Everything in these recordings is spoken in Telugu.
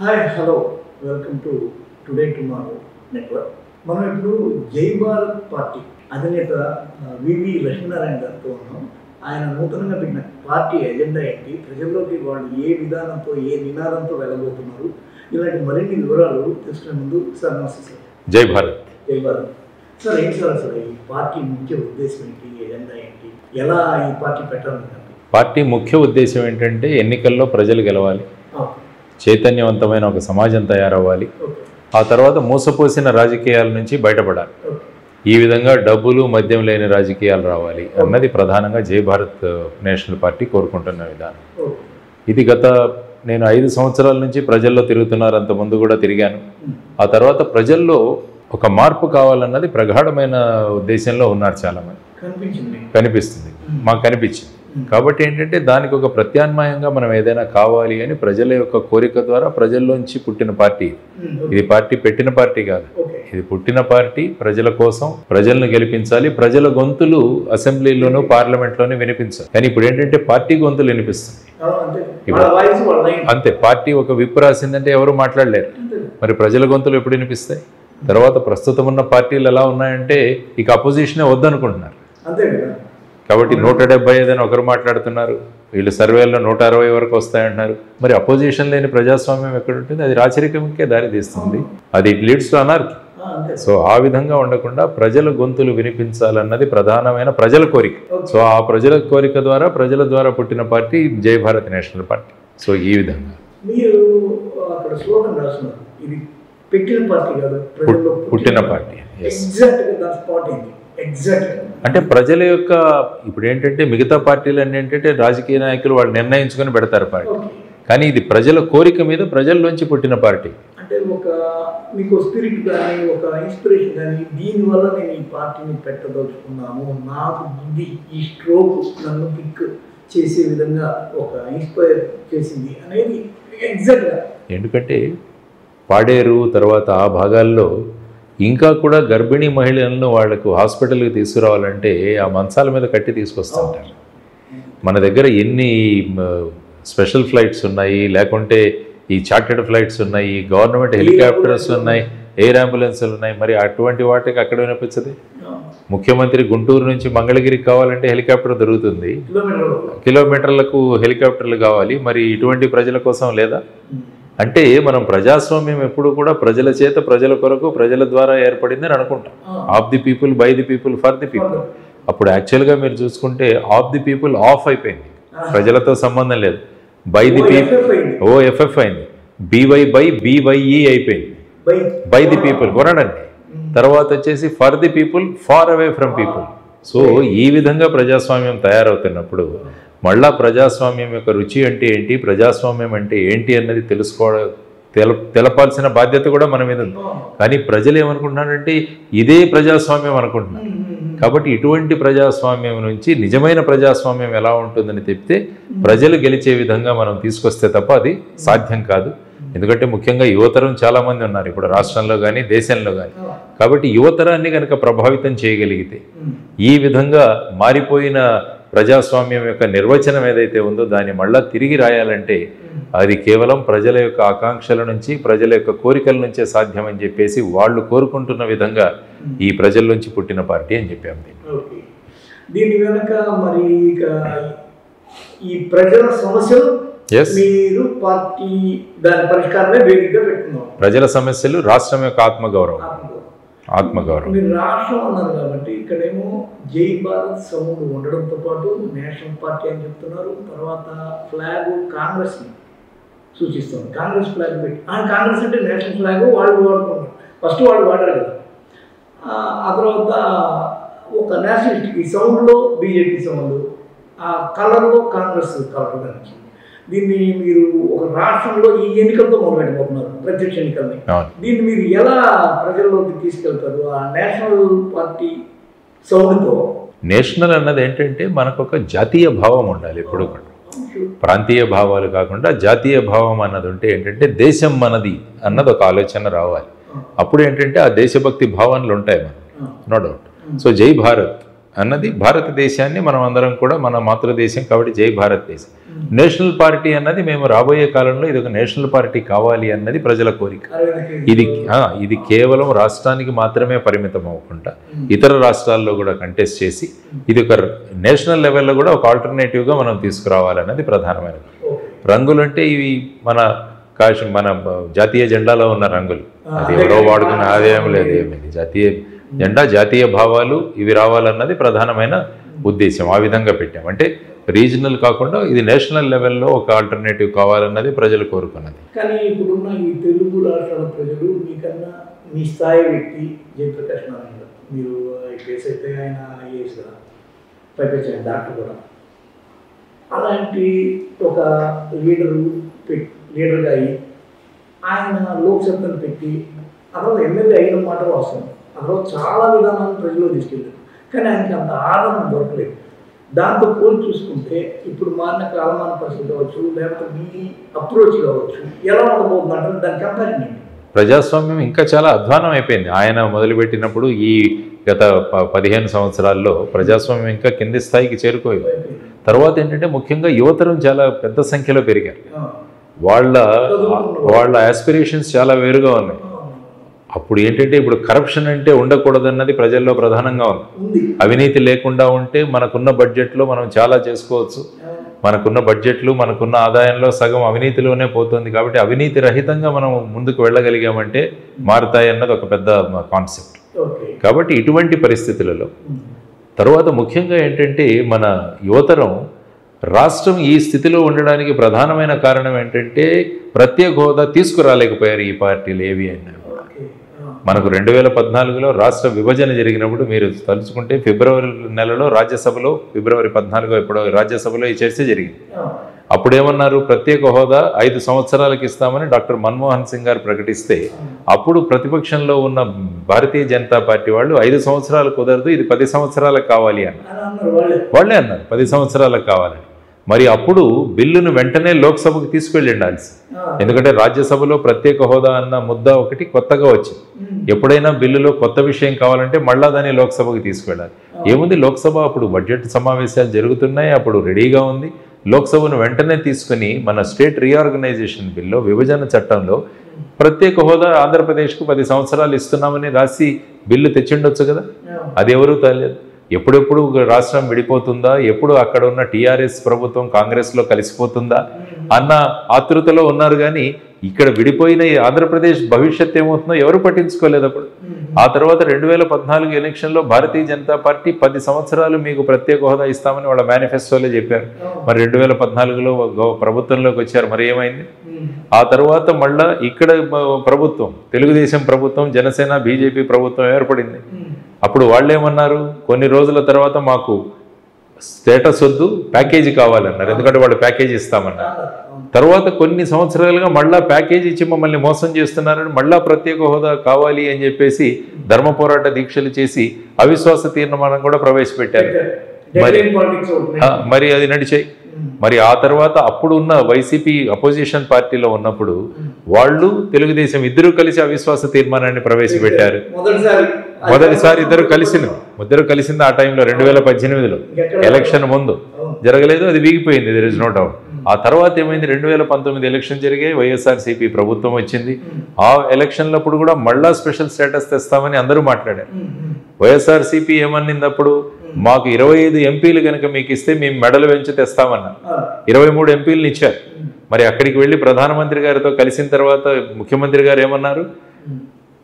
Hi hello welcome to today tomorrow network. మనం ఇప్పుడు జై భారత్ పార్టీ అధినేత వివి లక్ష్మీనారాయణ గారితో ఉన్నాం. ఆయన నూతనంగా పెట్టిన పార్టీ ఎజెండా ఏంటి, ప్రజల్లోకి వాళ్ళు ఏ విధానంతో ఏ నినాదంతో వెళ్ళబోతున్నారు, ఇలాంటి మరిన్ని వివరాలు తెలుసుకునే ముందు సార్ నమస్తే సార్. జై భారత్. జై భారత్ సార్. ఏంటి సార్ అసలు ఈ పార్టీ ముఖ్య ఉద్దేశం ఏంటి, ఎజెండా ఏంటి, ఎలా ఈ పార్టీ పెట్టాలనుకుంటుంది? పార్టీ ముఖ్య ఉద్దేశం ఏంటంటే ఎన్నికల్లో ప్రజలు గెలవాలి, చైతన్యవంతమైన ఒక సమాజం తయారవ్వాలి, ఆ తర్వాత మోసపోసిన రాజకీయాల నుంచి బయటపడాలి, ఈ విధంగా డబ్బులు మద్యం లేని రాజకీయాలు రావాలి అన్నది ప్రధానంగా జై భారత్ నేషనల్ పార్టీ కోరుకుంటున్న విధానం. ఇది నేను 5 సంవత్సరాల నుంచి ప్రజల్లో తిరుగుతున్నారు, అంత ముందు కూడా తిరిగాను. ఆ తర్వాత ప్రజల్లో ఒక మార్పు కావాలన్నది ప్రగాఢమైన ఉద్దేశంలో ఉన్నారు చాలామంది, కనిపిస్తుంది, మాకు కనిపించింది. కాబట్టి ఏంటంటే దానికి ఒక ప్రత్యామ్నాయంగా మనం ఏదైనా కావాలి అని ప్రజల యొక్క కోరిక ద్వారా ప్రజల్లోంచి పుట్టిన పార్టీ. ఇది పార్టీ పెట్టిన పార్టీ కాదు, ఇది పుట్టిన పార్టీ. ప్రజల కోసం ప్రజలను గెలిపించాలి, ప్రజల గొంతులు అసెంబ్లీలోనూ పార్లమెంట్లోనూ వినిపించాలి. కానీ ఇప్పుడు ఏంటంటే పార్టీ గొంతులు వినిపిస్తుంది అంతే. పార్టీ ఒక విప్పు రాసిందంటే ఎవరు మాట్లాడలేరు, మరి ప్రజల గొంతులు ఎప్పుడు వినిపిస్తాయి? తర్వాత ప్రస్తుతం ఉన్న పార్టీలు ఎలా ఉన్నాయంటే ఇక అపోజిషనే వద్దనుకుంటున్నారు. కాబట్టి 175 అని ఒకరు మాట్లాడుతున్నారు, వీళ్ళు సర్వేల్లో 160 వరకు వస్తాయంటున్నారు. మరి అపోజిషన్ లేని ప్రజాస్వామ్యం ఎక్కడ ఉంటుంది? అది రాచరికంకే దారి తీస్తుంది, అది లీడ్స్ టు అనార్కీ. సో ఆ విధంగా ఉండకుండా ప్రజల గొంతులు వినిపించాలన్నది ప్రధానమైన ప్రజల కోరిక. సో ఆ ప్రజల కోరిక ద్వారా ప్రజల ద్వారా పుట్టిన పార్టీ జై భారత్ నేషనల్ పార్టీ. సో ఈ విధంగా మీరు అక్కడ స్లోగన్ రాస్తున్నారు, ఇది పెట్టిన పార్టీ కాదు, పుట్టిన పార్టీ. అంటే ప్రజల యొక్క ఇప్పుడు ఏంటంటే మిగతా పార్టీలు అన్నీ ఏంటంటే రాజకీయ నాయకులు వాళ్ళు నిర్ణయించుకొని పెడతారు పార్టీ, కానీ ఇది ప్రజల కోరిక మీద ప్రజల్లోంచి పుట్టిన పార్టీ. అంటే ఒక మీకు స్పిరిట్ కానీ ఒక ఇన్స్పిరేషన్ కానీ దీనివల్ల నేను ఈ పార్టీని పెట్టదలుచుకున్నాను, నాకు ఇది ఈ స్ట్రోక్ నన్ను పిక్ చేసే విధంగా ఒక ఇన్స్పైర్ చేసింది అనేది ఎగ్జాక్ట్గా. ఎందుకంటే పాడేరు తర్వాత ఆ భాగాల్లో ఇంకా కూడా గర్భిణీ మహిళలను వాళ్లకు హాస్పిటల్కి తీసుకురావాలంటే ఆ మంచాల మీద కట్టి తీసుకొస్తూ ఉంటారు. మన దగ్గర ఎన్ని స్పెషల్ ఫ్లైట్స్ ఉన్నాయి, లేకుంటే ఈ చార్టెడ్ ఫ్లైట్స్ ఉన్నాయి, గవర్నమెంట్ హెలికాప్టర్స్ ఉన్నాయి, ఎయిర్ అంబులెన్స్లు ఉన్నాయి. మరి అటువంటి వాటికి అక్కడ వినిపించదు. ముఖ్యమంత్రి గుంటూరు నుంచి మంగళగిరికి కావాలంటే హెలికాప్టర్ దొరుకుతుంది, కిలోమీటర్లకు హెలికాప్టర్లు కావాలి. మరి ఇటువంటి ప్రజల కోసం లేదా? అంటే మనం ప్రజాస్వామ్యం ఎప్పుడు కూడా ప్రజల చేత ప్రజల కొరకు ప్రజల ద్వారా ఏర్పడిందని అనుకుంటాం. Of the people, by the people, for the people. అప్పుడు యాక్చువల్గా మీరు చూసుకుంటే ఆఫ్ ది పీపుల్ ఆఫ్ అయిపోయింది, ప్రజలతో సంబంధం లేదు. బై ది పీపుల్ ఓఎఫ్ఎఫ్ అయింది, బీవై బై బీవైఈ అయిపోయింది, బై ది పీపుల్ కొనడండి. తర్వాత వచ్చేసి for the people, far away from people. So ఈ విధంగా ప్రజాస్వామ్యం తయారవుతున్నప్పుడు మళ్ళా ప్రజాస్వామ్యం యొక్క రుచి అంటే ఏంటి, ప్రజాస్వామ్యం అంటే ఏంటి అన్నది తెలపాల్సిన బాధ్యత కూడా మన మీద ఉంది. కానీ ప్రజలు ఏమనుకుంటున్నారంటే ఇదే ప్రజాస్వామ్యం అనుకుంటున్నారు. కాబట్టి ఇటువంటి ప్రజాస్వామ్యం నుంచి నిజమైన ప్రజాస్వామ్యం ఎలా ఉంటుందని చెప్తే ప్రజలు గెలిచే విధంగా మనం తీసుకొస్తే తప్ప అది సాధ్యం కాదు. ఎందుకంటే ముఖ్యంగా యువతరం చాలామంది ఉన్నారు ఇప్పుడు రాష్ట్రంలో కానీ దేశంలో కానీ. కాబట్టి యువతరాన్ని కనుక ప్రభావితం చేయగలిగితే ఈ విధంగా మారిపోయిన ప్రజాస్వామ్యం యొక్క నిర్వచనం ఏదైతే ఉందో దాన్ని మళ్ళా తిరిగి రాయాలంటే అది కేవలం ప్రజల యొక్క ఆకాంక్షల నుంచి ప్రజల యొక్క కోరికల నుంచే సాధ్యమని చెప్పేసి వాళ్ళు కోరుకుంటున్న విధంగా ఈ ప్రజల నుంచి పుట్టిన పార్టీ అని చెప్పాము. దీని వెనక మరి ఈ ప్రజల సమస్యలు మీరు పార్టీ దాని పరిష్కారమే వేదికగా పెట్టుకున్నాం. ప్రజల సమస్యలు, రాష్ట్రం యొక్క ఆత్మగౌరవం. మీరు రాష్ట్రం అన్నారు కాబట్టి ఇక్కడేమో జై భారత్ సౌండ్ ఉండడంతో పాటు నేషనల్ పార్టీ అని చెప్తున్నారు. తర్వాత ఫ్లాగ్ కాంగ్రెస్ని సూచిస్తుంది, కాంగ్రెస్ ఫ్లాగ్ పెట్టి కాంగ్రెస్ అంటే నేషనల్ ఫ్లాగ్ వాళ్ళు వాడుకున్నారు. ఫస్ట్ వాళ్ళు వాడారు కదా, ఆ తర్వాత ఒక నేషనలిస్ట్ ఈ సౌండ్లో బీజేపీ సౌండ్, ఆ కలర్లో కాంగ్రెస్ కలర్ దానికి. దీన్ని మీరు ఒక రాష్ట్రంలో ఈ ఎన్నికలతో మొదలుపెట్టబోతున్నారు, ప్రత్యక్ష ఎన్నికల్ని. దీన్ని మీరు ఎలా ప్రజల్లోకి తీసుకెళ్తారు ఆ నేషనల్ పార్టీ సౌండ్తో? నేషనల్ అన్నది ఏంటంటే మనకు ఒక జాతీయ భావం ఉండాలి ఎప్పుడు కూడా, ప్రాంతీయ భావాలు కాకుండా జాతీయ భావం అన్నది ఉంటే ఏంటంటే దేశం మనది అన్నది ఒక ఆలోచన రావాలి. అప్పుడు ఏంటంటే ఆ దేశభక్తి భావనలు ఉంటాయి మనకు, నో డౌట్. సో జై భారత్ అన్నది భారతదేశాన్ని మనం అందరం కూడా మన మాతృదేశం కాబట్టి జై భారతదేశం. నేషనల్ పార్టీ అన్నది మేము రాబోయే కాలంలో ఇది ఒక నేషనల్ పార్టీ కావాలి అన్నది ప్రజల కోరిక. ఇది కేవలం రాష్ట్రానికి మాత్రమే పరిమితం అవ్వకుండా ఇతర రాష్ట్రాల్లో కూడా కంటెస్ట్ చేసి ఇది ఒక నేషనల్ లెవెల్లో కూడా ఒక ఆల్టర్నేటివ్గా మనం తీసుకురావాలన్నది ప్రధానమైనది. రంగులు అంటే ఇవి మన జాతీయ జెండాలో ఉన్న రంగులు, అది ఎవరో వాడుకున్న ఆదాయం లేదు, ఏమైంది జాతీయ జెండా జాతీయ భావాలు ఇవి రావాలన్నది ప్రధానమైన ఉద్దేశం. ఆ విధంగా పెట్టాం. అంటే రీజనల్ కాకుండా ఇది నేషనల్ లెవెల్లో ఒక ఆల్టర్నేటివ్ కావాలన్నది ప్రజలు కోరుకున్నది. కానీ ఇప్పుడున్న ఈ తెలుగు రాష్ట్రాల ప్రజలు మీకన్నా మీ స్థాయి వ్యక్తి జయప్రకాష్ నారాయణ గారు, మీరు కేసు అయితే ఆయన ఐఏఎస్ కదా, పైపెచ్చిన డాక్టర్ కూడా, అలాంటి ఒక లీడర్గా అయ్యి ఆయన లోక్సభను పెట్టి అసలు ఎమ్మెల్యే అయిన మాట వాస్తవం. అసలు చాలా విధానాలు ప్రజలు తీసుకెళ్ళారు, కానీ ఆయనకి అంత ఆదరణ దొరకలేదు. దాంతో పోల్చి చూసుకుంటే ఇప్పుడు మారిన కాలమాన పరిస్థితి కావచ్చు, లేకపోతే మీ అప్రోచ్ కావచ్చు, ఎలా ఉండబోతుందంటే దాని కంపారిజన్ ఏంటి? ప్రజాస్వామ్యం ఇంకా చాలా అధ్వానం అయిపోయింది. ఆయన మొదలుపెట్టినప్పుడు ఈ గత 15 సంవత్సరాల్లో ప్రజాస్వామ్యం ఇంకా కింది స్థాయికి చేరుకోలేదు. తర్వాత ఏంటంటే ముఖ్యంగా యువతరం చాలా పెద్ద సంఖ్యలో పెరిగారు. వాళ్ళ ఆస్పిరేషన్స్ చాలా వేరుగా ఉన్నాయి. అప్పుడు ఏంటంటే ఇప్పుడు కరప్షన్ అంటే ఉండకూడదన్నది ప్రజల్లో ప్రధానంగా ఉంది. అవినీతి లేకుండా ఉంటే మనకున్న బడ్జెట్లో మనం చాలా చేసుకోవచ్చు. మనకున్న బడ్జెట్లు మనకున్న ఆదాయంలో సగం అవినీతిలోనే పోతుంది. కాబట్టి అవినీతి రహితంగా మనం ముందుకు వెళ్ళగలిగామంటే మారుతాయి అన్నది ఒక పెద్ద కాన్సెప్ట్. కాబట్టి ఇటువంటి పరిస్థితులలో తర్వాత ముఖ్యంగా ఏంటంటే మన యువతరం రాష్ట్రం ఈ స్థితిలో ఉండడానికి ప్రధానమైన కారణం ఏంటంటే ప్రత్యేక హోదా తీసుకురాలేకపోయారు ఈ పార్టీలు ఏవి అయినా. మనకు 2014లో రాష్ట్ర విభజన జరిగినప్పుడు మీరు తలుచుకుంటే ఫిబ్రవరి నెలలో రాజ్యసభలో ఫిబ్రవరి 14 ఎప్పుడో రాజ్యసభలో ఈ చర్చ జరిగింది. అప్పుడేమన్నారు, ప్రత్యేక హోదా 5 సంవత్సరాలకు ఇస్తామని డాక్టర్ మన్మోహన్ సింగ్ గారు ప్రకటిస్తే అప్పుడు ప్రతిపక్షంలో ఉన్న భారతీయ జనతా పార్టీ వాళ్ళు 5 సంవత్సరాలు కుదరదు, ఇది 10 సంవత్సరాలకు కావాలి అన్నారు. వాళ్ళే అన్నారు 10 సంవత్సరాలకు కావాలని. మరి అప్పుడు బిల్లును వెంటనే లోక్సభకు తీసుకెళ్ళి ఉండాల్సి, ఎందుకంటే రాజ్యసభలో ప్రత్యేక హోదా అన్న ముద్ద ఒకటి కొత్తగా వచ్చింది. ఎప్పుడైనా బిల్లులో కొత్త విషయం కావాలంటే మళ్ళా దాన్ని లోక్సభకు తీసుకెళ్ళాలి. ఏముంది, లోక్సభ అప్పుడు బడ్జెట్ సమావేశాలు జరుగుతున్నాయి, అప్పుడు రెడీగా ఉంది. లోక్సభను వెంటనే తీసుకుని మన స్టేట్ రీఆర్గనైజేషన్ బిల్లో విభజన చట్టంలో ప్రత్యేక హోదా ఆంధ్రప్రదేశ్కు 10 సంవత్సరాలు ఇస్తున్నామని రాసి బిల్లు తెచ్చిండొచ్చు కదా. అది ఎవరూ తెలియదు. ఎప్పుడెప్పుడు రాష్ట్రం విడిపోతుందా, ఎప్పుడు అక్కడ ఉన్న టీఆర్ఎస్ ప్రభుత్వం కాంగ్రెస్లో కలిసిపోతుందా అన్న ఆతృతలో ఉన్నారు. కానీ ఇక్కడ విడిపోయిన ఆంధ్రప్రదేశ్ భవిష్యత్ ఏమవుతుందో ఎవరు పట్టించుకోలేదు అప్పుడు. ఆ తర్వాత 2014 ఎలక్షన్లో భారతీయ జనతా పార్టీ 10 సంవత్సరాలు మీకు ప్రత్యేక హోదా ఇస్తామని వాళ్ళ మేనిఫెస్టోలో చెప్పారు. మరి 2014లో ప్రభుత్వంలోకి వచ్చారు, మరి ఏమైంది? ఆ తర్వాత మళ్ళా ఇక్కడ ప్రభుత్వం, తెలుగుదేశం ప్రభుత్వం, జనసేన బీజేపీ ప్రభుత్వం ఏర్పడింది. అప్పుడు వాళ్ళు ఏమన్నారు, కొన్ని రోజుల తర్వాత మాకు స్టేటస్ వద్దు, ప్యాకేజీ కావాలన్నారు. ఎందుకంటే వాళ్ళు ప్యాకేజీ ఇస్తామన్నారు. తర్వాత కొన్ని సంవత్సరాలుగా మళ్ళా ప్యాకేజీ ఇచ్చి మమ్మల్ని మోసం చేస్తున్నారని మళ్ళా ప్రత్యేక హోదా కావాలి అని చెప్పేసి ధర్మ పోరాట దీక్షలు చేసి అవిశ్వాస తీర్మానం కూడా ప్రవేశపెట్టారు. మరి అది నడిచాయి. మరి ఆ తర్వాత అప్పుడు ఉన్న వైసీపీ అపోజిషన్ పార్టీలో ఉన్నప్పుడు వాళ్ళు తెలుగుదేశం ఇద్దరు కలిసి అవిశ్వాస తీర్మానాన్ని ప్రవేశపెట్టారు. మొదటిసారి ఇద్దరు కలిసింది ఆ టైంలో 2018లో ఎలక్షన్ ముందు జరగలేదు, అది వీగిపోయింది, దేర్ ఇస్ నో డౌట్. ఆ తర్వాత ఏమైంది, 2019 ఎలక్షన్ జరిగాయి, వైఎస్ఆర్సీపీ ప్రభుత్వం వచ్చింది. ఆ ఎలక్షన్లప్పుడు కూడా మళ్ళా స్పెషల్ స్టేటస్ తెస్తామని అందరూ మాట్లాడారు. వైఎస్ఆర్సీపీ ఏమన్నింది అప్పుడు, మాకు 25 ఎంపీలు కనుక మీకు ఇస్తే మేము మెడలు పెంచి తెస్తామన్నారు. 23 ఎంపీలను ఇచ్చారు. మరి అక్కడికి వెళ్ళి ప్రధానమంత్రి గారితో కలిసిన తర్వాత ముఖ్యమంత్రి గారు ఏమన్నారు,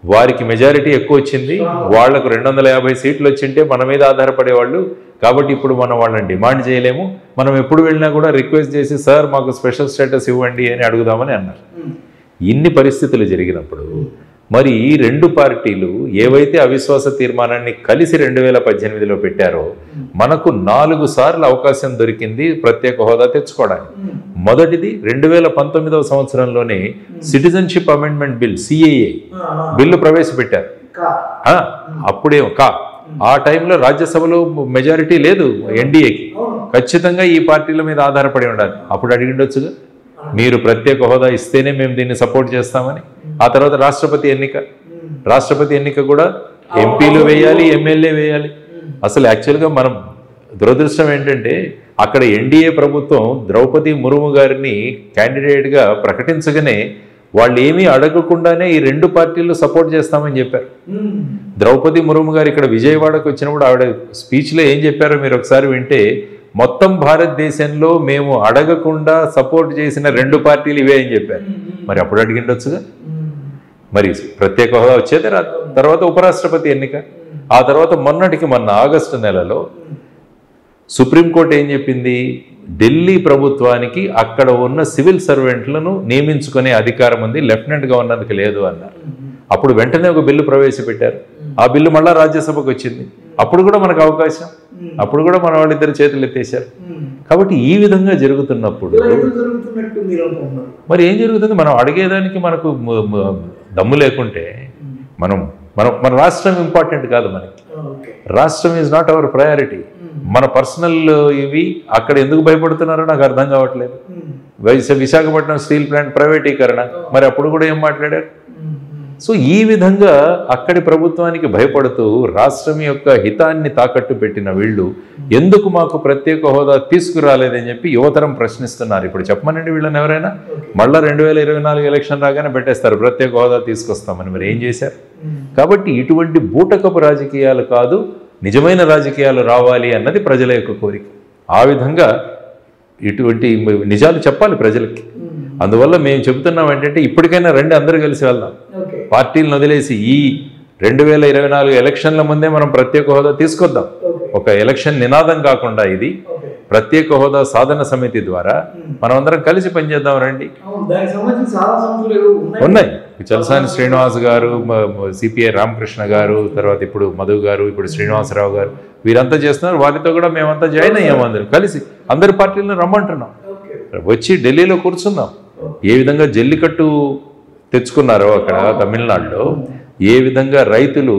వారికి మెజారిటీ ఎక్కువ వచ్చింది, వాళ్లకు 250 సీట్లు వచ్చింటే మన మీద ఆధారపడేవాళ్ళు, కాబట్టి ఇప్పుడు మనం వాళ్ళని డిమాండ్ చేయలేము, మనం ఎప్పుడు వెళ్ళినా కూడా రిక్వెస్ట్ చేసి సార్ మాకు స్పెషల్ స్టేటస్ ఇవ్వండి అని అడుగుదామని అన్నారు. ఇన్ని పరిస్థితులు జరిగినప్పుడు మరి ఈ రెండు పార్టీలు ఏవైతే అవిశ్వాస తీర్మానాన్ని కలిసి 2018లో పెట్టారో మనకు 4 సార్లు అవకాశం దొరికింది ప్రత్యేక హోదా తెచ్చుకోవడానికి. మొదటిది 2019వ సంవత్సరంలోనే citizenship amendment bill CAA bill ప్రవేశపెట్టారు. అప్పుడేమో ఆ టైంలో రాజ్యసభలో మెజారిటీ లేదు ఎన్డీఏకి, ఖచ్చితంగా ఈ పార్టీల మీద ఆధారపడి ఉండాలి. అప్పుడు అడిగిండొచ్చుగా, మీరు ప్రత్యేక హోదా ఇస్తేనే మేము దీన్ని సపోర్ట్ చేస్తామని. ఆ తర్వాత రాష్ట్రపతి ఎన్నిక కూడా ఎంపీలు వేయాలి, ఎమ్మెల్యే వేయాలి. అసలు యాక్చువల్గా మనం దురదృష్టం ఏంటంటే అక్కడ ఎన్డీఏ ప్రభుత్వం ద్రౌపది ముర్ము గారిని క్యాండిడేట్గా ప్రకటించగానే వాళ్ళు ఏమీ అడగకుండానే ఈ రెండు పార్టీలు సపోర్ట్ చేస్తామని చెప్పారు. ద్రౌపది ముర్ము గారు ఇక్కడ విజయవాడకు వచ్చినప్పుడు ఆవిడ స్పీచ్లో ఏం చెప్పారో మీరు ఒకసారి వింటే, మొత్తం భారతదేశంలో మేము అడగకుండా సపోర్ట్ చేసిన రెండు పార్టీలు ఇవే అని చెప్పారు. మరి అప్పుడు అడిగిండొచ్చుగా. మరి ప్రత్యేక హోదా వచ్చేదే తర్వాత ఉపరాష్ట్రపతి ఎన్నిక, ఆ తర్వాత మొన్న ఆగస్టు నెలలో సుప్రీంకోర్టు ఏం చెప్పింది, ఢిల్లీ ప్రభుత్వానికి అక్కడ ఉన్న సివిల్ సర్వెంట్లను నియమించుకునే అధికారం ఉంది, లెఫ్టినెంట్ గవర్నర్కి లేదు అన్నారు. అప్పుడు వెంటనే ఒక బిల్లు ప్రవేశపెట్టారు. ఆ బిల్లు మళ్ళా రాజ్యసభకు వచ్చింది. అప్పుడు కూడా మనకు అవకాశం, అప్పుడు కూడా మన వాళ్ళిద్దరు చేతులు ఎత్తేసారు. కాబట్టి ఈ విధంగా జరుగుతున్నప్పుడు మరి ఏం జరుగుతుంది? మనం అడిగేదానికి మనకు దమ్ము లేకుంటే మన రాష్ట్రం ఇంపార్టెంట్ కాదు. మనకి రాష్ట్రం ఈజ్ నాట్ అవర్ ప్రయారిటీ. మన పర్సనల్ ఇవి అక్కడ ఎందుకు భయపడుతున్నారో నాకు అర్థం కావట్లేదు. విశాఖపట్నం స్టీల్ ప్లాంట్ ప్రైవేటీకరణ, మరి అప్పుడు కూడా ఏం మాట్లాడారు? సో ఈ విధంగా అక్కడి ప్రభుత్వానికి భయపడుతూ రాష్ట్రం యొక్క హితాన్ని తాకట్టు పెట్టిన వీళ్ళు ఎందుకు మాకు ప్రత్యేక హోదా తీసుకురాలేదని చెప్పి యువతరం ప్రశ్నిస్తున్నారు. ఇప్పుడు చెప్పమనండి వీళ్ళని ఎవరైనా, మళ్ళీ 2024 ఎలక్షన్ రాగానే పెట్టేస్తారు ప్రత్యేక హోదా తీసుకొస్తామని. మరి ఏం చేశారు? కాబట్టి ఇటువంటి బూటకపు రాజకీయాలు కాదు, నిజమైన రాజకీయాలు రావాలి అన్నది ప్రజల యొక్క కోరిక. ఆ విధంగా ఇటువంటి నిజాలు చెప్పాలి ప్రజలకి. అందువల్ల మేము చెబుతున్నాం ఏంటంటే, ఇప్పటికైనా రండి అందరూ కలిసి వెళ్దాం. పార్టీలను వదిలేసి ఈ 2024 ఎలక్షన్ల ముందే మనం ప్రత్యేక హోదా తీసుకొద్దాం. ఒక ఎలక్షన్ నినాదం కాకుండా ఇది ప్రత్యేక హోదా సాధన సమితి ద్వారా మనం అందరం కలిసి పనిచేద్దాం రండి. ఉన్నాయి. చలసాని శ్రీనివాస్ గారు, సిపిఐ రామకృష్ణ గారు, తర్వాత ఇప్పుడు మధు గారు, ఇప్పుడు శ్రీనివాసరావు గారు, వీరంతా చేస్తున్నారు. వారితో కూడా మేమంతా జాయిన్ అయ్యాము. అందరం కలిసి అందరి పార్టీలను రమ్మంటున్నాం. వచ్చి ఢిల్లీలో కూర్చుందాం. ఏ విధంగా జల్లికట్టు తెచ్చుకున్నారో అక్కడ తమిళనాడులో, ఏ విధంగా రైతులు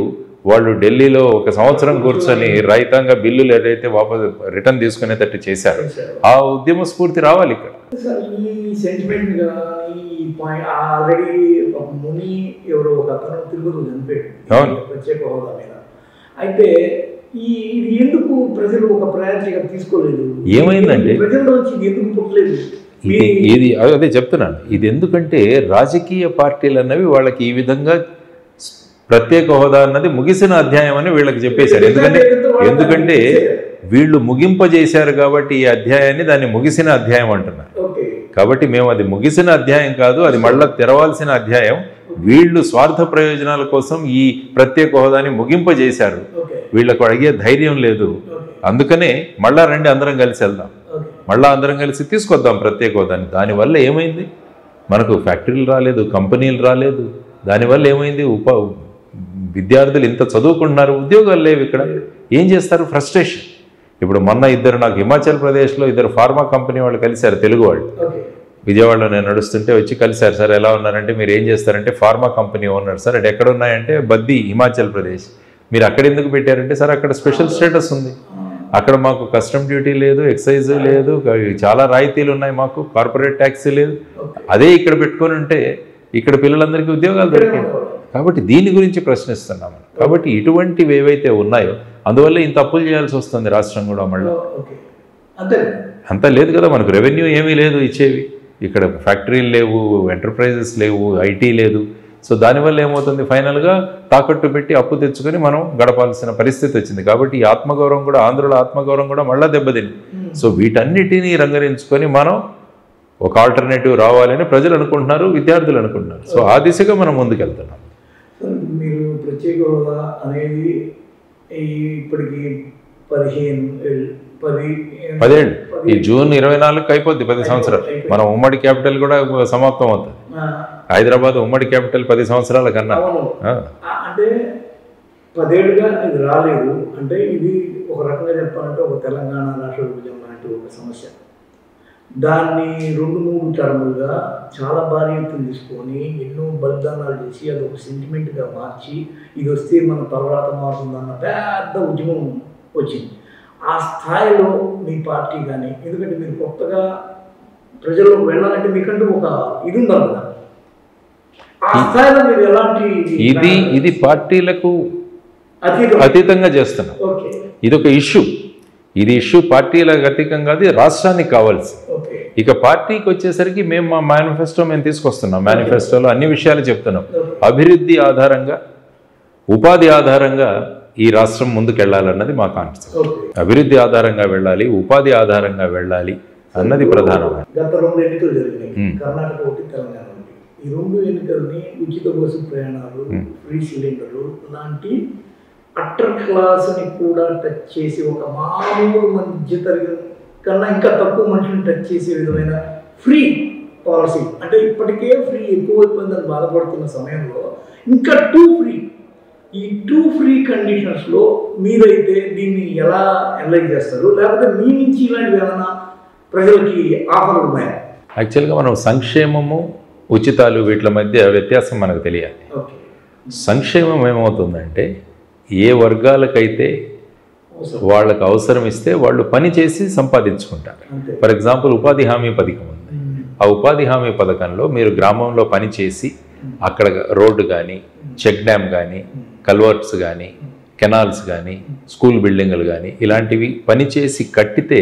వాళ్ళు ఢిల్లీలో 1 సంవత్సరం కూర్చొని రైతాంగ బిల్లులు ఏదైతే వాపసు రిటర్న్ తీసుకునేటట్టు చేశారు, ఆ ఉద్యమ స్ఫూర్తి రావాలి ఇక్కడ. ప్రత్యేక హోదా మీద అయితే ఇది ఎందుకు ప్రజలు ఒక ప్రయారిటీగా తీసుకోలేదు? ఏమైందంటే ప్రజల్లోంచి ఎందుకు పుట్టలేదు? ఇది అదే చెప్తున్నాను. ఇది ఎందుకంటే రాజకీయ పార్టీలు అన్నవి వాళ్ళకి ఈ విధంగా ప్రత్యేక హోదా అన్నది ముగిసిన అధ్యాయం అని వీళ్ళకి చెప్పేశారు. ఎందుకంటే వీళ్ళు ముగింపజేశారు కాబట్టి ఈ అధ్యాయాన్ని దాన్ని ముగిసిన అధ్యాయం అంటున్నారు. కాబట్టి మేము అది ముగిసిన అధ్యాయం కాదు, అది మళ్ళా తెరవాల్సిన అధ్యాయం. వీళ్ళు స్వార్థ ప్రయోజనాల కోసం ఈ ప్రత్యేక హోదాని ముగింపజేశారు. వీళ్ళకు అడిగే ధైర్యం లేదు. అందుకనే మళ్ళా రండి అందరం కలిసి వెళ్దాం, మళ్ళా అందరం కలిసి తీసుకొద్దాం ప్రత్యేక హోదాని. దానివల్ల ఏమైంది? మనకు ఫ్యాక్టరీలు రాలేదు, కంపెనీలు రాలేదు. దానివల్ల ఏమైంది? విద్యార్థులు ఇంత చదువుకుంటున్నారు, ఉద్యోగాలు లేవు. ఇక్కడ ఏం చేస్తారు? ఫ్రస్ట్రేషన్. ఇప్పుడు మొన్న నాకు హిమాచల్ ప్రదేశ్లో 2 ఫార్మా కంపెనీ వాళ్ళు కలిశారు, తెలుగు వాళ్ళు. విజయవాడలో నేను నడుస్తుంటే వచ్చి కలిశారు. సార్ ఎలా ఉన్నారంటే, మీరు ఏం చేస్తారంటే ఫార్మా కంపెనీ ఓనర్ సార్. అది ఎక్కడ ఉన్నాయంటే బద్ది, హిమాచల్ ప్రదేశ్. మీరు అక్కడ ఎందుకు పెట్టారంటే, సార్ అక్కడ స్పెషల్ స్టేటస్ ఉంది, అక్కడ మాకు కస్టమ్ డ్యూటీ లేదు, ఎక్సైజ్ లేదు, చాలా రాయితీలు ఉన్నాయి, మాకు కార్పొరేట్ ట్యాక్స్ లేదు. అదే ఇక్కడ పెట్టుకొని ఉంటే ఇక్కడ పిల్లలందరికీ ఉద్యోగాలు దొరికాయి. కాబట్టి దీని గురించి ప్రశ్నిస్తున్నాము. కాబట్టి ఇటువంటివి ఏవైతే ఉన్నాయో అందువల్ల ఇంత అప్పులు చేయాల్సి వస్తుంది రాష్ట్రం కూడా. మళ్ళీ అంతా లేదు కదా, మనకు రెవెన్యూ ఏమీ లేదు ఇచ్చేవి. ఇక్కడ ఫ్యాక్టరీలు లేవు, ఎంటర్ప్రైజెస్ లేవు, ఐటీ లేదు. సో దానివల్ల ఏమవుతుంది? ఫైనల్గా తాకట్టు పెట్టి అప్పు తెచ్చుకొని మనం గడపాల్సిన పరిస్థితి వచ్చింది. కాబట్టి ఈ ఆత్మగౌరవం కూడా, ఆంధ్రుల ఆత్మగౌరవం కూడా మళ్ళీ దెబ్బతింది. సో వీటన్నిటినీ రంగరించుకొని మనం ఒక ఆల్టర్నేటివ్ రావాలని ప్రజలు అనుకుంటున్నారు, విద్యార్థులు అనుకుంటున్నారు. సో ఆ దిశగా మనం ముందుకెళ్తున్నాం. మీరు ప్రత్యేక హోదా అనేది ఇప్పటికి 10 ఈ జూన్ 24కి అయిపోద్ది 10 సంవత్సరాలు. మన ఉమ్మడి క్యాపిటల్ కూడా సమాప్తం అవుతుంది. హైదరాబాద్ ఉమ్మడి క్యాపిటల్ 10 సంవత్సరాల కన్నా. అంటే 10 ఏళ్ళుగా ఇది రాలేదు. అంటే ఇది ఒక రకంగా చెప్పాలంటే ఒక తెలంగాణ రాష్ట్ర విభజన లాంటి ఒక సమస్య. దాన్ని 2-3 టర్ములుగా చాలా భారీ ఎత్తున తీసుకొని ఎన్నో బలిదానాలు చేసి అది ఒక సెంటిమెంట్గా మార్చి ఇది వస్తే మన తర్వాత మారుతుందన్న పెద్ద ఉద్యమం వచ్చింది. ఆ స్థాయిలో మీ పార్టీ కానీ, ఎందుకంటే మీరు కొత్తగా ప్రజల్లోకి వెళ్ళాలంటే మీకంటూ ఒక ఇది ఉండాలి కదా, ఆ స్థాయిలో మీరు ఎలాంటి ఇది పార్టీలకు అతీతంగా చేస్తున్నాం. ఇదొక ఇష్యూ. ఇది ఇష్యూ పార్టీలకు అతీతం కాదు, రాష్ట్రానికి కావాల్సి. ఇక పార్టీకి వచ్చేసరికి మేము మా మేనిఫెస్టో మేము తీసుకొస్తున్నాం. మేనిఫెస్టోలో అన్ని విషయాలు చెప్తున్నాం. అభివృద్ధి ఆధారంగా, ఉపాధి ఆధారంగా ఈ రాష్ట్రం ముందుకెళ్ళాలన్నది మా కాన్సెప్ట్. అభివృద్ధి ఆధారంగా వెళ్ళాలి, ఉపాధి ఆధారంగా వెళ్ళాలి అన్నది ప్రధానమైన. గత 2 ఎన్నికలు జరిగినాయి, కర్ణాటక ఒకటి, తెలంగాణ ఒకటి. ఈ 2 ఎన్నికల్ని ఉచిత బస్సు ప్రయాణాలు, ఫ్రీ సిలిండర్లు లాంటి అట్టర్ క్లాస్ని కూడా టచ్ చేసి, ఒక మామూలు మధ్య తరగతి కన్నా ఇంకా తక్కువ మనుషులను టచ్ చేసే విధమైన ఫ్రీ పాలసీ, అంటే ఇప్పటికే ఫ్రీ ఎక్కువైపోయిందని బాధపడుతున్న సమయంలో ఇంకా టూ ఫ్రీ, ఈ టూ ఫ్రీ కండిషన్స్లో మీరైతే దీన్ని ఎలా అనలైజ్ చేస్తారు? లేకపోతే మీ నుంచి ఇలాంటివి ఏమైనా ప్రజలకి ఆఫర్లు ఉన్నాయా? యాక్చువల్గా మనం సంక్షేమము, ఉచితాలు వీటి మధ్య వ్యత్యాసం మనకు తెలియాలి. సంక్షేమం ఏమవుతుందంటే ఏ వర్గాలకైతే వాళ్ళకు అవసరం ఇస్తే వాళ్ళు పని చేసి సంపాదించుకుంటారు. ఫర్ ఎగ్జాంపుల్ ఉపాధి హామీ పథకం ఉంది. ఆ ఉపాధి హామీ పథకంలో మీరు గ్రామంలో పని చేసి అక్కడ రోడ్డు కానీ, చెక్ డ్యామ్ కానీ, కల్వర్ట్స్ కానీ, కెనాల్స్ కానీ, స్కూల్ బిల్డింగులు కానీ ఇలాంటివి పనిచేసి కట్టితే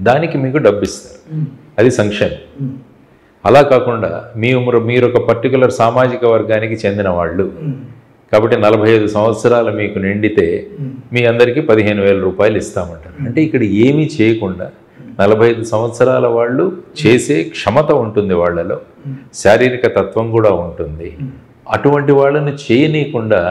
దానికి మీకు డబ్బు ఇస్తారు. అది సంక్షేమం. అలా కాకుండా మీరు ఒక పర్టికులర్ సామాజిక వర్గానికి చెందిన వాళ్ళు కాబట్టి 45 సంవత్సరాలు మీకు నిండితే మీ అందరికీ 15,000 రూపాయలు ఇస్తామంటారు. అంటే ఇక్కడ ఏమీ చేయకుండా 45 సంవత్సరాల వాళ్ళు చేసే క్షమత ఉంటుంది, వాళ్ళలో శారీరక తత్వం కూడా ఉంటుంది. అటువంటి వాళ్ళను చేయనీయకుండా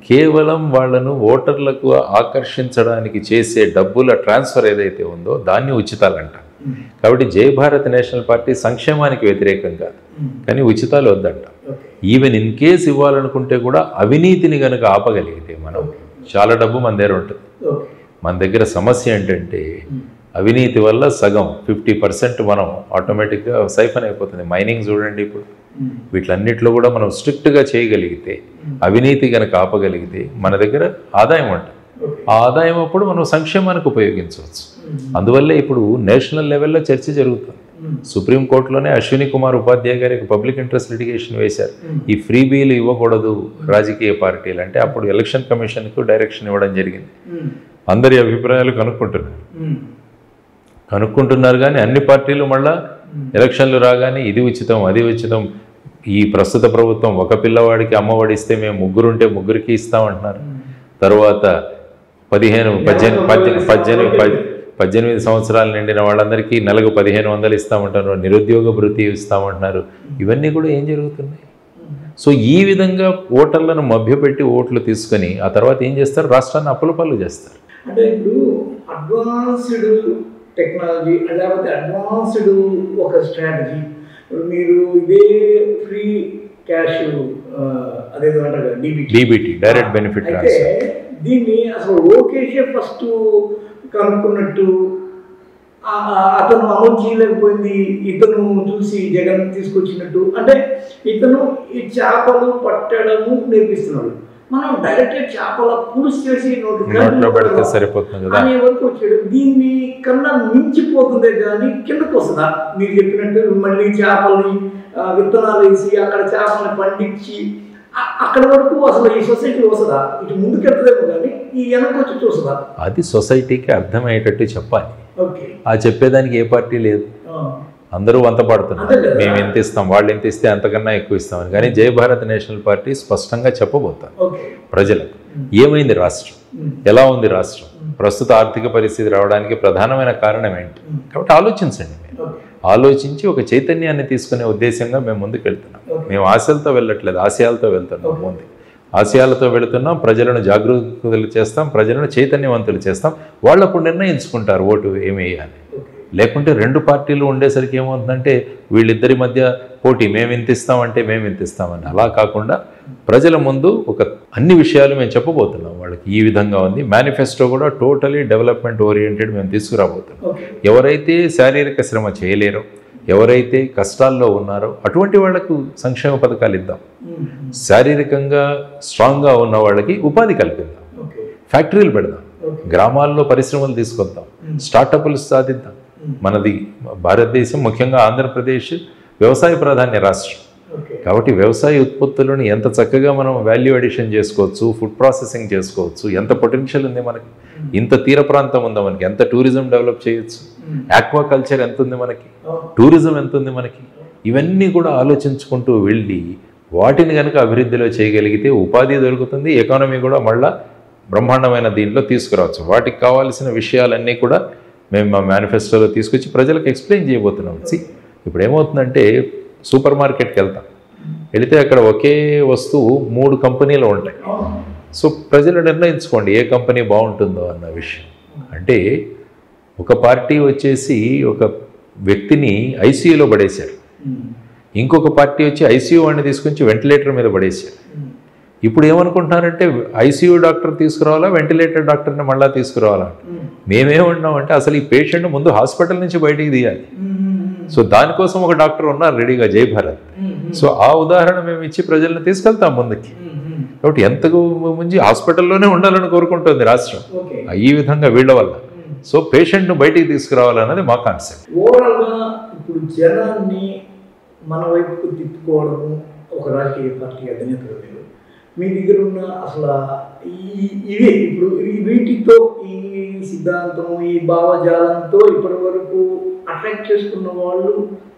కేవలం వాళ్ళను ఓటర్లకు ఆకర్షించడానికి చేసే డబ్బుల ట్రాన్స్ఫర్ ఏదైతే ఉందో దాన్ని ఉచితాలు అంటారు. కాబట్టి జై భారత్ నేషనల్ పార్టీ సంక్షేమానికి వ్యతిరేకం కాదు, కానీ ఉచితాలు వద్దంట. ఈవెన్ ఇన్ కేస్ ఇవ్వాలనుకుంటే కూడా అవినీతిని కనుక ఆపగలిగితే మనం చాలా డబ్బు మన దగ్గర ఉంటుంది. మన దగ్గర సమస్య ఏంటంటే అవినీతి వల్ల సగం 50% మనం ఆటోమేటిక్గా సైఫన్ అయిపోతుంది. మైనింగ్ చూడండి, ఇప్పుడు వీటిలన్నిటిలో కూడా మనం స్ట్రిక్ట్గా చేయగలిగితే, అవినీతి కనుక ఆపగలిగితే మన దగ్గర ఆదాయం ఉంటుంది. ఆ ఆదాయం అప్పుడు మనం సంక్షేమానికి ఉపయోగించవచ్చు. అందువల్లే ఇప్పుడు నేషనల్ లెవెల్లో చర్చ జరుగుతుంది. సుప్రీంకోర్టులోనే అశ్విని కుమార్ ఉపాధ్యాయ గారికి పబ్లిక్ ఇంట్రెస్ట్ లిటిగేషన్ వేశారు. ఈ ఫ్రీ బీలు ఇవ్వకూడదు రాజకీయ పార్టీలు అంటే, అప్పుడు ఎలక్షన్ కమిషన్కు డైరెక్షన్ ఇవ్వడం జరిగింది. అందరి అభిప్రాయాలు కనుక్కుంటున్నారు కానీ అన్ని పార్టీలు మళ్ళా ఎలక్షన్లు రాగానే ఇది ఉచితం, అది ఉచితం, ఈ ప్రస్తుత ప్రభుత్వం ఒక పిల్లవాడికి అమ్మఒడి ఇస్తే మేము ముగ్గురుంటే ముగ్గురికి ఇస్తామంటున్నారు. తర్వాత 18 సంవత్సరాలు నిండిన వాళ్ళందరికీ నెలకు 1500 ఇస్తామంటారు, నిరుద్యోగ భృతి ఇస్తామంటున్నారు. ఇవన్నీ కూడా ఏం జరుగుతున్నాయి? సో ఈ విధంగా ఓటర్లను మభ్యపెట్టి ఓట్లు తీసుకొని ఆ తర్వాత ఏం చేస్తారు? రాష్ట్రాన్ని అప్పులపాలు చేస్తారు. అంటే ఇప్పుడు అడ్వాన్స్డ్ టెక్నాలజీ లేకపోతే అడ్వాన్స్డ్ ఒక స్ట్రాటజీ, మీరు ఇదే ఫ్రీ క్యాష్ అదేదో అంటారు డీబీటీ, డైరెక్ట్ బెనిఫిట్ ట్రాన్స్ఫర్, దీన్ని అసలు లోకేషే ఫస్ట్ కనుక్కున్నట్టు అతను అమలు చేయలేకపోయింది, ఇతను చూసి జగన్ తీసుకొచ్చినట్టు. అంటే ఇతను ఈ చేపలు పట్టడము నేర్పిస్తున్నాడు, మనం డైరెక్ట్గా చేపల పులుసు చేసి నోట్లో పెడితే సరిపోతుంది కదా అనే వరకు వచ్చాడు. దీన్ని కన్నా మించిపోతుందే కానీ కిందకు వస్తుందా? మీరు చెప్పినట్టు మళ్ళీ చేపల్ని విత్తనాలు వేసి అక్కడ చేపల్ని పండించి అక్కడ వరకు అసలు ఈ సొసైటీ వస్తుందా? ఇటు ముందుకెళ్తలేము కానీ ఈ వెనక్కి వచ్చి చూస్తుందా? అది సొసైటీకి అర్థమయ్యేటట్టు చెప్పాలి. ఓకే, ఆ చెప్పేదానికి ఏ పార్టీ లేదు. అందరూ వంత పడుతున్నారు, మేము ఎంత ఇస్తాం, వాళ్ళు ఎంత ఇస్తే అంతకన్నా ఎక్కువ ఇస్తామని. కానీ జై భారత్ నేషనల్ పార్టీ స్పష్టంగా చెప్పబోతాం ప్రజలకు. ఏమైంది రాష్ట్రం, ఎలా ఉంది రాష్ట్రం, ప్రస్తుత ఆర్థిక పరిస్థితి రావడానికి ప్రధానమైన కారణం ఏంటి? కాబట్టి ఆలోచించండి. మీరు ఆలోచించి ఒక చైతన్యాన్ని తీసుకునే ఉద్దేశంగా మేము ముందుకు వెళ్తున్నాం. మేము ఆశలతో వెళ్ళట్లేదు, ఆశయాలతో వెళ్తున్నాం. ముందు ఆశయాలతో వెళుతున్నాం. ప్రజలను జాగృతులు చేస్తాం, ప్రజలను చైతన్యవంతులు చేస్తాం. వాళ్ళు అప్పుడు నిర్ణయించుకుంటారు ఓటు ఏమి వేయాలి. లేకుంటే రెండు పార్టీలు ఉండేసరికి ఏమవుతుందంటే వీళ్ళిద్దరి మధ్య పోటీ, మేము ఇంత ఇస్తామంటే మేము ఇంత ఇస్తామని. అలా కాకుండా ప్రజల ముందు అన్ని విషయాలు మేము చెప్పబోతున్నాం వాళ్ళకి. ఈ విధంగా ఉంది మేనిఫెస్టో కూడా టోటలీ డెవలప్మెంట్ ఓరియంటెడ్ మేము తీసుకురాబోతున్నాం. ఎవరైతే శారీరక శ్రమ చేయలేరో, ఎవరైతే కష్టాల్లో ఉన్నారో అటువంటి వాళ్లకు సంక్షేమ పథకాలు ఇద్దాం. శారీరకంగా స్ట్రాంగ్గా ఉన్న వాళ్ళకి ఉపాధి కల్పిద్దాం, ఫ్యాక్టరీలు పెడదాం, గ్రామాల్లో పరిశ్రమలు తీసుకొద్దాం, స్టార్టప్లు సాధిద్దాం. మనది భారతదేశం, ముఖ్యంగా ఆంధ్రప్రదేశ్ వ్యవసాయ ప్రాధాన్య రాష్ట్రం కాబట్టి వ్యవసాయ ఉత్పత్తులను ఎంత చక్కగా మనం వాల్యూ అడిషన్ చేసుకోవచ్చు, ఫుడ్ ప్రాసెసింగ్ చేసుకోవచ్చు, ఎంత పొటెన్షియల్ ఉంది మనకి. ఇంత తీర ప్రాంతం ఉందా మనకి, ఎంత టూరిజం డెవలప్ చేయొచ్చు, ఆక్వాకల్చర్ ఎంత ఉంది మనకి, టూరిజం ఎంత ఉంది మనకి, ఇవన్నీ కూడా ఆలోచించుకుంటూ వెళ్ళి వాటిని కనుక అభివృద్ధిలో చేయగలిగితే ఉపాధి దొరుకుతుంది, ఎకానమీ కూడా మళ్ళా బ్రహ్మాండమైన దీంట్లో తీసుకురావచ్చు. వాటికి కావాల్సిన విషయాలన్నీ కూడా మేము మా మేనిఫెస్టోలో తీసుకొచ్చి ప్రజలకు ఎక్స్ప్లెయిన్ చేయబోతున్నాం. ఇప్పుడు ఏమవుతుందంటే సూపర్ మార్కెట్కి వెళితే అక్కడ ఒకే వస్తువు 3 కంపెనీలు ఉంటాయి. సో ప్రజలు నిర్ణయించుకోండి ఏ కంపెనీ బాగుంటుందో అన్న విషయం. అంటే ఒక పార్టీ వచ్చేసి ఒక వ్యక్తిని ఐసీయూలో పడేశారు, ఇంకొక పార్టీ వచ్చి ఐసీయూ వాడిని తీసుకొచ్చి వెంటిలేటర్ మీద పడేశారు. ఇప్పుడు ఏమనుకుంటున్నారంటే ఐసీయూ డాక్టర్ తీసుకురావాలా, వెంటిలేటర్ డాక్టర్ని మళ్ళీ తీసుకురావాలా. మేమేమన్నామంటే అసలు ఈ పేషెంట్ ముందు హాస్పిటల్ నుంచి బయటికి తీయాలి. సో దానికోసం ఒక డాక్టర్ ఉన్నారు రెడీగా, జై భారత్. సో ఆ ఉదాహరణ మేము ఇచ్చి ప్రజల్ని తీసుకెళ్తాం ముందుకి. కాబట్టి ఎంతకు ముందు హాస్పిటల్లోనే ఉండాలని కోరుకుంటుంది రాష్ట్రం ఈ విధంగా వీళ్ళ వల్ల. సో పేషెంట్ను బయటికి తీసుకురావాలన్నది మా కాన్సెప్ట్. ఓవరాల్గా ఇప్పుడు జనాన్ని మన వైపుకు తిప్పుకోవడము ఒక రాజకీయ పార్టీ అధినేతలు మీ దగ్గర ఉన్న అసలు ఇవే ఇప్పుడు వీటితో ఈ సిద్ధాంతం ఈ భావజాలంతో ఇప్పటి వరకు అట్రాక్ట్ చేసుకున్న వాళ్ళు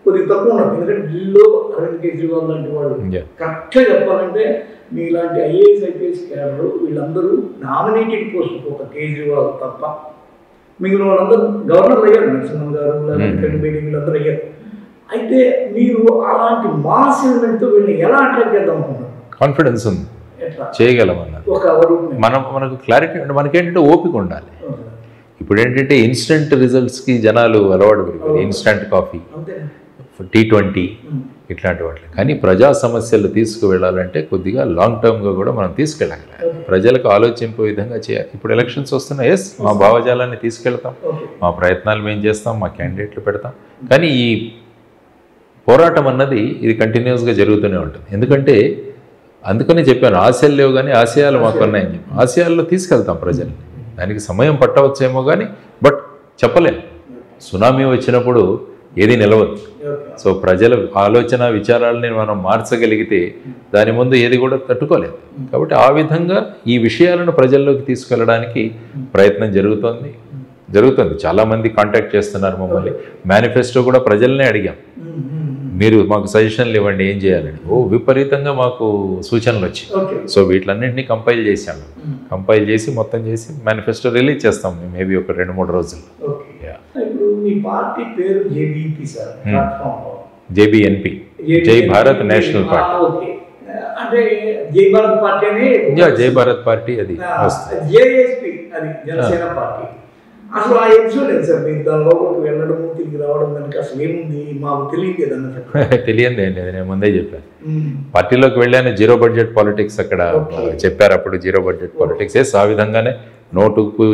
కొద్దిగా తక్కువ ఉన్నారు. ఎందుకంటే ఢిల్లీలో అరవింద్ కేజ్రీవాల్ లాంటి వాళ్ళు కరెక్ట్గా చెప్పాలంటే మీలాంటి ఐఏఎస్ ఐపీఎస్ క్యాడర్ వీళ్ళందరూ నామినేటెడ్ పోస్ట్ ఒక కేజ్రీవాల్ తప్ప మిగిలిన వాళ్ళందరూ గవర్నర్లు అయ్యారు. నరసింహన్ గారు బేడి వీళ్ళందరూ అయ్యారు. అయితే మీరు అలాంటి మాస్ ఎలిమెంట్తో వీళ్ళని ఎలా అట్రాక్ట్ చేద్దాం అనుకుంటున్నారు? కాన్ఫిడెన్స్ ఉంది, చేయగలం అన్నది. మనకు క్లారిటీ అంటే మనకేంటంటే ఓపిక ఉండాలి. ఇప్పుడు ఏంటంటే ఇన్స్టెంట్ రిజల్ట్స్కి జనాలు అలవాటు పడిపోయి ఇన్స్టెంట్ కాఫీ, T20 ఇట్లాంటి వాటి. కానీ ప్రజా సమస్యలు తీసుకువెళ్ళాలంటే కొద్దిగా లాంగ్ టర్మ్గా కూడా మనం తీసుకెళ్ళాలి, ప్రజలకు ఆలోచింపే విధంగా చేయాలి. ఇప్పుడు ఎలక్షన్స్ వస్తున్నాయి, ఎస్ మా భావజాలాన్ని తీసుకెళ్తాం, మా ప్రయత్నాలు మేము చేస్తాం, మా క్యాండిడేట్లు పెడతాం. కానీ ఈ పోరాటం అన్నది ఇది కంటిన్యూస్గా జరుగుతూనే ఉంటుంది. ఎందుకంటే అందుకనే చెప్పాను ఆశయాలు లేవు కానీ ఆశయాలు మాకు ఉన్నాయని చెప్పి. ఆశయాల్లో తీసుకెళ్తాం ప్రజల్ని. దానికి సమయం పట్టవచ్చేమో కానీ బట్ చెప్పలేము. సునామీ వచ్చినప్పుడు ఏది నిలవదు. సో ప్రజల ఆలోచన విచారాలని మనం మార్చగలిగితే దాని ముందు ఏది కూడా తట్టుకోలేదు. కాబట్టి ఆ విధంగా ఈ విషయాలను ప్రజల్లోకి తీసుకెళ్ళడానికి ప్రయత్నం జరుగుతుంది. చాలామంది కాంటాక్ట్ చేస్తున్నారు మమ్మల్ని. మేనిఫెస్టో కూడా ప్రజల్నే అడిగాం, మీరు మాకు సజెషన్లు ఇవ్వండి ఏం చేయాలని. విపరీతంగా మాకు సూచనలు వచ్చాయి. సో వీటిలన్నింటినీ కంపైల్ చేశాము. కంపైల్ చేసి మొత్తం చేసి మేనిఫెస్టో రిలీజ్ చేస్తాం మేబీ ఒక 2-3 రోజుల్లో. జేబీఎన్పీ, జై భారత్ నేషనల్ పార్టీ. జై భారత్ పార్టీ అది అసలు ఆ ఎపిసోడ్ ఏంటి సార్? మీరు దాని లోపలికి వెళ్ళడము తిరిగి రావడం దానికి అసలు ఏముంది మాకు తెలియదు అన్న తెలియదు ఏం లేదు. నేను ముందే చెప్పాను, పార్టీలోకి వెళ్ళాను, జీరో బడ్జెట్ పాలిటిక్స్ అక్కడ చెప్పారు. అప్పుడు జీరో బడ్జెట్ పాలిటిక్స్ ఆ విధంగానే నోటుకు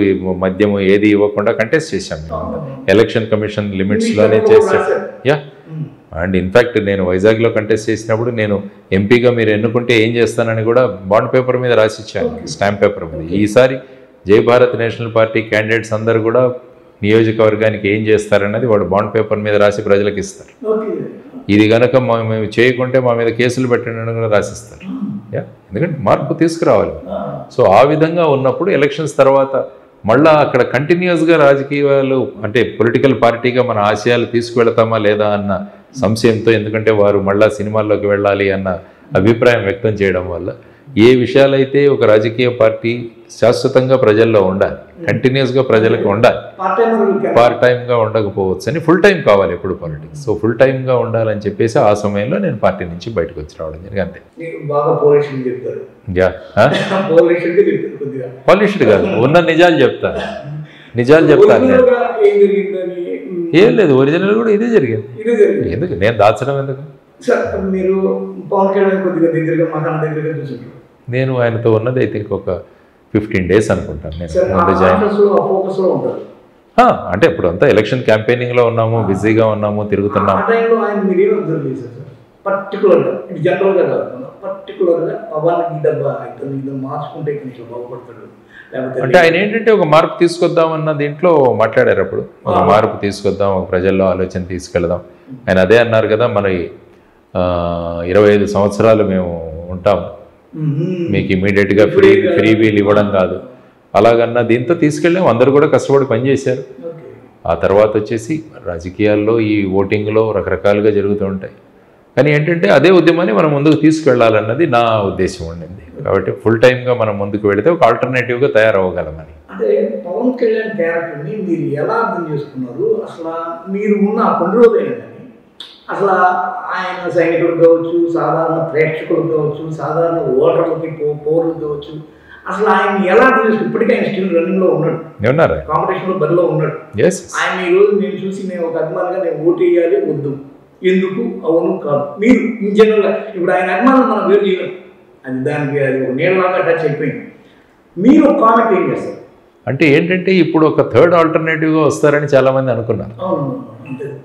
మద్యము ఏది ఇవ్వకుండా కంటెస్ట్ చేశాం. ఎలక్షన్ కమిషన్ లిమిట్స్లోనే చేశాం. అండ్ ఇన్ఫ్యాక్ట్ నేను వైజాగ్లో కంటెస్ట్ చేసినప్పుడు నేను ఎంపీగా మీరు ఎన్నుకుంటే ఏం చేస్తానని కూడా బాండ్ పేపర్ మీద రాసిచ్చాను, స్టాంప్ పేపర్ మీద. ఈసారి జై భారత్ నేషనల్ పార్టీ క్యాండిడేట్స్ అందరు కూడా నియోజకవర్గానికి ఏం చేస్తారన్నది వాడు బాండ్ పేపర్ మీద రాసి ప్రజలకు ఇస్తారు. ఇది కనుక మేము చేయకుంటే మా మీద కేసులు పెట్టండి కూడా రాసిస్తారు. ఎందుకంటే మార్పు తీసుకురావాలి. సో ఆ విధంగా ఉన్నప్పుడు ఎలక్షన్స్ తర్వాత మళ్ళీ అక్కడ కంటిన్యూస్గా రాజకీయాలు అంటే పొలిటికల్ పార్టీగా మన ఆశయాలు తీసుకువెళతామా లేదా అన్న సంశయంతో, ఎందుకంటే వారు మళ్ళీ సినిమాల్లోకి వెళ్ళాలి అన్న అభిప్రాయం వ్యక్తం చేయడం వల్ల ఏ విషయాలైతే ఒక రాజకీయ పార్టీ శాశ్వతంగా ప్రజల్లో ఉండాలి, కంటిన్యూస్గా ప్రజలకు ఉండాలి, పార్ట్ టైంగా ఉండకపోవచ్చు అని ఫుల్ టైం కావాలి ఎప్పుడు పాలిటిక్స్. సో ఫుల్ టైంగా ఉండాలని చెప్పేసి ఆ సమయంలో నేను పార్టీ నుంచి బయటకు వచ్చి రావడం జరిగింది. అంతే. పాలిష్డ్ కాదు, ఉన్న నిజాలు చెప్తాను. ఏం లేదు, ఒరిజినల్ కూడా ఇదే జరిగింది. ఎందుకు నేను దాచడం ఎందుకు? నేను ఆయనతో ఉన్నది ఐ థింక్ ఒక 15 days అనుకుంటాను. నేను అంటే ఇప్పుడు అంతా ఎలక్షన్ క్యాంపెయినింగ్లో ఉన్నాము, బిజీగా ఉన్నాము, తిరుగుతున్నాము. అంటే ఆయన ఏంటంటే ఒక మార్పు తీసుకొద్దామన్న దీంట్లో మాట్లాడారు. అప్పుడు ఒక మార్పు తీసుకొద్దాం, ఒక ప్రజల్లో ఆలోచన తీసుకెళ్దాం. ఆయన అదే అన్నారు కదా, మరి 25 సంవత్సరాలు మేము ఉంటాం, మీకు ఇమీడియట్గా ఫ్రీ వీల్ ఇవ్వడం కాదు, అలాగన్నా దీంతో తీసుకెళ్ళాం. అందరూ కూడా కష్టపడి పనిచేశారు. ఆ తర్వాత వచ్చేసి రాజకీయాల్లో ఈ ఓటింగ్లో రకరకాలుగా జరుగుతూ ఉంటాయి. కానీ ఏంటంటే అదే ఉద్యమాన్ని మనం ముందుకు తీసుకెళ్లాలన్నది నా ఉద్దేశం ఉండింది. కాబట్టి ఫుల్ టైమ్గా మనం ముందుకు వెళితే ఒక ఆల్టర్నేటివ్గా తయారవ్వగలమని. అంటే పవన్ కళ్యాణ్ క్యారెక్టర్ని మీరు ఎలా అర్థం చేసుకున్నారు? అసలు మీరు ఉన్న కొన్ని రోజులైనా కానీ అసలు ఆయన సైనికులు కావచ్చు, సాధారణ ప్రేక్షకులు కావచ్చు, సాధారణ ఓటర్లకి పౌరులు కావచ్చు, అసలు ఆయన ఎలా అర్థం చేసుకున్నారు? ఇప్పటికీ ఆయన స్టిల్ రన్నింగ్లో ఉన్నాడు, ఏమన్నారా కాంపిటీషన్లో బరిలో ఉన్నాడు. ఆయన ఈరోజు నేను చూసి నేను ఒక అభిమానిగా నేను ఓటు వేయాలి వద్దు, ఎందుకు, అవును కాదు, మీరు ఇన్ జనరల్గా ఇప్పుడు ఆయన అభిమానం మనం వేరు చేయలేం, అది దానికి అది ఒక నీళ్ళలాగా టచ్ అయిపోయింది. మీరు ఒక కామెంట్ ఏం చేస్తారు? అంటే ఏంటంటే ఇప్పుడు ఒక థర్డ్ ఆల్టర్నేటివ్గా వస్తారని చాలామంది అనుకున్నారు.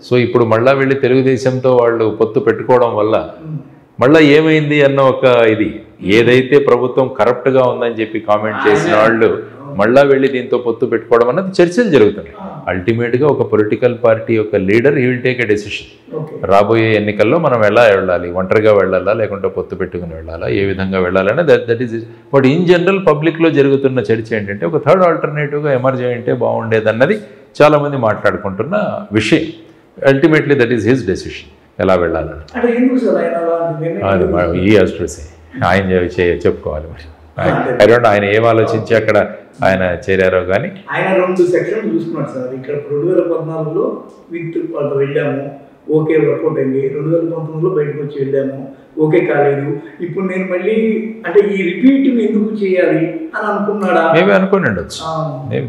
సో ఇప్పుడు మళ్ళా వెళ్ళి తెలుగుదేశంతో వాళ్ళు పొత్తు పెట్టుకోవడం వల్ల మళ్ళీ ఏమైంది అన్న ఒక ఇది, ఏదైతే ప్రభుత్వం కరప్ట్గా ఉందని చెప్పి కామెంట్ చేసిన వాళ్ళు మళ్ళా వెళ్ళి దీంతో పొత్తు పెట్టుకోవడం అన్నది చర్చలు జరుగుతున్నాయి. అల్టిమేట్గా ఒక పొలిటికల్ పార్టీ యొక్క leader he will take a decision. రాబోయే ఎన్నికల్లో మనం ఎలా వెళ్ళాలి, ఒంటరిగా వెళ్ళాలా లేకుంటే పొత్తు పెట్టుకుని వెళ్ళాలా, ఏ విధంగా వెళ్ళాలని that is. But in general పబ్లిక్లో జరుగుతున్న చర్చ ఏంటంటే ఒక థర్డ్ ఆల్టర్నేటివ్గా ఎమర్జ్ అయ్యింటే బాగుండేదన్నది చాలామంది మాట్లాడుకుంటున్న విషయం. Ultimately that is his decision ఎలా వెళ్ళాలని. అది ఈ అస్ట్రసే ఆయన చెప్పుకోవాలి. మరి ఐ డోంట్ నో ఆయన ఏం ఆలోచించి అక్కడ ఆయన చేరారో కానీ ఆయన 2 సెక్షన్లు చూసుకున్నాడు సార్. ఇక్కడ 2014లో విత్ వాళ్ళు వెళ్ళాము, ఓకే వర్కౌట్ అయింది. 2019లో బయటకు వచ్చి వెళ్ళాము, ఓకే కాలేదు. ఇప్పుడు నేను మళ్ళీ అంటే ఈ రిపీట్ ఎందుకు చేయాలి అని అనుకున్నాడా? మేమే అనుకుని ఉండొచ్చు.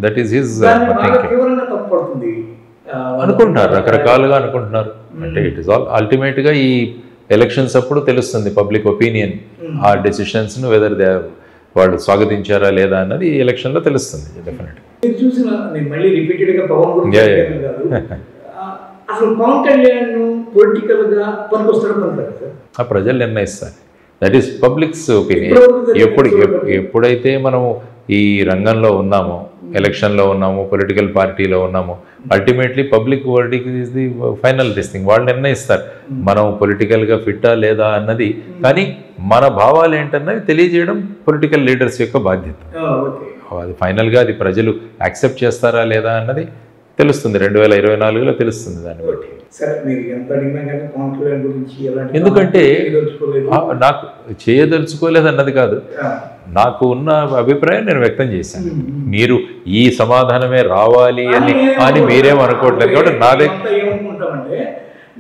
దట్ ఈస్ హిస్ తీవ్రంగా తప్పుపడుతుంది అనుకుంటున్నారు, రకరకాలుగా అనుకుంటున్నారు. అంటే ఇట్ ఇస్ ఆల్ అల్టిమేట్గా ఈ ఎలక్షన్స్ అప్పుడు తెలుస్తుంది పబ్లిక్ ఒపీనియన్, ఆ డెసిషన్స్ను వెదర్ దే వాళ్ళు స్వాగతించారా లేదా అన్నది ఈ ఎలక్షన్లో తెలుస్తుంది. డెఫినెట్గా మీరు చూసిన నేను మళ్ళీ రిపీటెడ్గా పవన్ గురించి కాదు, అసలు పవన్ కళ్యాణ్ పొలిటికల్గా పనికొస్తాడు పనికిరాడు సార్? ఆ ప్రజలు నిర్ణయిస్తారు. That is public's opinion. ఎప్పుడైతే మనము ఈ రంగంలో ఉన్నామో, ఎలక్షన్లో ఉన్నాము, పొలిటికల్ పార్టీలో ఉన్నాము, ultimately public verdict is the final thing. వాళ్ళు నిర్ణయిస్తారు మనం పొలిటికల్గా ఫిట్టా లేదా అన్నది. కానీ మన భావాలు ఏంటన్నది తెలియజేయడం పొలిటికల్ లీడర్స్ యొక్క బాధ్యత. అది ఫైనల్గా అది ప్రజలు యాక్సెప్ట్ చేస్తారా లేదా అన్నది తెలుస్తుంది. 2024లో తెలుస్తుంది దాన్ని బట్టి. ఎందుకంటే నాకు చేయదలుచుకోలేదు అన్నది కాదు, నాకు ఉన్న అభిప్రాయం నేను వ్యక్తం చేశాను. మీరు ఈ సమాధానమే రావాలి అని మీరేమనుకోవట్లేదు. కాబట్టి నా దగ్గర ఏమనుకుంటామంటే,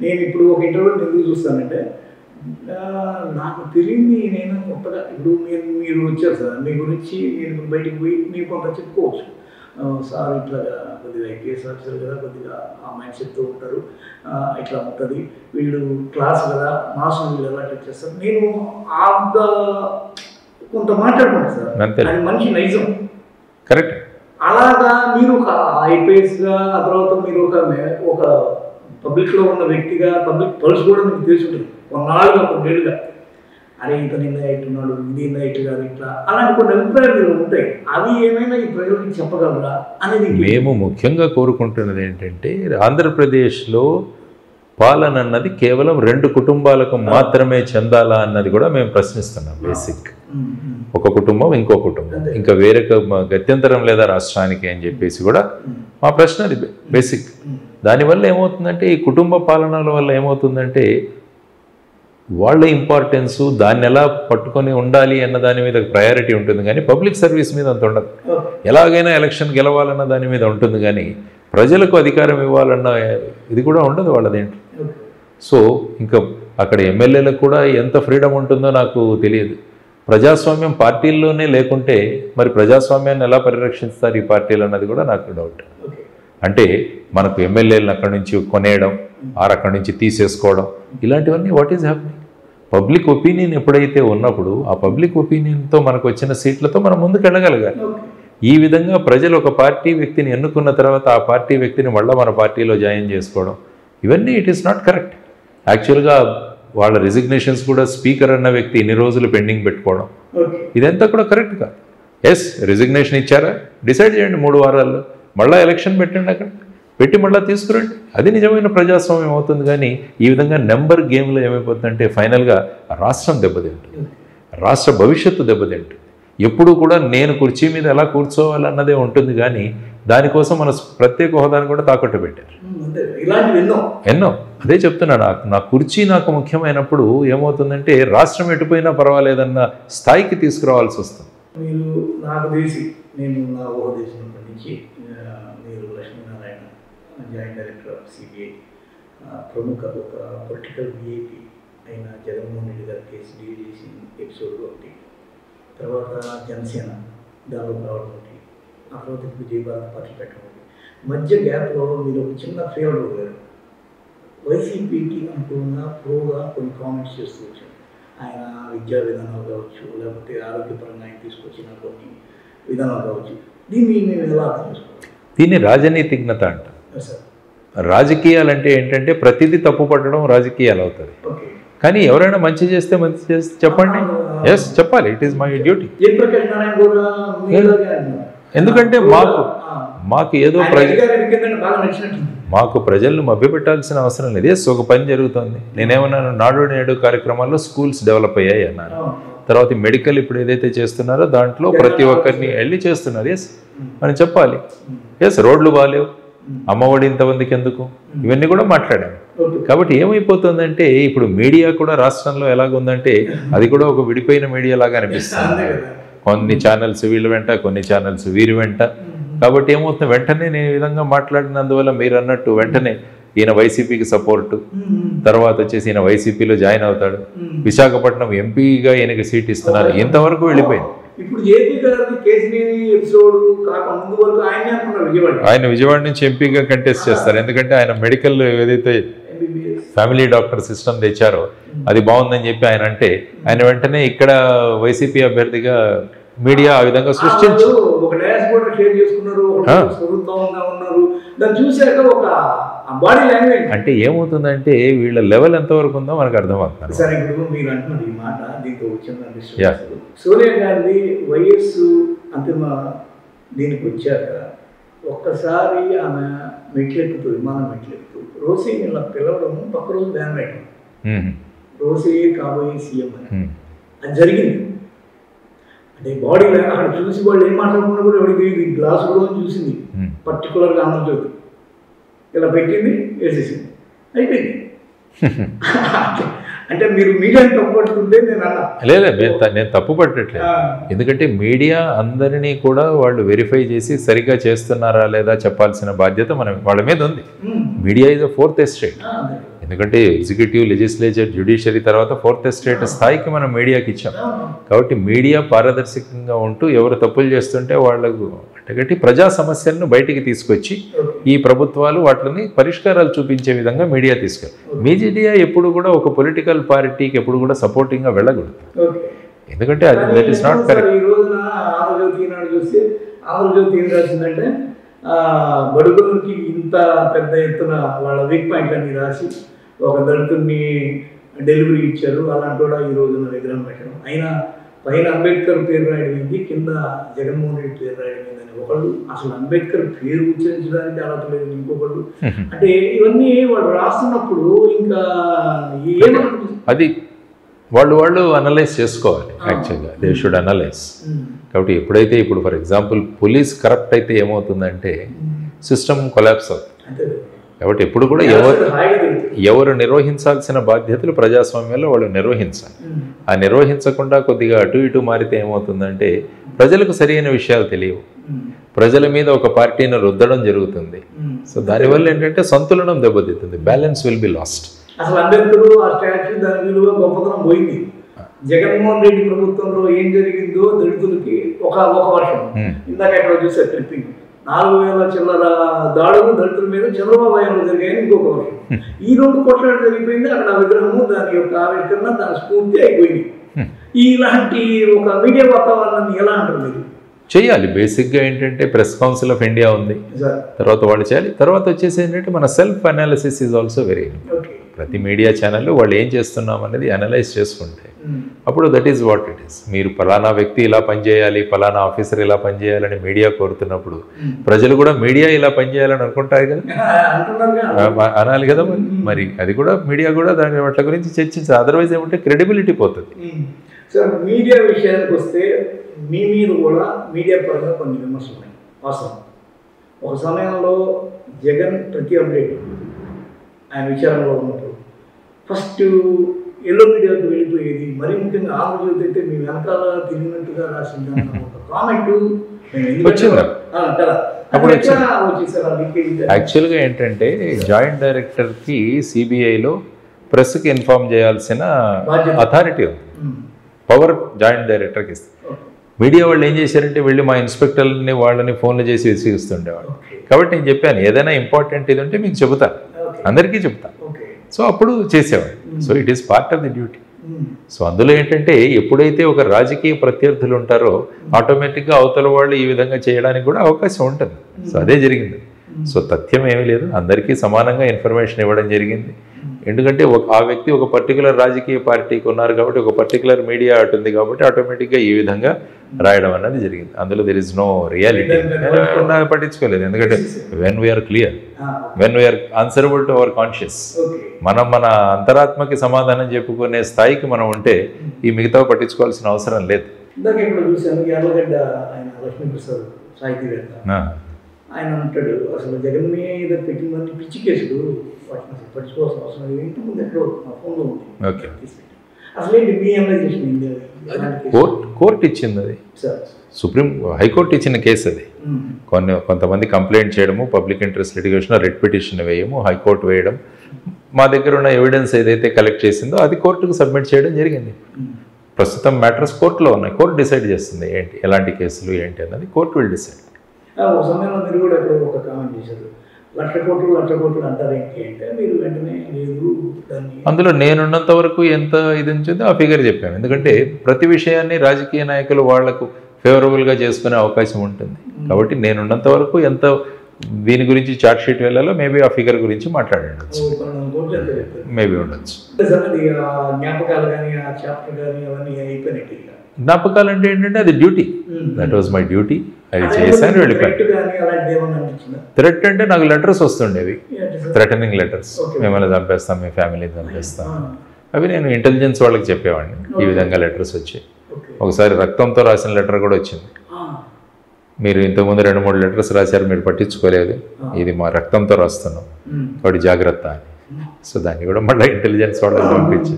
నేను ఇప్పుడు ఒక ఇంటర్వ్యూ ఎందుకు చూస్తానంటే, నాకు తెలియని నేను కొత్తగా ఇప్పుడు మీరు వచ్చారు సార్, మీ గురించి నేను బయటికి పోయి మీకు కొంత చెప్పుకోవచ్చు. సార్ ఇట్లా కొద్దిగా ఐపీఎస్ ఆఫీసర్ కదా, కొద్దిగా ఆ మైండ్ సెట్తో ఉంటారు, ఇట్లా ఉంటుంది, వీళ్ళు క్లాస్ కదా, మాస్ వీళ్ళు ఎలా టచ్ చేస్తారు, నేను కొంత మాట్లాడుకుంటాను సార్. అది మనిషి నైజం, కరెక్ట్. అలాగా మీరు ఒక ఐపీఎస్గా, ఆ తర్వాత మీరు ఒక పబ్లిక్లో ఉన్న వ్యక్తిగా, పబ్లిక్ పల్స్ కూడా మీకు తెలిసి ఉంటుంది కొన్నాళ్ళుగా, కొన్నేళ్ళుగా. అరే ఇంత నిన్న ఇట్టున్నాడు, ఇది నైట్ కాదు, ఇట్లా అలాంటి కొన్ని అభిప్రాయాలు ఉంటాయి. అవి ఏమైనా ఈ ప్రజలకు చెప్పగలరా అనేది మేము ముఖ్యంగా కోరుకుంటున్నది ఏంటంటే, ఆంధ్రప్రదేశ్లో పాలన అన్నది కేవలం 2 కుటుంబాలకు మాత్రమే చెందాలా అన్నది కూడా మేము ప్రశ్నిస్తున్నాం. బేసిక్ ఒక కుటుంబం ఇంకో కుటుంబం, ఇంకా వేరే గత్యంతరం లేదా రాష్ట్రానికి అని చెప్పేసి కూడా మా ప్రశ్న అది బేసిక్. దానివల్ల ఏమవుతుందంటే, ఈ కుటుంబ పాలనల వల్ల ఏమవుతుందంటే వాళ్ళ ఇంపార్టెన్సు దాన్ని ఎలా పట్టుకొని ఉండాలి అన్న దాని మీద ప్రయారిటీ ఉంటుంది, కానీ పబ్లిక్ సర్వీస్ మీద అంత ఉండదు. ఎలాగైనా ఎలక్షన్ గెలవాలన్న దాని మీద ఉంటుంది, కానీ ప్రజలకు అధికారం ఇవ్వాలన్న ఇది కూడా ఉండదు వాళ్ళదేంటి. సో ఇంకా అక్కడ ఎమ్మెల్యేలకు కూడా ఎంత ఫ్రీడమ్ ఉంటుందో నాకు తెలియదు. ప్రజాస్వామ్యం పార్టీల్లోనే లేకుంటే మరి ప్రజాస్వామ్యాన్ని ఎలా పరిరక్షిస్తారు ఈ పార్టీలు అన్నది కూడా నాకు డౌట్. అంటే మనకు ఎమ్మెల్యేలను అక్కడి నుంచి కొనేయడం, అక్కడి నుంచి తీసేసుకోవడం, ఇలాంటివన్నీ what is happening? Public opinion ఎప్పుడైతే ఉన్నప్పుడు ఆ పబ్లిక్ ఒపీనియన్తో మనకు వచ్చిన సీట్లతో మనం ముందుకు వెళ్ళగలగాలి. ఈ విధంగా ప్రజలు ఒక పార్టీ వ్యక్తిని ఎన్నుకున్న తర్వాత ఆ పార్టీ వ్యక్తిని మళ్ళీ మన పార్టీలో జాయిన్ చేసుకోవడం, ఇవన్నీ ఇట్ ఈస్ నాట్ కరెక్ట్. యాక్చువల్గా వాళ్ళ రిజిగ్నేషన్స్ కూడా స్పీకర్ అన్న వ్యక్తి ఇన్ని రోజులు పెండింగ్ పెట్టుకోవడం, ఇదంతా కూడా కరెక్ట్ కాదు. ఎస్, రిజిగ్నేషన్ ఇచ్చారా, డిసైడ్ చేయండి 3 వారాల్లో, మళ్ళీ ఎలక్షన్ పెట్టండి, అక్కడ పెట్టి మళ్ళీ తీసుకురండి, అది నిజమైన ప్రజాస్వామ్యం అవుతుంది. కానీ ఈ విధంగా నెంబర్ గేమ్లో ఏమైపోతుందంటే ఫైనల్గా రాష్ట్రం దెబ్బతింటుంది, రాష్ట్ర భవిష్యత్తు దెబ్బతింటుంది. ఎప్పుడు కూడా నేను కుర్చీ మీద ఎలా కూర్చోవాలన్నదే ఉంటుంది, కానీ దానికోసం మన ప్రత్యేక హోదాను కూడా తాకట్టు పెట్టారు. ఎన్నో అదే చెప్తున్నాను, నా కుర్చీ నాకు ముఖ్యమైనప్పుడు ఏమవుతుందంటే రాష్ట్రం ఎటుపోయినా పర్వాలేదన్న స్థాయికి తీసుకురావాల్సి వస్తుంది. మీరు నాకు తెలిసి నేను నా ఊహదేశినప్పటి నుంచి మీరు Lakshminarayana joint director of CBI, ప్రముఖ ఒక పొలిటికల్ విఐపి అయిన జగన్మోహన్ రెడ్డి గారి కేసు డీల్ చేసిన ఎపిసోడ్ ఒకటి, తర్వాత జనసేన దానిలో రావడం ఒకటి, ఆ తర్వాత ఇప్పుడు జయభారత్ పార్టీ పెట్టడం ఒకటి, మధ్య గ్యాప్లో మీరు ఒక చిన్న ఫేవర్ అయ్యారు. వైసీపీకి అనుకున్న ప్రోగా కొన్ని కామెంట్స్ చేస్తూ వచ్చారు. ఆయన విద్యా విధానాలు కావచ్చు, లేకపోతే ఆరోగ్యపరంగా ఆయన తీసుకొచ్చిన కొన్ని విధానాలు కావచ్చు. దీన్ని మేము ఎలా అర్థం చేసుకోవాలి? దీన్ని రాజనీతిజ్ఞత అంట. సార్, రాజకీయాలు అంటే ఏంటంటే ప్రతిదీ తప్పు పట్టడం రాజకీయాలు అవుతుంది. ఓకే, కానీ ఎవరైనా మంచి చేస్తే చెప్పండి, ఎస్ చెప్పాలి, it is my duty. Jayaprakash Narayana కూడా మీలాగే అన్నారు. ఎందుకంటే మాకు ఏదో మాకు ప్రజలను మభ్యపెట్టాల్సిన అవసరం లేదు. ఎస్, ఒక పని జరుగుతుంది. నేనేమన్నాను, నాడు నేడు కార్యక్రమాల్లో స్కూల్స్ డెవలప్ అయ్యాయి అన్నారు. తర్వాత మెడికల్ ఇప్పుడు ఏదైతే చేస్తున్నారో దాంట్లో ప్రతి ఒక్కరిని వెళ్ళి చేస్తున్నారు. ఎస్, మనం చెప్పాలి. ఎస్, రోడ్లు బాగాలేవు, అమ్మఒడి ఇంతమందికి ఎందుకు, ఇవన్నీ కూడా మాట్లాడాము. కాబట్టి ఏమైపోతుందంటే ఇప్పుడు మీడియా కూడా రాష్ట్రంలో ఎలాగుందంటే అది కూడా ఒక విడిపోయిన మీడియా లాగా అనిపిస్తుంది. కొన్ని ఛానల్స్ వీళ్ళ వెంట, కొన్ని ఛానల్స్ వీరి వెంట. కాబట్టి ఏమవుతుంది, వెంటనే నేను ఈ విధంగా మాట్లాడినందువల్ల మీరు అన్నట్టు వెంటనే ఈయన వైసీపీకి సపోర్టు, తర్వాత వచ్చేసి ఈయన వైసీపీలో జాయిన్ అవుతాడు, విశాఖపట్నం ఎంపీగా ఈయనకి సీట్ ఇస్తున్నారు, ఇంతవరకు వెళ్ళిపోయింది. ఆయన విజయవాడ నుంచి ఎంపీగా కంటెస్ట్ చేస్తారు. ఎందుకంటే ఆయన మెడికల్ ఏదైతే ఫ్యామిలీ డాక్టర్ సిస్టమ్ తెచ్చారో అది బాగుందని చెప్పి ఆయన అంటే ఆయన వెంటనే ఇక్కడ వైసీపీ అభ్యర్థిగా మీడియా ఆ విధంగా సృష్టించి అంటే ఏమవుతుందంటే వీళ్ళ లెవెల్ ఎంతవరకు ఉందో మనకు అర్థమవుతుంది. సరే, ఇప్పుడు మీరు అంటున్నారు ఈ మాట, దీంతో వచ్చిన సోనియా గాంధీ వయస్సు అంతిమ దీనికి వచ్చాక ఒక్కసారి ఆమె మెట్లెక్కుతూ, విమానం మెట్లెక్కుతూ రోసీ ఇలా పిలవడము, పక్క రోజు బ్యాన్ పెట్టడం, రోసీ కాబోయే సీఎం అని అది జరిగింది. అంటే బాడీ అక్కడ చూసి వాళ్ళు ఏం మాట్లాడుకున్నా కూడా ఎవరికి తెలియదు. గ్లాసు కూడా చూసింది పర్టికులర్గా ఆంధ్రజ్యోతి, ఇలా పెట్టింది, వేసేసింది, అయిపోయింది. అంటే మీరు మీడియాని తప్పు పట్టుకుంటే నేను అన్నా లేదా, నేను తప్పు పట్టట్లేదు. ఎందుకంటే మీడియా అందరినీ కూడా వాళ్ళు వెరిఫై చేసి సరిగ్గా చేస్తున్నారా లేదా చెప్పాల్సిన బాధ్యత వాళ్ళ మీద ఉంది. Media is a fourth estate. ఎందుకంటే ఎగ్జిక్యూటివ్, లెజిస్లేచర్, జ్యుడిషియరీ తర్వాత ఫోర్త్ ఎస్టేట్ స్థాయికి మనం మీడియాకి ఇచ్చాం. కాబట్టి మీడియా పారదర్శకంగా ఉంటూ ఎవరు తప్పులు చేస్తుంటే వాళ్లకు అట్టగట్టి ప్రజా సమస్యలను బయటికి తీసుకొచ్చి ఈ ప్రభుత్వాలు వాటిని పరిష్కారాలు చూపించే విధంగా మీడియా తీసుకెళ్ళి, మీడియా ఎప్పుడు కూడా ఒక పొలిటికల్ పార్టీకి ఎప్పుడు కూడా సపోర్టింగ్గా వెళ్ళకూడదు. ఎందుకంటే అది దట్ ఈస్ నాట్ కరెక్ట్. ఈ రోజున ఆంధ్రజ్యోతి నాడు చూస్తే ఆంధ్రజ్యోతి ఏం రాసిందంటే బడుగులకి ఇంత పెద్ద ఎత్తున వాళ్ళ వీక్ పాయింట్లన్నీ రాసి ఒక దళితుడిని డెలివరీ ఇచ్చారు, అలాంటి కూడా ఈ రోజున విగ్రహం పెట్టడం. అయినా పైన అంబేద్కర్ పేరు రాయడమైంది, కింద జగన్మోహన్ రెడ్డి పేరు రాయడమైందని ఒకళ్ళు, అసలు అంబేద్కర్ పేరు ఉచ్చరించడానికి అర్హత లేదు ఇంకొకళ్ళు. అంటే ఇవన్నీ వాళ్ళు రాస్తున్నప్పుడు ఇంకా అది వాళ్ళు అనలైజ్ చేసుకోవాలి. యాక్చువల్గా దే షుడ్ అనలైజ్. కాబట్టి ఎప్పుడైతే ఇప్పుడు ఫర్ ఎగ్జాంపుల్ పోలీస్ కరప్ట్ అయితే ఏమవుతుందంటే సిస్టమ్ కొలాప్స్ అవుతుంది. కాబట్టి ఎప్పుడు కూడా ఎవరు నిర్వహించాల్సిన బాధ్యతలు ప్రజాస్వామ్యంలో వాళ్ళు నిర్వహించాలి. ఆ నిర్వహించకుండా కొద్దిగా అటు ఇటు మారితే ఏమవుతుందంటే ప్రజలకు సరైన విషయాలు తెలియవు, ప్రజల మీద ఒక పార్టీని రుద్దడం జరుగుతుంది. సో దానివల్ల ఏంటంటే సంతులనం దెబ్బతింటుంది, బ్యాలెన్స్ విల్ బి లాస్ట్. అసలు అంబేద్కర్ ఆ స్టాచ్యూ దాని విలువ గొప్పతనం పోయింది. జగన్మోహన్ రెడ్డి ప్రభుత్వంలో ఏం జరిగిందో దళితులకి ఒక వర్షం, ఇందాక ఎక్కడ చూసారు క్లిప్పింగ్, 4,000 చిల్లర దాడులు దళితుల మీద చంద్రబాబు హయాంలో జరిగాయని ఇంకొక వర్షం. ఈ రెండు కొట్లాట జరిగిపోయింది. అక్కడ విగ్రహము, దాని యొక్క ఆవిష్కరణ, దాని స్ఫూర్తి అయిపోయింది. ఇలాంటి ఒక మీడియా వాతావరణాన్ని ఎలా అంటారు మీరు? చేయాలి. బేసిక్గా ఏంటంటే ప్రెస్ కౌన్సిల్ ఆఫ్ ఇండియా ఉంది, తర్వాత వాళ్ళు చేయాలి. తర్వాత వచ్చేసి ఏంటంటే మన self analysis is also very important. ప్రతి మీడియా ఛానల్లో వాళ్ళు ఏం చేస్తున్నాం అనేది అనలైజ్ చేసుకుంటే అప్పుడు that is what it is. మీరు ఫలానా వ్యక్తి ఇలా పనిచేయాలి, ఫలానా ఆఫీసర్ ఇలా పనిచేయాలని మీడియా కోరుతున్నప్పుడు ప్రజలు కూడా మీడియా ఇలా పనిచేయాలని అనుకుంటారు కదా, అనాలి కదా. మరి అది కూడా మీడియా కూడా దాని వాటి గురించి చర్చించాలి. అదర్వైజ్ ఏమంటే క్రెడిబిలిటీ పోతుంది. సార్ మీడియా విషయానికి వస్తే మీ మీద కూడా మీడియా పరంగా కొన్ని విమర్శలు ఉన్నాయి. వాస్తవం ఒక సమయంలో జగన్ ప్రతి అప్డేట్ ఆయన విచారంలో ఉన్నప్పుడు ఫస్ట్ ఎల్లో మీడియాకు వెళ్ళిపోయేది. మరీ ముఖ్యంగా ఆంధ్రజ్యోతి అయితే మీ వెనకాల తిరిగినట్టుగా రాసింది ఒక కామెంట్ అప్పుడు యాక్చువల్గా ఏంటంటే జాయింట్ డైరెక్టర్కి సిబిఐలో ప్రెస్కి ఇన్ఫార్మ్ చేయాల్సిన అథారిటీ ఉంది, పవర్ జాయింట్ డైరెక్టర్కి ఇస్తుంది. మీడియా వాళ్ళు ఏం చేశారంటే వెళ్ళి మా ఇన్స్పెక్టర్ని వాళ్ళని ఫోన్లు చేసి విసిగిస్తుండేవాళ్ళు. కాబట్టి నేను చెప్పాను ఏదైనా ఇంపార్టెంట్ ఇది ఉంటే మీకు చెబుతాను, అందరికీ చెప్తాను. సో అప్పుడు చేసేవాడు. So it is part of the duty. So అందులో ఏంటంటే ఎప్పుడైతే ఒక రాజకీయ ప్రత్యర్థులు ఉంటారో ఆటోమేటిక్గా అవతల వాళ్ళు ఈ విధంగా చేయడానికి కూడా అవకాశం ఉంటుంది. సో అదే జరిగింది. సో తథ్యం ఏమీ లేదు, అందరికీ సమానంగా ఇన్ఫర్మేషన్ ఇవ్వడం జరిగింది. ఎందుకంటే ఆ వ్యక్తి ఒక పర్టికులర్ రాజకీయ పార్టీకి ఉన్నారు కాబట్టి ఒక పర్టికులర్ మీడియా అటు ఉంది కాబట్టి ఆటోమేటిక్గా ఈ విధంగా రాయడం అన్నది జరిగింది. అందులో దెర్ ఇస్ నో రియాలిటీ. పట్టించుకోలేదు, ఎందుకంటే when we are clear, when we are answerable to our conscious, మనం మన అంతరాత్మకి సమాధానం చెప్పుకునే స్థాయికి మనం ఉంటే ఈ మిగతా పట్టించుకోవాల్సిన అవసరం లేదు. ఆయన అంటాడు అసలు జగన్ మీద పెట్టినవన్నీ పిచ్చి కేసులు, వాటిని అసలు పట్టించుకోవాల్సిన అవసరం లేదు. ఇంటి ముందు ఎక్కడో నా ఫోన్లో ఉంది. అసలు ఏంటి మీ అన్నది కోర్టు ఇచ్చింది, అది హైకోర్టు ఇచ్చిన కేసు. అది కొంతమంది కంప్లైంట్ చేయడము, public interest litigation, writ petition వేయము, హైకోర్టు వేయడం, మా దగ్గర ఉన్న ఎవిడెన్స్ ఏదైతే కలెక్ట్ చేసిందో అది కోర్టుకు సబ్మిట్ చేయడం జరిగింది. ప్రస్తుతం మ్యాటర్స్ కోర్టులో ఉన్నాయి, కోర్టు డిసైడ్ చేస్తుంది ఏంటి ఎలాంటి కేసులు ఏంటి అన్నది కోర్టు విల్ డిసైడ్. ఒక సమయంలో మీరు కూడా ఒక కామెంట్ చేశారు, లక్ష కోట్లు అంటారు ఏంటి అంటే మీరు వెంటనే లేదు దాన్ని. అందులో నేనున్నంత వరకు ఎంత ఇది ఉంచిందో ఆ ఫిగర్ చెప్పాను. ఎందుకంటే ప్రతి విషయాన్ని రాజకీయ నాయకులు వాళ్లకు ఫేవరబుల్గా చేసుకునే అవకాశం ఉంటుంది కాబట్టి నేనున్నంత వరకు ఎంత దీని గురించి చార్ట్ షీట్ వెళ్ళాలో మేబీ ఆ ఫిగర్ గురించి మాట్లాడచ్చు, మేబీ ఉండొచ్చు. జ్ఞాపకాలు అంటే ఏంటంటే అది duty, that was my duty, అది చేశాను వెళ్ళిపోయాను. థ్రెట్ అంటే నాకు లెటర్స్ వస్తుండేవి, థ్రెటనింగ్ లెటర్స్, మిమ్మల్ని చంపేస్తాం, మీ ఫ్యామిలీని చంపేస్తాం, అవి నేను ఇంటెలిజెన్స్ వాళ్ళకి చెప్పేవాడిని. ఈ విధంగా లెటర్స్ వచ్చాయి. ఒకసారి రక్తంతో రాసిన లెటర్ కూడా వచ్చింది, మీరు ఇంతకుముందు 2-3 లెటర్స్ రాశారు, మీరు పట్టించుకోలేదు, ఇది మా రక్తంతో రాస్తున్నాం వాడి జాగ్రత్త అని. సో దాన్ని కూడా మళ్ళీ ఇంటెలిజెన్స్ వాళ్ళకి పంపించి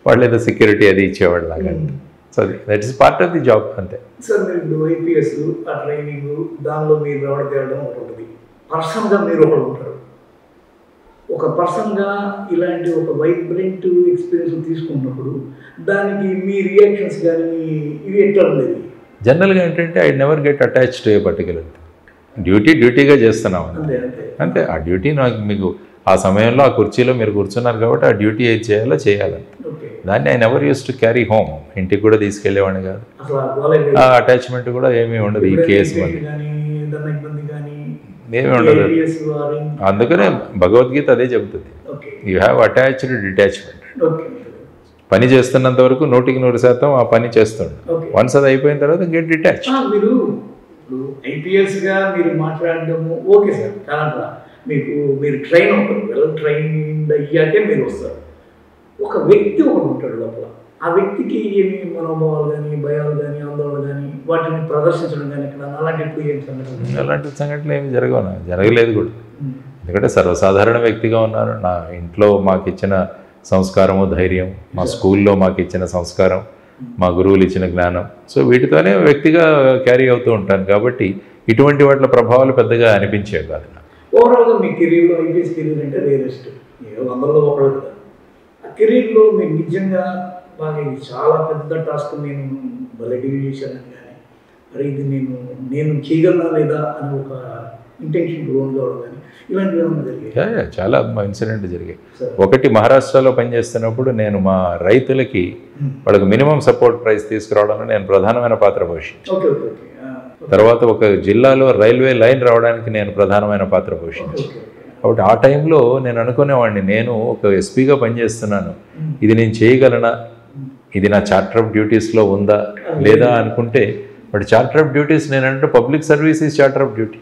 వాళ్ళు ఏదో సెక్యూరిటీ అది ఇచ్చేవాళ్ళు లాగా. So that is part of the job అంతే. సార్ మీరు ఐపీఎస్ ఆ ట్రైనింగ్ దానిలో మీరు రావడం ఉంటుంది, పర్సన్గా మీరు ఒకరు ఉంటారు. ఒక పర్సన్గా ఇలాంటి ఒక వైబ్రెంట్ ఎక్స్పీరియన్స్ తీసుకున్నప్పుడు దానికి మీ రియాక్షన్స్ కానీ ఇవి ఎట్లా ఉండేది? జనరల్గా ఏంటంటే I never get attached to a particular డ్యూటీగా చేస్తున్నాం అంతే. ఆ డ్యూటీ నాకు మీకు ఆ సమయంలో ఆ కుర్చీలో మీరు కూర్చున్నారు కాబట్టి ఆ డ్యూటీ ఏది చేయాలో చేయాలని, దాన్ని I never use to carry home, ఇంటికి కూడా తీసుకెళ్లేవాడిని కాదు. ఆ అటాచ్మెంట్ కూడా ఏమీ ఉండదు ఈ కేసు వల్ల, ఏమీ ఉండదు. అందుకనే భగవద్గీత అదే చెబుతుంది, యూ హ్యావ్ అటాచ్డ్ డిటాచ్మెంట్. పని చేస్తున్నంత వరకు 100% ఆ పని చేస్తుండే, వన్స్ అది అయిపోయిన తర్వాత గెట్ డిటాచ్. మీరు ఇప్పుడు ఐపీఎస్గా మీరు మాట్లాడడము ఓకే సార్, కాదంటారా మీరు ట్రైన్ అవుతారు, వెల్ ట్రైన్ అయ్యాకే మీరు వస్తారు. ఒక వ్యక్తి ఒకటి ఉంటాడు లోపల, ఆ వ్యక్తికి ఏమి మనోభావాలు కానీ భయాలు కానీ ఆందోళన కానీ వాటిని ప్రదర్శించడం కానీ ఇక్కడ అలాంటి ఏం సంఘటన? అలాంటి సంఘటనలు ఏమి జరగలేదు కూడా. ఎందుకంటే సర్వసాధారణ వ్యక్తిగా ఉన్నాను. నా ఇంట్లో మాకు ఇచ్చిన సంస్కారము, ధైర్యం, మా స్కూల్లో మాకు ఇచ్చిన సంస్కారం, మా గురువులు ఇచ్చిన జ్ఞానం, సో వీటితోనే వ్యక్తిగా క్యారీ అవుతూ ఉంటాను కాబట్టి ఇటువంటి వాటి ప్రభావాలు పెద్దగా అనిపించేవి కాదు. ఓవరాల్గా మీ కెరీర్లో ఐపీఎస్ కెరీర్ అంటే రియలిస్ట్, అందరిలో ఒకడు కదా. ఆ కెరీర్లో మీరు నిజంగా బాగా ఇది చాలా పెద్ద టాస్క్, నేను భలే డీల్ చేశానని కానీ మరి ఇది నేను చేయగలనా లేదా అని ఒక ఇంటెన్షన్ లోన్ కావడం కానీ ఇలాంటివి ఏమన్నా జరిగాయి? చాలా ఇన్సిడెంట్ జరిగాయి. ఒకటి, మహారాష్ట్రలో పనిచేస్తున్నప్పుడు నేను మా రైతులకి వాళ్ళకి మినిమం సపోర్ట్ ప్రైస్ తీసుకురావడంలో నేను ప్రధానమైన పాత్ర పోషించాను. తర్వాత ఒక జిల్లాలో రైల్వే లైన్ రావడానికి నేను ప్రధానమైన పాత్ర పోషించాను. కాబట్టి ఆ టైంలో నేను అనుకునేవాడిని, నేను ఒక ఎస్పీగా పనిచేస్తున్నాను, ఇది నేను చేయగలనా, ఇది నా చార్టర్ ఆఫ్ డ్యూటీస్లో ఉందా లేదా అనుకుంటే, బట్ చార్టర్ ఆఫ్ డ్యూటీస్ నేనంటే public service is charter of duty,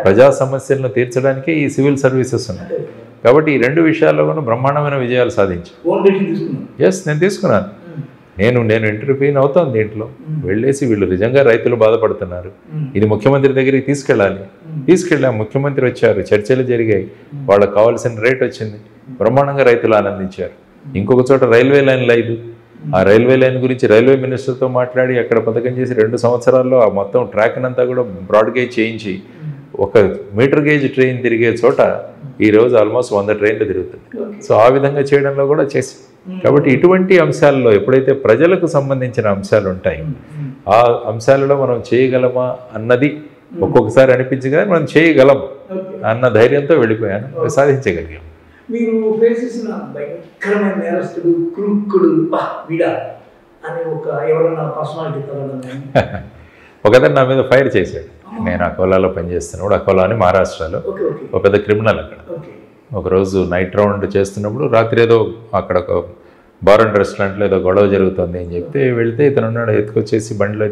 ప్రజా సమస్యలను తీర్చడానికే ఈ సివిల్ సర్వీసెస్ ఉన్నాయి. కాబట్టి ఈ రెండు విషయాల్లో కూడా బ్రహ్మాండమైన విజయాలు సాధించాను. నేను తీసుకున్నాను. నేను ఇంటర్వ్యూని అవుతాను దీంట్లో, వెళ్ళేసి వీళ్ళు నిజంగా రైతులు బాధపడుతున్నారు, ఇది ముఖ్యమంత్రి దగ్గరికి తీసుకెళ్ళాం. ముఖ్యమంత్రి వచ్చారు, చర్చలు జరిగాయి, వాళ్ళకి కావాల్సిన రేట్ వచ్చింది, బ్రహ్మాండంగా రైతులు ఆనందించారు. ఇంకొక చోట రైల్వే లైన్ లేదు, ఆ రైల్వే లైన్ గురించి రైల్వే మినిస్టర్తో మాట్లాడి అక్కడ పథకం చేసి 2 సంవత్సరాల్లో ఆ మొత్తం ట్రాక్నంతా కూడా బ్రాడ్ గేజ్ చేయించి ఒక మీటర్ గేజ్ ట్రైన్ తిరిగే చోట ఈరోజు ఆల్మోస్ట్ 100 ట్రైన్లు తిరుగుతుంది. సో ఆ విధంగా చేయడంలో కూడా చేసి, కాబట్టి ఇటువంటి అంశాల్లో ఎప్పుడైతే ప్రజలకు సంబంధించిన అంశాలు ఉంటాయి, ఆ అంశాలలో మనం చేయగలమా అన్నది ఒక్కొక్కసారి అనిపించి కానీ మనం చేయగలం అన్న ధైర్యంతో వెళ్ళిపోయాను, సాధించగలిగాం. మీరు ఫేస్ చేసిన భయంకరమైన నేరస్తుడు, క్రూక్కుడు, వీడా అని ఎవరైనా పర్సనాలిటీ తగలడం? ఒకతను నా మీద ఫైర్ చేశాడు. నేను అకోలాలో పనిచేస్తున్నాడు, అకోలా అని మహారాష్ట్రలో ఒక పెద్ద క్రిమినల్ అక్కడ. ఒకరోజు నైట్ రౌండ్ చేస్తున్నప్పుడు రాత్రి ఏదో అక్కడ ఒక బార్ అండ్ రెస్టారెంట్లో ఏదో గొడవ జరుగుతుంది అని చెప్తే వెళ్తే ఇతను ఉన్నాడు, ఎత్తుకొచ్చేసి బండిలో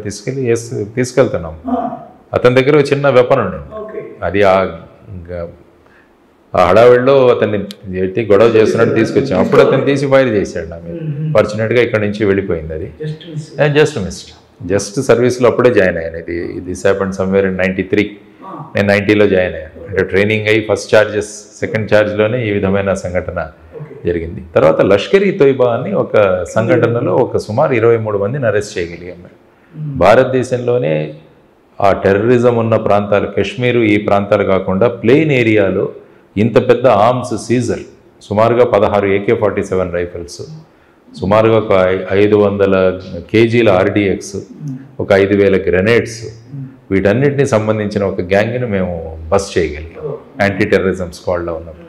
తీసుకెళ్తున్నాం. అతని దగ్గర ఒక చిన్న వెపన్ ఉండేది, అది ఆ హడావిడిలో అతన్ని ఎత్తి గొడవ చేస్తున్నట్టు తీసుకొచ్చాం. అప్పుడు అతను తీసి ఫైర్ చేశాడు నా మీద. ఫార్చునేట్గా ఇక్కడ నుంచి వెళ్ళిపోయింది అది. జస్ట్ సర్వీస్లో అప్పుడే జాయిన్ అయ్యాను. This happened somewhere in 93. నేను 90లో జాయిన్ అయ్యాను. అంటే ట్రైనింగ్ అయ్యి ఫస్ట్ ఛార్జెస్ సెకండ్ ఛార్జ్లోనే ఈ విధమైన సంఘటన జరిగింది. తర్వాత లష్కర్-ఈ తోయిబా అని ఒక సంఘటనలో సుమారు 23 మందిని అరెస్ట్ చేయగలిగాం. భారతదేశంలోనే ఆ టెర్రరిజం ఉన్న ప్రాంతాలు, కాశ్మీరు ఈ ప్రాంతాలు కాకుండా ప్లెయిన్ ఏరియాలో ఇంత పెద్ద ఆర్మ్స్ సీజర్, సుమారుగా 16 AK-47 రైఫిల్స్, సుమారుగా ఒక 500 kgల RDX, ఒక 5000 గ్రెనేడ్స్, వీటన్నిటిని సంబంధించిన ఒక గ్యాంగ్ని మేము బస్ చేయగలిగాం యాంటీ టెర్రరిజం స్క్వాడ్లో ఉన్నప్పుడు.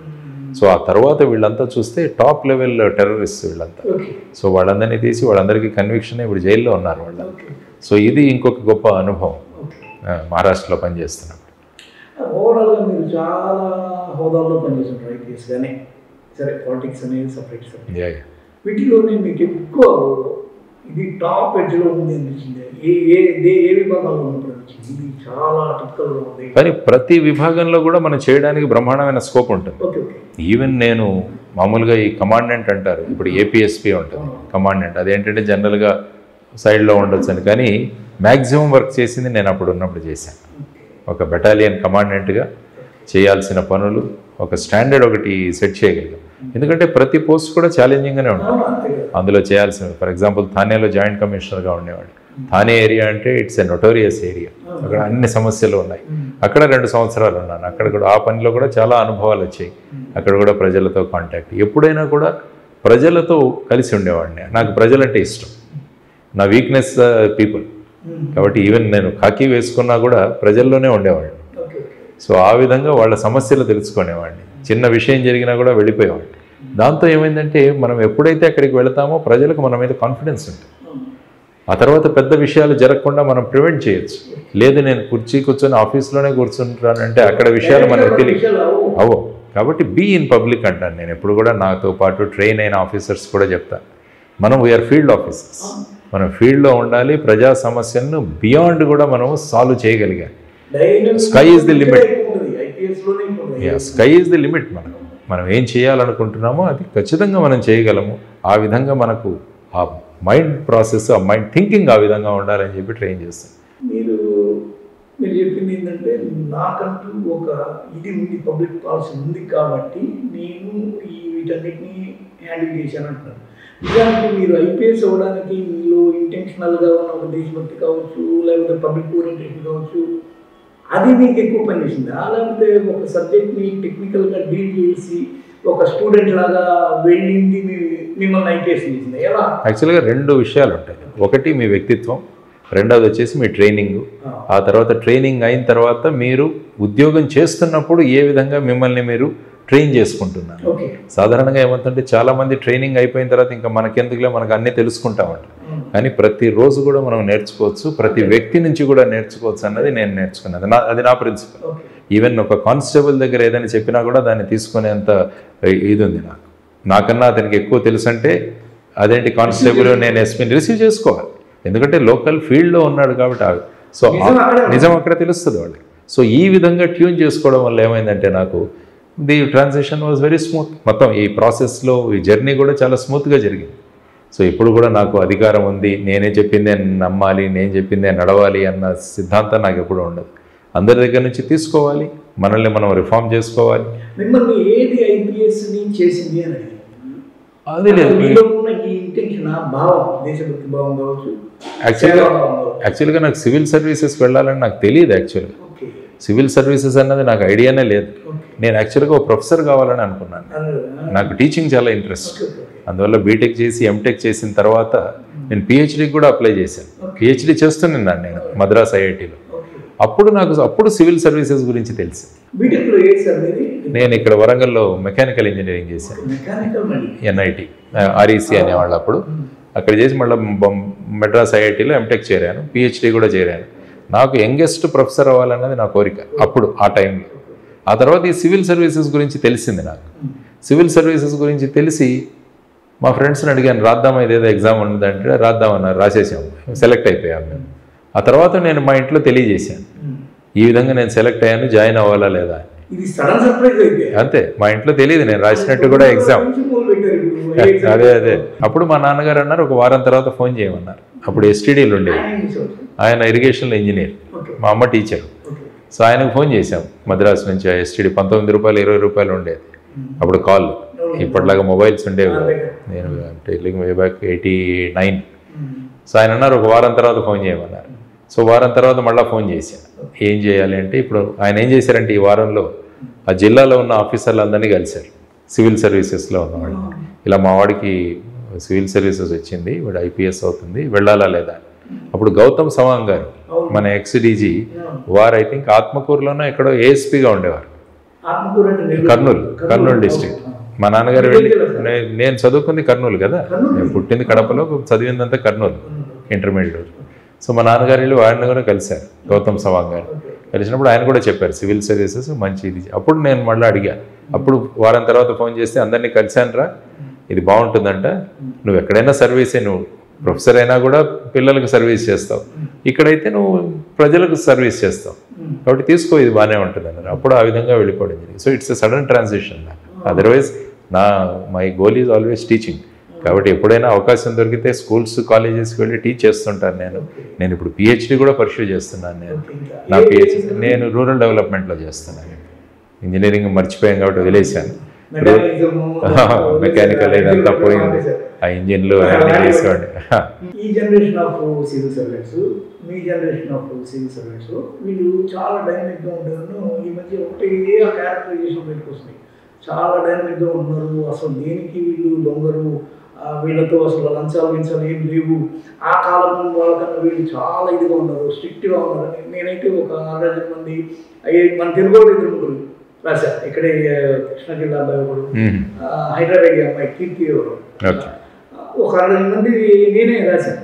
సో ఆ తర్వాత వీళ్ళంతా చూస్తే టాప్ లెవెల్ టెర్రరిస్ట్ వీళ్ళంతా. సో వాళ్ళందరినీ తీసి వాళ్ళందరికీ కన్విక్షన్ ఇప్పుడు జైల్లో ఉన్నారు వాళ్ళంతా. సో ఇది ఇంకొక గొప్ప అనుభవం మహారాష్ట్రలో పనిచేస్తున్నప్పుడు. ఓవరాల్గా మీరు చాలా హోదాల్లో పనిచేస్తున్నారు, ఐపీఎస్ కానీ సరే, పాలిటిక్స్ అనేది సపరేట్. వీటిలోనే మీకు ఎక్కువ ఇది టాప్ ఎడ్జ్లో ఉంది అనిపించింది, ఏ విభాగంలో ఉన్నప్పుడు అనిపించింది ఇది చాలా టిపికల్గా ఉంది? కానీ ప్రతి విభాగంలో కూడా మనం చేయడానికి బ్రహ్మాండమైన స్కోప్ ఉంటుంది. ఈవెన్ నేను మామూలుగా ఈ కమాండెంట్ అంటారు, ఇప్పుడు ఏపీఎస్పీ ఉంటుంది కమాండెంట్, అదేంటంటే జనరల్గా సైడ్లో ఉండొచ్చు అని, కానీ మ్యాక్సిమం వర్క్ చేసింది నేను అప్పుడు ఉన్నప్పుడు చేశాను. ఒక బెటాలియన్ కమాండెంట్గా చేయాల్సిన పనులు ఒక స్టాండర్డ్ ఒకటి సెట్ చేయగలిగాం. ఎందుకంటే ప్రతి పోస్ట్ కూడా ఛాలెంజింగ్గానే ఉంటుంది అందులో చేయాల్సినవి. ఫర్ ఎగ్జాంపుల్ థానేలో జాయింట్ కమిషనర్గా ఉండేవాడు. థానే ఏరియా అంటే ఇట్స్ ఎ నొటోరియస్ ఏరియా, అక్కడ అన్ని సమస్యలు ఉన్నాయి. అక్కడ 2 సంవత్సరాలు ఉన్నాను. అక్కడ కూడా ఆ పనిలో కూడా చాలా అనుభవాలు వచ్చాయి. అక్కడ కూడా ప్రజలతో కాంటాక్ట్, ఎప్పుడైనా కూడా ప్రజలతో కలిసి ఉండేవాడిని. నాకు ప్రజలంటే ఇష్టం, నా వీక్నెస్ పీపుల్. కాబట్టి ఈవెన్ నేను ఖాకీ వేసుకున్నా కూడా ప్రజల్లోనే ఉండేవాడిని. సో ఆ విధంగా వాళ్ళ సమస్యలు తెలుసుకునేవాడిని. చిన్న విషయం జరిగినా కూడా వెళ్ళిపోయేవాడిని. దాంతో ఏమైందంటే మనం ఎప్పుడైతే అక్కడికి వెళతామో ప్రజలకు మన మీద కాన్ఫిడెన్స్ ఉంటుంది. ఆ తర్వాత పెద్ద విషయాలు జరగకుండా మనం ప్రివెంట్ చేయొచ్చు. లేదు నేను కూర్చొని ఆఫీస్లోనే కూర్చుంటానంటే అక్కడ విషయాలు మనకు తెలియవు. కాబట్టి బీ ఇన్ పబ్లిక్ అంటాను నేను ఎప్పుడు కూడా. నాతో పాటు ట్రైన్ అయిన ఆఫీసర్స్ కూడా చెప్తాను, మనం వీఆర్ ఫీల్డ్ ఆఫీసర్స్, మనం ఫీల్డ్లో ఉండాలి. ప్రజా సమస్యలను బియాండ్ కూడా మనం సాల్వ్ చేయగలిగాం. Sky is the limit. Sky is the limit. మనం ఏం చేయాలనుకుంటున్నామో అది ఖచ్చితంగా మనం చేయగలము. ఆ విధంగా మనకు ఆ మైండ్ ప్రాసెస్, ఆ మైండ్ థింకింగ్ ఆ విధంగా ఉండాలని చెప్పి ట్రైన్ చేస్తాం. మీరు చెప్పింది ఏంటంటే నాకంటూ ఒక ఇది ఉంది, పబ్లిక్ పాలసీ ఉంది కాబట్టి నేను వీటన్నిటిని హ్యాండిల్ చేశాను అంటున్నారు. నిజానికి మీరు ఐపీఎస్ అవ్వడానికి మీలో ఇంటెన్షనల్గా ఉన్న ఒక దేశభక్తి కావచ్చు, లేకపోతే పబ్లిక్ ఓరియంటేషన్ కావచ్చు, అది మీకు ఎక్కువ పనిచేసిందా? లేకపోతే ఒక సబ్జెక్ట్ని టెక్నికల్గా డీల్ చేసి ఒక స్టూడెంట్ లాగా వెళ్ళింది మిమ్మల్ని ఐపీఎస్ చేసింది ఎలా? యాక్చువల్గా 2 విషయాలు ఉంటాయి. ఒకటి మీ వ్యక్తిత్వం, రెండవది వచ్చేసి మీ ట్రైనింగ్. ఆ తర్వాత ట్రైనింగ్ అయిన తర్వాత మీరు ఉద్యోగం చేస్తున్నప్పుడు ఏ విధంగా మిమ్మల్ని మీరు ట్రైన్ చేసుకుంటున్నారు. సాధారణంగా ఏమవుతుంటే చాలామంది ట్రైనింగ్ అయిపోయిన తర్వాత ఇంకా మనకెందుకులే, మనకు అన్నీ తెలుసుకుంటామంట. కానీ ప్రతిరోజు కూడా మనం నేర్చుకోవచ్చు, ప్రతి వ్యక్తి నుంచి కూడా నేర్చుకోవచ్చు అన్నది నేను నేర్చుకున్నది. అది నా ప్రిన్సిపల్. ఈవెన్ ఒక కానిస్టేబుల్ దగ్గర ఏదైనా చెప్పినా కూడా దాన్ని తీసుకునేంత ఇది ఉంది నాకు. నాకన్నా అతనికి ఎక్కువ తెలుసు అంటే అదేంటి కానిస్టేబుల్, నేను ఎస్పీని రిసీవ్ చేసుకోవాలి. ఎందుకంటే లోకల్ ఫీల్డ్లో ఉన్నాడు కాబట్టి. సో నిజం అక్కడ తెలుస్తుంది వాళ్ళకి. సో ఈ విధంగా ట్యూన్ చేసుకోవడం వల్ల ఏమైందంటే నాకు the transition was very smooth. మొత్తం ఈ ప్రాసెస్లో ఈ జర్నీ కూడా చాలా స్మూత్గా జరిగింది. సో ఇప్పుడు కూడా నాకు అధికారం ఉంది, నేనే చెప్పిందే నమ్మాలి, నేను చెప్పిందే నడవాలి అన్న సిద్ధాంతం నాకు ఎప్పుడు ఉండదు. అందరి దగ్గర నుంచి తీసుకోవాలి, మనల్ని మనం రిఫార్మ్ చేసుకోవాలి. మిమ్మల్ని ఏది ఐపీఎస్ని చేసింది అని అది లేదు. యాక్చువల్గా నాకు సివిల్ సర్వీసెస్ వెళ్ళాలని నాకు తెలియదు. యాక్చువల్గా సివిల్ సర్వీసెస్ అన్నది నాకు ఐడియానే లేదు. నేను యాక్చువల్గా ఒక ప్రొఫెసర్ కావాలని అనుకున్నాను. నాకు టీచింగ్ చాలా ఇంట్రెస్ట్. అందువల్ల బీటెక్ చేసి ఎంటెక్ చేసిన తర్వాత నేను పిహెచ్డీకి కూడా అప్లై చేశాను. పిహెచ్డీ చేస్తున్నాను నేను మద్రాస్ ఐఐటీలో. అప్పుడు సివిల్ సర్వీసెస్ గురించి తెలిసి నేను ఇక్కడ వరంగల్లో మెకానికల్ ఇంజనీరింగ్ చేశాను. ఎన్ఐటి ఆర్ఈసి అనేవాళ్ళు అప్పుడు. అక్కడ చేసి మళ్ళీ మద్రాస్ ఐఐటీలో ఎంటెక్ చేరాను, పిహెచ్డీ కూడా చేరాను. నాకు యంగెస్ట్ ప్రొఫెసర్ అవ్వాలన్నది నా కోరిక అప్పుడు ఆ టైంలో. ఆ తర్వాత ఈ సివిల్ సర్వీసెస్ గురించి తెలిసింది నాకు. సివిల్ సర్వీసెస్ గురించి తెలిసి మా ఫ్రెండ్స్ని అడిగాను, రాద్దామా ఇదేదో ఎగ్జామ్ ఉన్నదంటే రాద్దామన్నారు. రాసేసాము, సెలెక్ట్ అయిపోయాము మేము. ఆ తర్వాత నేను మా ఇంట్లో తెలియజేశాను, ఈ విధంగా నేను సెలెక్ట్ అయ్యాను, జాయిన్ అవ్వాలా లేదా. అంతే, మా ఇంట్లో తెలియదు నేను రాసినట్టు కూడా ఎగ్జామ్. అదే అప్పుడు మా నాన్నగారు అన్నారు ఒక వారం తర్వాత ఫోన్ చేయమన్నారు. అప్పుడు ఎస్టీడీలు ఉండేవి, ఆయన ఇరిగేషన్లో ఇంజనీర్, మా అమ్మ టీచర్. సో ఆయనకు ఫోన్ చేశాం మద్రాసు నుంచి. ఎస్టీడీ 19 రూపాయలు 20 రూపాయలు ఉండేది అప్పుడు కాల్. ఇప్పటిలాగా మొబైల్స్ ఉండేవి. నేను టెలింగ్ వే బ్యాక్ 89. సో ఆయన అన్నారు ఒక వారం తర్వాత ఫోన్ చేయమన్నారు. సో వారం తర్వాత మళ్ళీ ఫోన్ చేశాను, ఏం చేయాలి అంటే. ఇప్పుడు ఆయన ఏం చేశారంటే ఈ వారంలో ఆ జిల్లాలో ఉన్న ఆఫీసర్లందరినీ కలిశారు, సివిల్ సర్వీసెస్లో ఉన్నవాళ్ళు. ఇలా మా వాడికి సివిల్ సర్వీసెస్ వచ్చింది, వాడు ఐపీఎస్ అవుతుంది, వెళ్ళాలా లేదా. అప్పుడు గౌతమ్ సవాంగ్ గారు మన ఎక్స్డీజీ వారు ఐ థింక్ ఆత్మకూరులోనో ఎక్కడో ఏఎస్పీగా ఉండేవారు, కర్నూలు డిస్ట్రిక్ట్. మా నాన్నగారు వెళ్ళి, నేను చదువుకుంది కర్నూలు కదా, నేను పుట్టింది కడపలో, చదివిందంతా కర్నూలు ఇంటర్మీడియట్. సో మా నాన్నగారు వెళ్ళి వాడిని కూడా కలిశారు, గౌతమ్ సవాంగ్ గారు. కలిసినప్పుడు ఆయన కూడా చెప్పారు సివిల్ సర్వీసెస్ మంచిది. అప్పుడు నేను మళ్ళీ అడిగాను. అప్పుడు వారం తర్వాత ఫోన్ చేస్తే అందరినీ కలిశానురా, ఇది బాగుంటుందంట, నువ్వు ఎక్కడైనా సర్వీసే, నువ్వు ప్రొఫెసర్ అయినా కూడా పిల్లలకు సర్వీస్ చేస్తావు, ఇక్కడైతే నువ్వు ప్రజలకు సర్వీస్ చేస్తావు, కాబట్టి తీసుకో, ఇది బాగానే ఉంటుంది అన్నారు. అప్పుడు ఆ విధంగా వెళ్ళిపోవడం జరిగింది. So it's a sudden transition. Otherwise my goal is always teaching. కాబట్టి ఎప్పుడైనా అవకాశం దొరికితే స్కూల్స్ కాలేజెస్కి వెళ్ళి టీచ్ చేస్తుంటాను. నేను ఇప్పుడు పిహెచ్డీ కూడా పర్స్యూ చేస్తున్నాను. నా పిహెచ్డీ నేను రూరల్ డెవలప్మెంట్లో చేస్తున్నాను. ఇంజనీరింగ్ మర్చిపోయాను కాబట్టి వదిలేశాను. మెకానికల్ ఇదంతా పోయింది, ఆ ఇంజిన్లు అన్నీ చేసుకోండి. ఈ generation of civil servants, me generation of civil servants వీళ్ళు చాలా డైనమిక్గా ఉంటారు. ఈ మధ్య ఒకటే క్యారెక్టరైజేషన్ బయటకు వస్తున్నాయి, చాలా డైనమిక్గా ఉన్నారు. అసలు దేనికి వీళ్ళు దొంగరు, వీళ్ళతో అసలు లంచాలు ఏం లేవు. ఆ కాలం వాళ్ళకన్నా వీళ్ళు చాలా ఇదిగా ఉన్నారు, స్ట్రిక్ట్గా ఉన్నారు. నేనైతే ఒక 6 మంది మన తెలుగు వాళ్ళు 2 రాశారు. ఇక్కడే కృష్ణా జిల్లా అబ్బాయి ఒకడు, హైదరాబాద్ అమ్మాయి కీర్తి ఎవరు, ఒక 6 మంది నేనే రాశాను.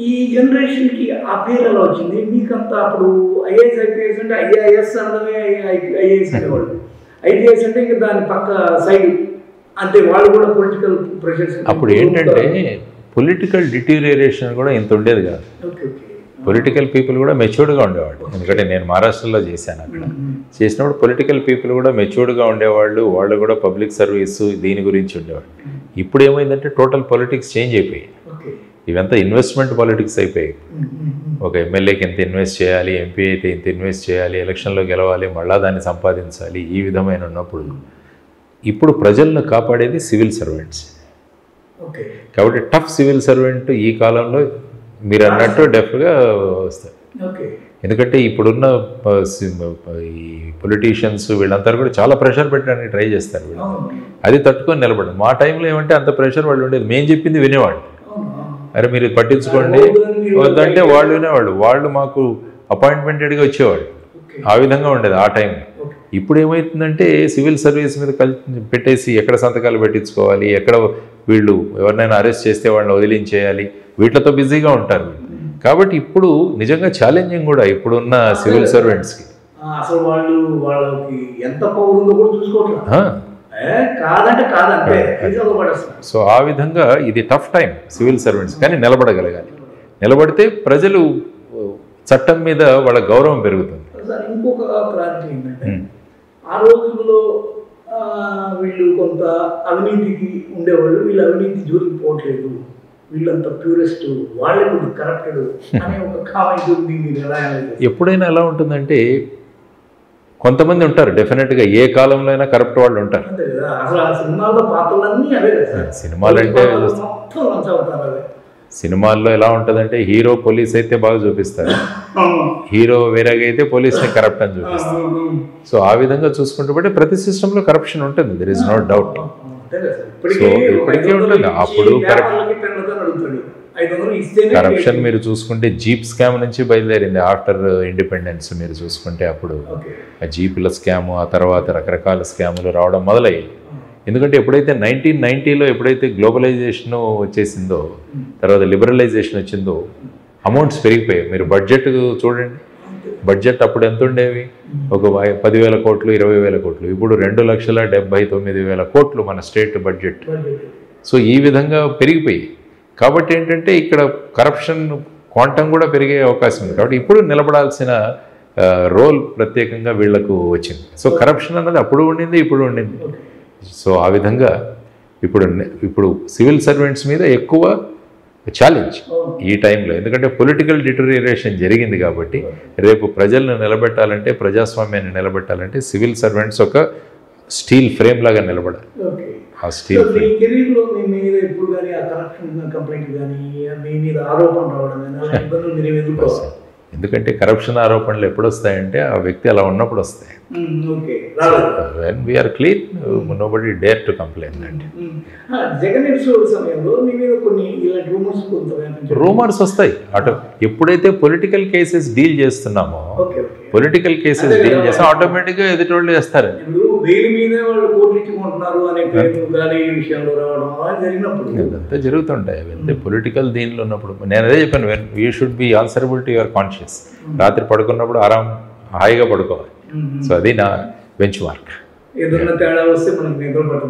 ఈ జనరేషన్కి ఆ పేరు ఎలా వచ్చింది? మీకంతా అప్పుడు ఐఏఎస్ ఐపీఎస్ అంటే ఐఏఎస్ అన్నదే ఐఏఎస్ అనేవాళ్ళు, ఐపీఎస్ అంటే ఇంకా దాని పక్క సైడ్ అంటే వాళ్ళు కూడా పొలిటికల్ ప్రెషర్స్. అప్పుడు ఏంటంటే పొలిటికల్ డిటీరియరేషన్ కూడా ఇంత ఉండేది కాదు. పొలిటికల్ పీపుల్ కూడా మెచ్యూర్డ్గా ఉండేవాళ్ళు. ఎందుకంటే నేను మహారాష్ట్రలో చేశాను, అక్కడ చేసినప్పుడు పొలిటికల్ పీపుల్ కూడా మెచ్యూర్డ్గా ఉండేవాళ్ళు. వాళ్ళు కూడా పబ్లిక్ సర్వీసు దీని గురించి ఉండేవాళ్ళు. ఇప్పుడు ఏమైందంటే టోటల్ పొలిటిక్స్ చేంజ్ అయిపోయాయి. ఇవంతా ఇన్వెస్ట్మెంట్ పాలిటిక్స్ అయిపోయాయి. ఒక ఎమ్మెల్యేకి ఎంత ఇన్వెస్ట్ చేయాలి, ఎంపీ అయితే ఇంత ఇన్వెస్ట్ చేయాలి, ఎలక్షన్లో గెలవాలి, మళ్ళా దాన్ని సంపాదించాలి, ఈ విధమైన ఉన్నప్పుడు ఇప్పుడు ప్రజలను కాపాడేది సివిల్ సర్వెంట్స్. కాబట్టి టఫ్ సివిల్ సర్వెంట్ ఈ కాలంలో మీరు అన్నట్టు డెఫ్గా వస్తారు. ఎందుకంటే ఇప్పుడున్న ఈ పొలిటీషియన్స్ వీళ్ళంతా కూడా చాలా ప్రెషర్ పెట్టడానికి ట్రై చేస్తారు. వీళ్ళు అది తట్టుకొని నిలబడడం. మా టైంలో ఏమంటే అంత ప్రెషర్ వాళ్ళు ఉండేది, మేము చెప్పింది వినేవాళ్ళు. అరే మీరు పట్టించుకోండి వద్దంటే వాళ్ళు వినేవాళ్ళు. వాళ్ళు మాకు అపాయింట్మెంటెడ్గా వచ్చేవాళ్ళు. ఆ విధంగా ఉండేది ఆ టైంలో. ఇప్పుడు ఏమవుతుందంటే సివిల్ సర్వీస్ మీద పెట్టేసి ఎక్కడ సంతకాలు పెట్టించుకోవాలి, ఎక్కడ వీళ్ళు ఎవరినైనా అరెస్ట్ చేస్తే వాళ్ళని వదిలించేయాలి, వీటితో బిజీగా ఉంటారు. కాబట్టి ఇప్పుడు నిజంగా ఛాలెంజింగ్ కూడా ఇప్పుడున్న సివిల్ సర్వెంట్స్కి. అసలు వాళ్ళు వాళ్ళకి ఎంత పవర్ ఉందో కూడా చూసుకోవట్లేదు. కాదంటే కాదంటే. సో ఆ విధంగా ఇది టఫ్ టైం సివిల్ సర్వెంట్స్. కానీ నిలబడగలగాలి. నిలబడితే ప్రజలు చట్టం మీద వాళ్ళ గౌరవం పెరుగుతుంది. ఇంకొక క్లారిటీ ఏంటంటే ఆ రోజుల్లో వీళ్ళు కొంత అవినీతికి ఉండేవాళ్ళు, వీళ్ళు అవినీతి జోలికి పోవట్లేదు, వీళ్ళంతా ప్యూరెస్ట్, వాళ్ళే కొద్దిగా కరప్టెడ్ అనే ఒక కామెంట్ ఉంది. మీరు ఎలా ఎప్పుడైనా ఎలా ఉంటుందంటే కొంతమంది ఉంటారు డెఫినెట్గా, ఏ కాలంలో అయినా కరప్ట్ వాళ్ళు ఉంటారు. అంతే కదా, అసలు ఆ సినిమాల్లో పాత్రలన్నీ అవే కదా. సినిమాలంటే మొత్తం లంచ్ అవుతారు అవే. సినిమాల్లో ఎలా ఉంటుందంటే హీరో పోలీస్ అయితే బాగా చూపిస్తారు, హీరో వేరేగా అయితే పోలీస్ని కరప్ట్ అని చూపిస్తారు. సో ఆ విధంగా చూసుకుంటూ బట్టి ప్రతి సిస్టంలో కరప్షన్ ఉంటుంది, there is no doubt. So ఇప్పటికీ ఉంటుంది. అప్పుడు కరప్షన్ మీరు చూసుకుంటే జీప్ స్కామ్ నుంచి బయలుదేరింది ఆఫ్టర్ ఇండిపెండెన్స్. మీరు చూసుకుంటే అప్పుడు ఆ జీపుల స్కాము, ఆ తర్వాత రకరకాల స్కాములు రావడం మొదలయ్యాయి. ఎందుకంటే ఎప్పుడైతే 1990లో ఎప్పుడైతే గ్లోబలైజేషన్ వచ్చేసిందో, తర్వాత లిబరలైజేషన్ వచ్చిందో, అమౌంట్స్ పెరిగిపోయాయి. మీరు బడ్జెట్ చూడండి, బడ్జెట్ అప్పుడు ఎంత ఉండేవి, ఒక 10,000 కోట్లు 20,000 కోట్లు, ఇప్పుడు 2,79,000 కోట్లు మన స్టేట్ బడ్జెట్. సో ఈ విధంగా పెరిగిపోయి, కాబట్టి ఏంటంటే ఇక్కడ కరప్షన్ క్వాంటం కూడా పెరిగే అవకాశం ఉంది. కాబట్టి ఇప్పుడు నిలబడాల్సిన రోల్ ప్రత్యేకంగా వీళ్లకు వచ్చింది. సో కరప్షన్ అన్నది అప్పుడు ఉండింది, ఇప్పుడు ఉండింది. సో ఆ విధంగా ఇప్పుడు సివిల్ సర్వెంట్స్ మీద ఎక్కువ ఛాలెంజ్ ఈ టైంలో, ఎందుకంటే పొలిటికల్ డిటోరియేషన్ జరిగింది. కాబట్టి రేపు ప్రజలను నిలబెట్టాలంటే, ప్రజాస్వామ్యాన్ని నిలబెట్టాలంటే సివిల్ సర్వెంట్స్ ఒక స్టీల్ ఫ్రేమ్ లాగా నిలబడాలి. ఆ స్టీల్ ఫ్రేమ్ కెరీర్లో మీ మీద ఎప్పుడు కానీ ఆ కరప్షన్ కంప్లైంట్ కానీ మీ మీద ఆరోపణ రావడం కానీ ఇబ్బందులు మీరు ఎదుర్కోవాలి. ఎందుకంటే కరప్షన్ ఆరోపణలు ఎప్పుడు వస్తాయంటే ఆ వ్యక్తి అలా ఉన్నప్పుడు వస్తాయి. When we are clean, nobody dare to complain that. Jagan episode సమయంలో మీ మీద కొన్ని ఇలాంటి రూమర్స్ వస్తాయి. అటు ఎప్పుడైతే పొలిటికల్ కేసెస్ డీల్ చేస్తున్నామో, పొలిటికల్ కేసెస్ డీల్ చేస్తే ఆటోమేటిక్గా ఎదుటి వాళ్ళు చేస్తారు. ఇదంతా జరుగుతుంటాయి. అవంతా పొలిటికల్ దీనిలో ఉన్నప్పుడు నేను అదే చెప్పాను, you should be answerable to your conscious. రాత్రి పడుకున్నప్పుడు హాయిగా పడుకోవాలి. సో అది నా బెంచ్ మార్క్.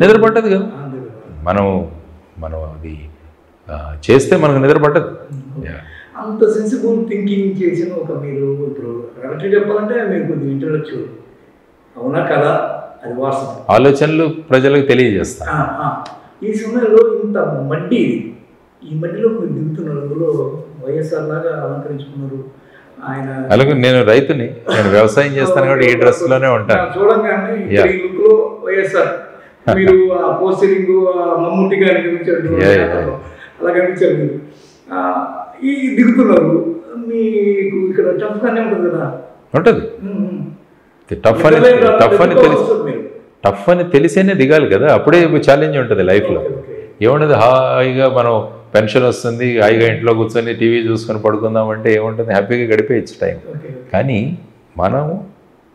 నిద్ర పట్టదు కదా, మనం అది చేస్తే మనకు నిద్ర పట్టదు. అంత సెన్సిబుల్ థింకింగ్ చేసిన ఒక మీరు ఇప్పుడు కరెక్ట్గా చెప్పాలంటే మీరు కొద్దిగా ఇంటలెక్చువల్, అవునా కదా, అది వాస్తవం. ఆలోచనలు ప్రజలకు తెలియజేస్తాను. ఈ సమయంలో ఇంత మడ్డి, ఈ మడ్డిలో మీరు దిగుతున్నారు, అందులో వైఎస్ఆర్ లాగా అలంకరించుకున్నారు. అలాగే నేను రైతుని, నేను వ్యవసాయం చేస్తాను కాబట్టి ఈ డ్రెస్ లోనే ఉంటాను. చూడంగానే ఈ లుక్ లో వైఎస్ఆర్, మీరు ఆ పోస్టరింగ్ మమ్ముట్టి గారికి కనిపించారు, అలా కనిపించారు. మీరు ఈ దిగుతున్నారు, మీకు ఇక్కడ టఫ్ గానే ఉంటుంది కదా. ఉంటుంది, టఫ్ అని తెలిసేనే దిగాలి కదా, అప్పుడే ఛాలెంజ్ ఉంటుంది లైఫ్లో. ఏముండదు, హాయిగా మనం పెన్షన్ వస్తుంది, హాయిగా ఇంట్లో కూర్చొని టీవీ చూసుకొని పడుకుందామంటే ఏముంటుంది, హ్యాపీగా గడిపేయచ్చు టైం. కానీ మనం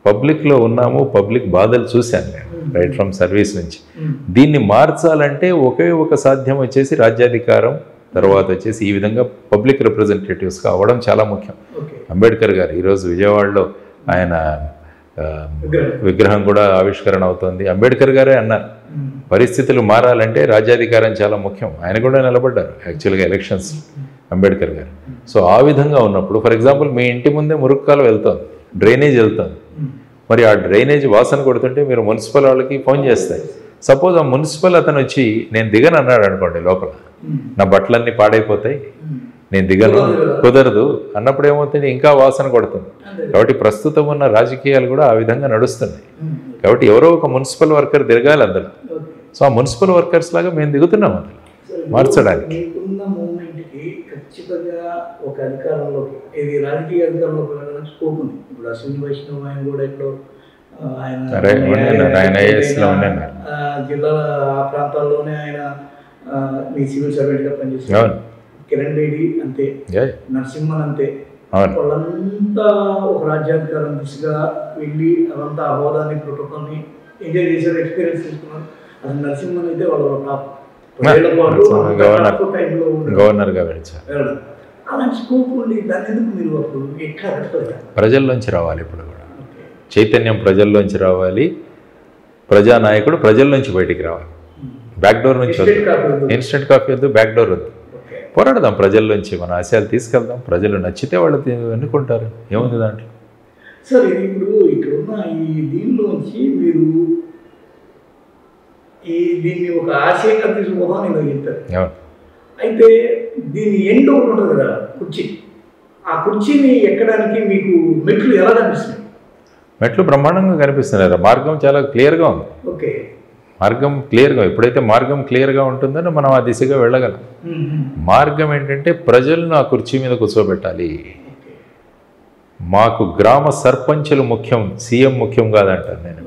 పబ్లిక్లో ఉన్నాము, పబ్లిక్ బాధలు చూశాను నేను రైట్ ఫ్రమ్ సర్వీస్ నుంచి. దీన్ని మార్చాలంటే ఒకే ఒక సాధ్యం వచ్చేసి రాజ్యాధికారం, తర్వాత వచ్చేసి ఈ విధంగా పబ్లిక్ రిప్రజెంటేటివ్స్గా అవ్వడం చాలా ముఖ్యం. అంబేద్కర్ గారు ఈరోజు విజయవాడలో ఆయన విగ్రహం కూడా ఆవిష్కరణ అవుతుంది. అంబేద్కర్ గారే అన్నారు, పరిస్థితులు మారాలంటే రాజ్యాధికారం చాలా ముఖ్యం. ఆయన కూడా నిలబడ్డారు యాక్చువల్గా ఎలక్షన్స్, అంబేద్కర్ గారు. సో ఆ విధంగా ఉన్నప్పుడు, ఫర్ ఎగ్జాంపుల్ మీ ఇంటి ముందే మురుక్కాలు వెళ్తుంది, డ్రైనేజ్ వెళ్తుంది, మరి ఆ డ్రైనేజ్ వాసన కొడుతుంటే మీరు మున్సిపల్ వాళ్ళకి ఫోన్ చేస్తారు. సపోజ్ ఆ మున్సిపల్ అతను వచ్చి నేను దిగను అన్నాడు అనుకోండి, లోపల నా బట్టలన్నీ పాడైపోతాయి, నేను దిగను, కుదరదు అన్నప్పుడు ఏమవుతుంది, ఇంకా వాసన కొడుతుంది. కాబట్టి ప్రస్తుతం ఉన్న రాజకీయాలు కూడా ఆ విధంగా నడుస్తున్నాయి. కాబట్టి ఎవరో ఒక మున్సిపల్ వర్కర్ దిగాలి అందులో. సో ఆ మున్సిపల్ వర్కర్స్ లాగా మేము దిగుతున్నాం అందులో మార్చడానికి. ఖచ్చితంగా ఒక అధికారంలోకి, ఇది రాజకీయ అధికారంలోకి వెళ్ళడానికి స్కోప్ ఉంది. ఇప్పుడు అశ్విని వైష్ణవ్ ఆయన కూడా ఇప్పుడు ఆయన జిల్లా ఆ ప్రాంతాల్లోనే ఆయన మీ సివిల్ సర్వెంట్గా పనిచేస్తారు. కిరణ్ బేడి అంతే, నరసింహన్ అంతే, వాళ్ళంతా ఒక రాజ్యాధికారం దిశగా వెళ్ళి అదంతా ఆ హోదాని, ప్రోటోకాల్ని ఎంజాయ్ చేశారు, ఎక్స్పీరియన్స్ తీసుకున్నారు. అసలు నరసింహన్ అయితే వాళ్ళ టాప్ గవర్నర్గా అలాంటి స్కోప్ ఉండి దాన్ని ఎందుకు మీరు అప్పుడు ఎట్లా ప్రజల్లోంచి రావాలి. ఇప్పుడు కూడా చైతన్యం ప్రజల్లోంచి రావాలి, ప్రజానాయకుడు ప్రజల్లోంచి బయటికి రావాలి. బ్యాక్ డోర్ నుంచి వద్దు, ఇన్స్టెంట్ కాఫీ వద్దు, బ్యాక్ డోర్ వద్దు. పోరాడదాం ప్రజల్లోంచి, మన ఆశయాలు తీసుకెళ్దాం. ప్రజలు నచ్చితే వాళ్ళు ఎన్నుకుంటారు, ఏముంది దాంట్లో. సరే, ఇప్పుడు ఇక్కడున్న ఈ దీనిలోంచి మీరు దీన్ని ఒక ఆశయంగా తీసుకుపోదాం నేను చెప్పాను. అవును. అయితే దీని ఎండ్ ఒకటి ఉంటుంది కదా, కుర్చీ. ఆ కుర్చీని ఎక్కడానికి మీకు మెట్లు ఎలా కనిపిస్తున్నాయి? మెట్లు బ్రహ్మాండంగా కనిపిస్తున్నాయి. మార్గం చాలా క్లియర్గా ఉంది. ఓకే. మార్గం క్లియర్గా, ఎప్పుడైతే మార్గం క్లియర్గా ఉంటుందో మనం ఆ దిశగా వెళ్ళగలం. మార్గం ఏంటంటే ప్రజలను ఆ కుర్చీ మీద కూర్చోబెట్టాలి. మాకు గ్రామ సర్పంచులు ముఖ్యం, సీఎం ముఖ్యం కాదంటాను నేను.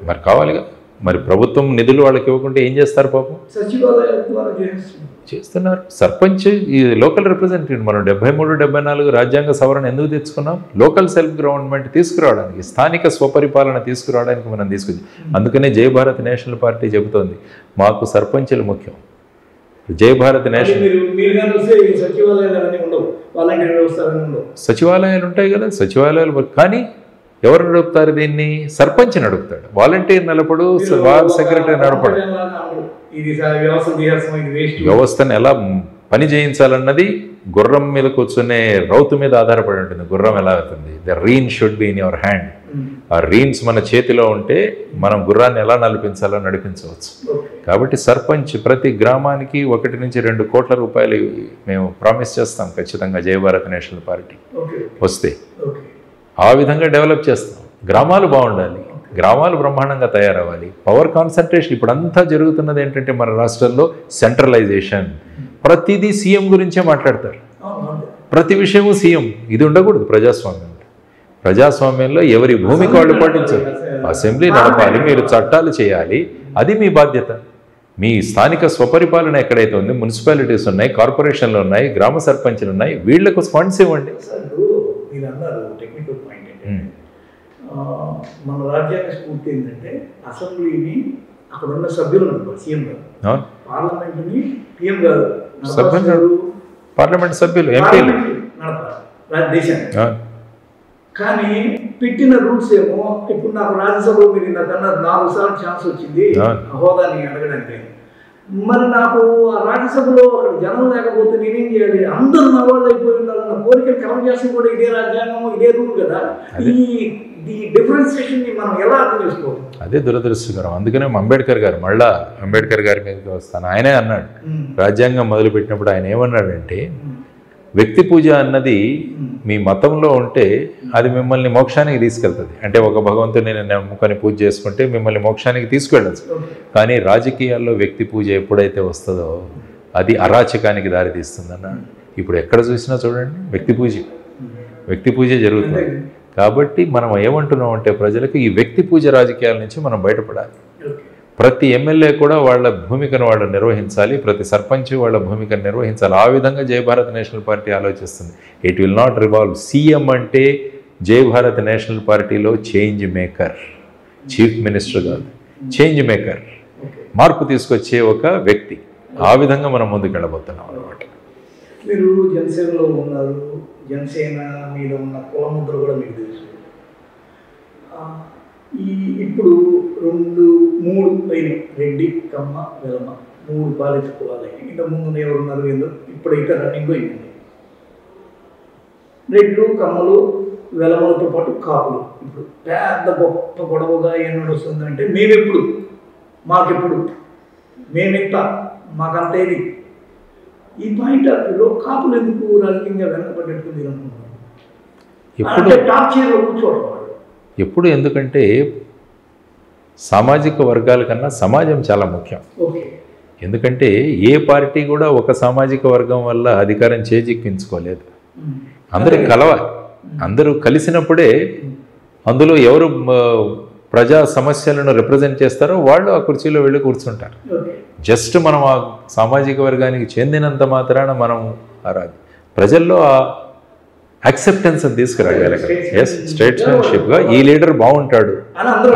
మరి కావాలిగా, మరి ప్రభుత్వం నిధులు వాళ్ళకి ఇవ్వకుంటే ఏం చేస్తారు పాపం? చేస్తున్నారు. సర్పంచ్ ఈ లోకల్ రిప్రజెంటేటివ్. మనం 73, 74 రాజ్యాంగ సవరణ ఎందుకు తెచ్చుకున్నాం? లోకల్ సెల్ఫ్ గవర్నమెంట్ తీసుకురావడానికి, స్థానిక స్వపరిపాలన తీసుకురావడానికి మనం తీసుకొచ్చి. అందుకనే జై భారత్ నేషనల్ పార్టీ చెబుతోంది మాకు సర్పంచులు ముఖ్యం. జై భారత్ నేషనల్ సచివాలయాలు ఉంటాయి కదా, సచివాలయాలు. కానీ ఎవరు నడుపుతారు దీన్ని? సర్పంచ్ నడుపుతాడు. వాలంటీర్ నడపడు, వార్డ్ సెక్రటరీ నడపడు. వ్యవస్థను ఎలా పని చేయించాలన్నది గుర్రం మీద కూర్చునే రౌతు మీద ఆధారపడి ఉంటుంది. గుర్రం ఎలా అవుతుంది? The reign should be in your hand. ఆ రీన్స్ మన చేతిలో ఉంటే మనం గుర్రాన్ని ఎలా నడిపించాలో నడిపించవచ్చు. కాబట్టి సర్పంచ్ ప్రతి గ్రామానికి 1 నుంచి 2 కోట్ల రూపాయలు మేము ప్రామిస్ చేస్తాం ఖచ్చితంగా జై భారత్ నేషనల్ పార్టీ వస్తే. ఆ విధంగా డెవలప్ చేస్తాం. గ్రామాలు బాగుండాలి, గ్రామాలు బ్రహ్మాండంగా తయారవ్వాలి. పవర్ కాన్సన్ట్రేషన్ ఇప్పుడంతా జరుగుతున్నది ఏంటంటే మన రాష్ట్రాల్లో సెంట్రలైజేషన్. ప్రతిదీ సీఎం గురించే మాట్లాడతారు, ప్రతి విషయము సీఎం. ఇది ఉండకూడదు ప్రజాస్వామ్యం. ప్రజాస్వామ్యంలో ఎవరి భూమికి వాళ్ళు పాటించాలి. అసెంబ్లీ నడపాలి, మీరు చట్టాలు చేయాలి, అది మీ బాధ్యత. మీ స్థానిక స్వపరిపాలన ఎక్కడైతే ఉంది, మున్సిపాలిటీస్ ఉన్నాయి, కార్పొరేషన్లు ఉన్నాయి, గ్రామ సర్పంచ్లు ఉన్నాయి, వీళ్లకు ఫండ్స్ ఇవ్వండి. మన రాజ్యాంగ స్ఫూర్తి ఏంటంటే అసెంబ్లీని అక్కడ ఉన్న సభ్యులు నడపాలి, సీఎం గారు. పార్లమెంటుని పిఎం గారు, పార్లమెంట్ సభ్యులు, ఎంపీలు నడపాలి దేశాన్ని. కానీ పెట్టిన రూల్స్ ఏమో, ఇప్పుడు నాకు రాజ్యసభలో మీరు ఇంతకన్నా 4 సార్లు ఛాన్స్ వచ్చింది హోదాని అడగడానికి. మరి నాకు ఆ రాజ్యసభలో అక్కడ జనం లేకపోతే నేనేం చేయాలి? అందరూ నవాళ్ళు అయిపోయి ఉండాలన్న కోరికలు కలెక్ట్ చేస్తే కూడా ఇదే రాజ్యాంగం, ఇదే రూల్ కదా. ఈ డిఫరెన్సియేషన్ మనం ఎలా అర్థం చేసుకోవాలి? అదే దురదృష్టకరం. అందుకనే అంబేద్కర్ గారు, మళ్ళా అంబేద్కర్ గారి మీదకి వస్తాను. ఆయనే అన్నాడు, రాజ్యాంగం మొదలుపెట్టినప్పుడు ఆయన ఏమన్నాడంటే, వ్యక్తి పూజ అన్నది మీ మతంలో ఉంటే అది మిమ్మల్ని మోక్షానికి తీసుకెళ్తుంది. అంటే ఒక భగవంతుని నమ్ముకొని పూజ చేసుకుంటే మిమ్మల్ని మోక్షానికి తీసుకెళ్ళచ్చు. కానీ రాజకీయాల్లో వ్యక్తి పూజ ఎప్పుడైతే వస్తుందో అది అరాచకానికి దారితీస్తుందన్న. ఇప్పుడు ఎక్కడ చూసినా చూడండి వ్యక్తి పూజ జరుగుతుంది. కాబట్టి మనం ఏమంటున్నాం అంటే ప్రజలకు ఈ వ్యక్తి పూజ రాజకీయాల నుంచి మనం బయటపడాలి. ప్రతి ఎమ్మెల్యే కూడా వాళ్ళ భూమికను వాళ్ళు నిర్వహించాలి, ప్రతి సర్పంచ్ వాళ్ళ భూమికను నిర్వహించాలి. ఆ విధంగా జై భారత్ నేషనల్ పార్టీ ఆలోచిస్తుంది. It will not revolve. CM అంటే జై భారత్ నేషనల్ పార్టీలో చేంజ్ మేకర్, చీఫ్ మినిస్టర్ కాదు, చేంజ్ మేకర్, మార్పు తీసుకొచ్చే ఒక వ్యక్తి. ఆ విధంగా మనం ముందుకు వెళ్ళబోతున్నాం అన్నమాట. మీరు జనసేనలో ఉన్నారు, జనసేన మీద ఉన్న కులముద్ర కూడా మీకు తెలుసు. ఇప్పుడు 2, 3 అయినాయి, రెడ్డి, కమ్మ, వెలమ, 3 పాలిత కులాలు అయినాయి. ఇంతకుముందు ఎవరున్నారు ఏందో ఇప్పుడైతే రన్నింగ్ అయిపోయింది. రెడ్లు, కమ్మలు, వెలమలతో పాటు కాపులు. ఇప్పుడు పెద్ద గొప్ప గొడవగా ఏం నడుస్తుందంటే మాకెప్పుడు మేమెంత, మాకంత ఇది. ఈ పాయింట్ ఆఫ్ వ్యూలో కాపులు ఎందుకు రాజకీయంగా వెనకబడ్డట్టు మీరు అనుకుంటున్నారు? అంటే టాప్ చైర్లో కూర్చోవడం ఎప్పుడు. ఎందుకంటే సామాజిక వర్గాల కన్నా సమాజం చాలా ముఖ్యం. ఎందుకంటే ఏ పార్టీ కూడా ఒక సామాజిక వర్గం వల్ల అధికారం చేజిక్కించుకోలేదు. అందరూ కలవాలి, అందరూ కలిసినప్పుడే అందులో ఎవరు ప్రజా సమస్యలను రిప్రజెంట్ చేస్తారో వాళ్ళు ఆ కుర్చీలో వెళ్ళి కూర్చుంటారు. జస్ట్ మనం ఆ సామాజిక వర్గానికి చెందినంత మాత్రాన మనం ప్రజల్లో ఆ యాక్సెప్టెన్స్ అని తీసుకురాగలి. స్టేట్స్మెన్షిప్గా ఈ లీడర్ బాగుంటాడు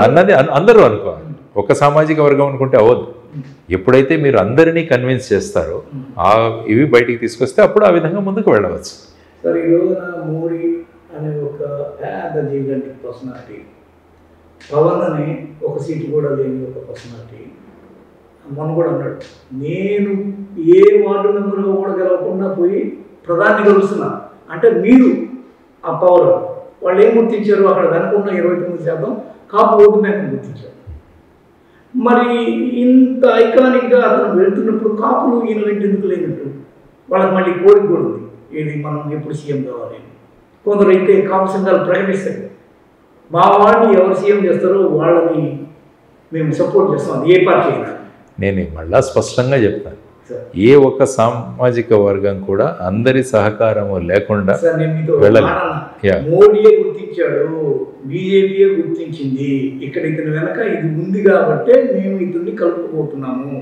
అన్నది అందరూ అనుకోవాలి. ఒక సామాజిక వర్గం అనుకుంటే అవ్వదు. ఎప్పుడైతే మీరు అందరినీ కన్విన్స్ చేస్తారో ఇవి బయటికి తీసుకొస్తే అప్పుడు ఆ విధంగా ముందుకు వెళ్ళవచ్చు. సార్, ఈ రోజున మోడీ అనే ఒక పెద్ద జిగంటిక్ పర్సనాలిటీ, పవన్ అని ఒక సీటు కూడా లేని ఒక పర్సనాలిటీ మొన్న కూడా అన్నాడు, నేను ఏ వార్డు మెంబర్గా కూడా గెలవకుండా పోయి ప్రధాని కలుస్తున్నా అంటే మీరు ఆ పవర్ వాళ్ళు ఏం గుర్తించారు? అక్కడ వెనకున్న 29% కాపు ఓటు బ్యాంకుని గుర్తించారు. మరి ఇంత ఐకానిక్గా అతను వెళ్తున్నప్పుడు కాపులు ఈయన వెంట ఎందుకు లేనట్టు? వాళ్ళకి మళ్ళీ కోరిక కూడా ఉంది, ఏది మనం ఎప్పుడు సీఎం కావాలి. కొందరు అయితే కాపు సంఘాలు ప్రకటిస్తారు, మా వాళ్ళని ఎవరు సీఎం చేస్తారో వాళ్ళని మేము సపోర్ట్ చేస్తాం, అది ఏ పార్టీ అయినా. నేను మళ్ళా స్పష్టంగా చెప్తాను, ఏ ఒక్క సామాజిక వర్గం కూడా అందరి సహకారము లేకుండా వెళ్ళాలి. మోడీయే గుర్తించాడు, బీజేపీయే గుర్తించింది, ఇక్కడ ఇతని వెనక ఇది ఉంది కాబట్టే మేము ఇతన్ని కలుపుకోబోతున్నాము.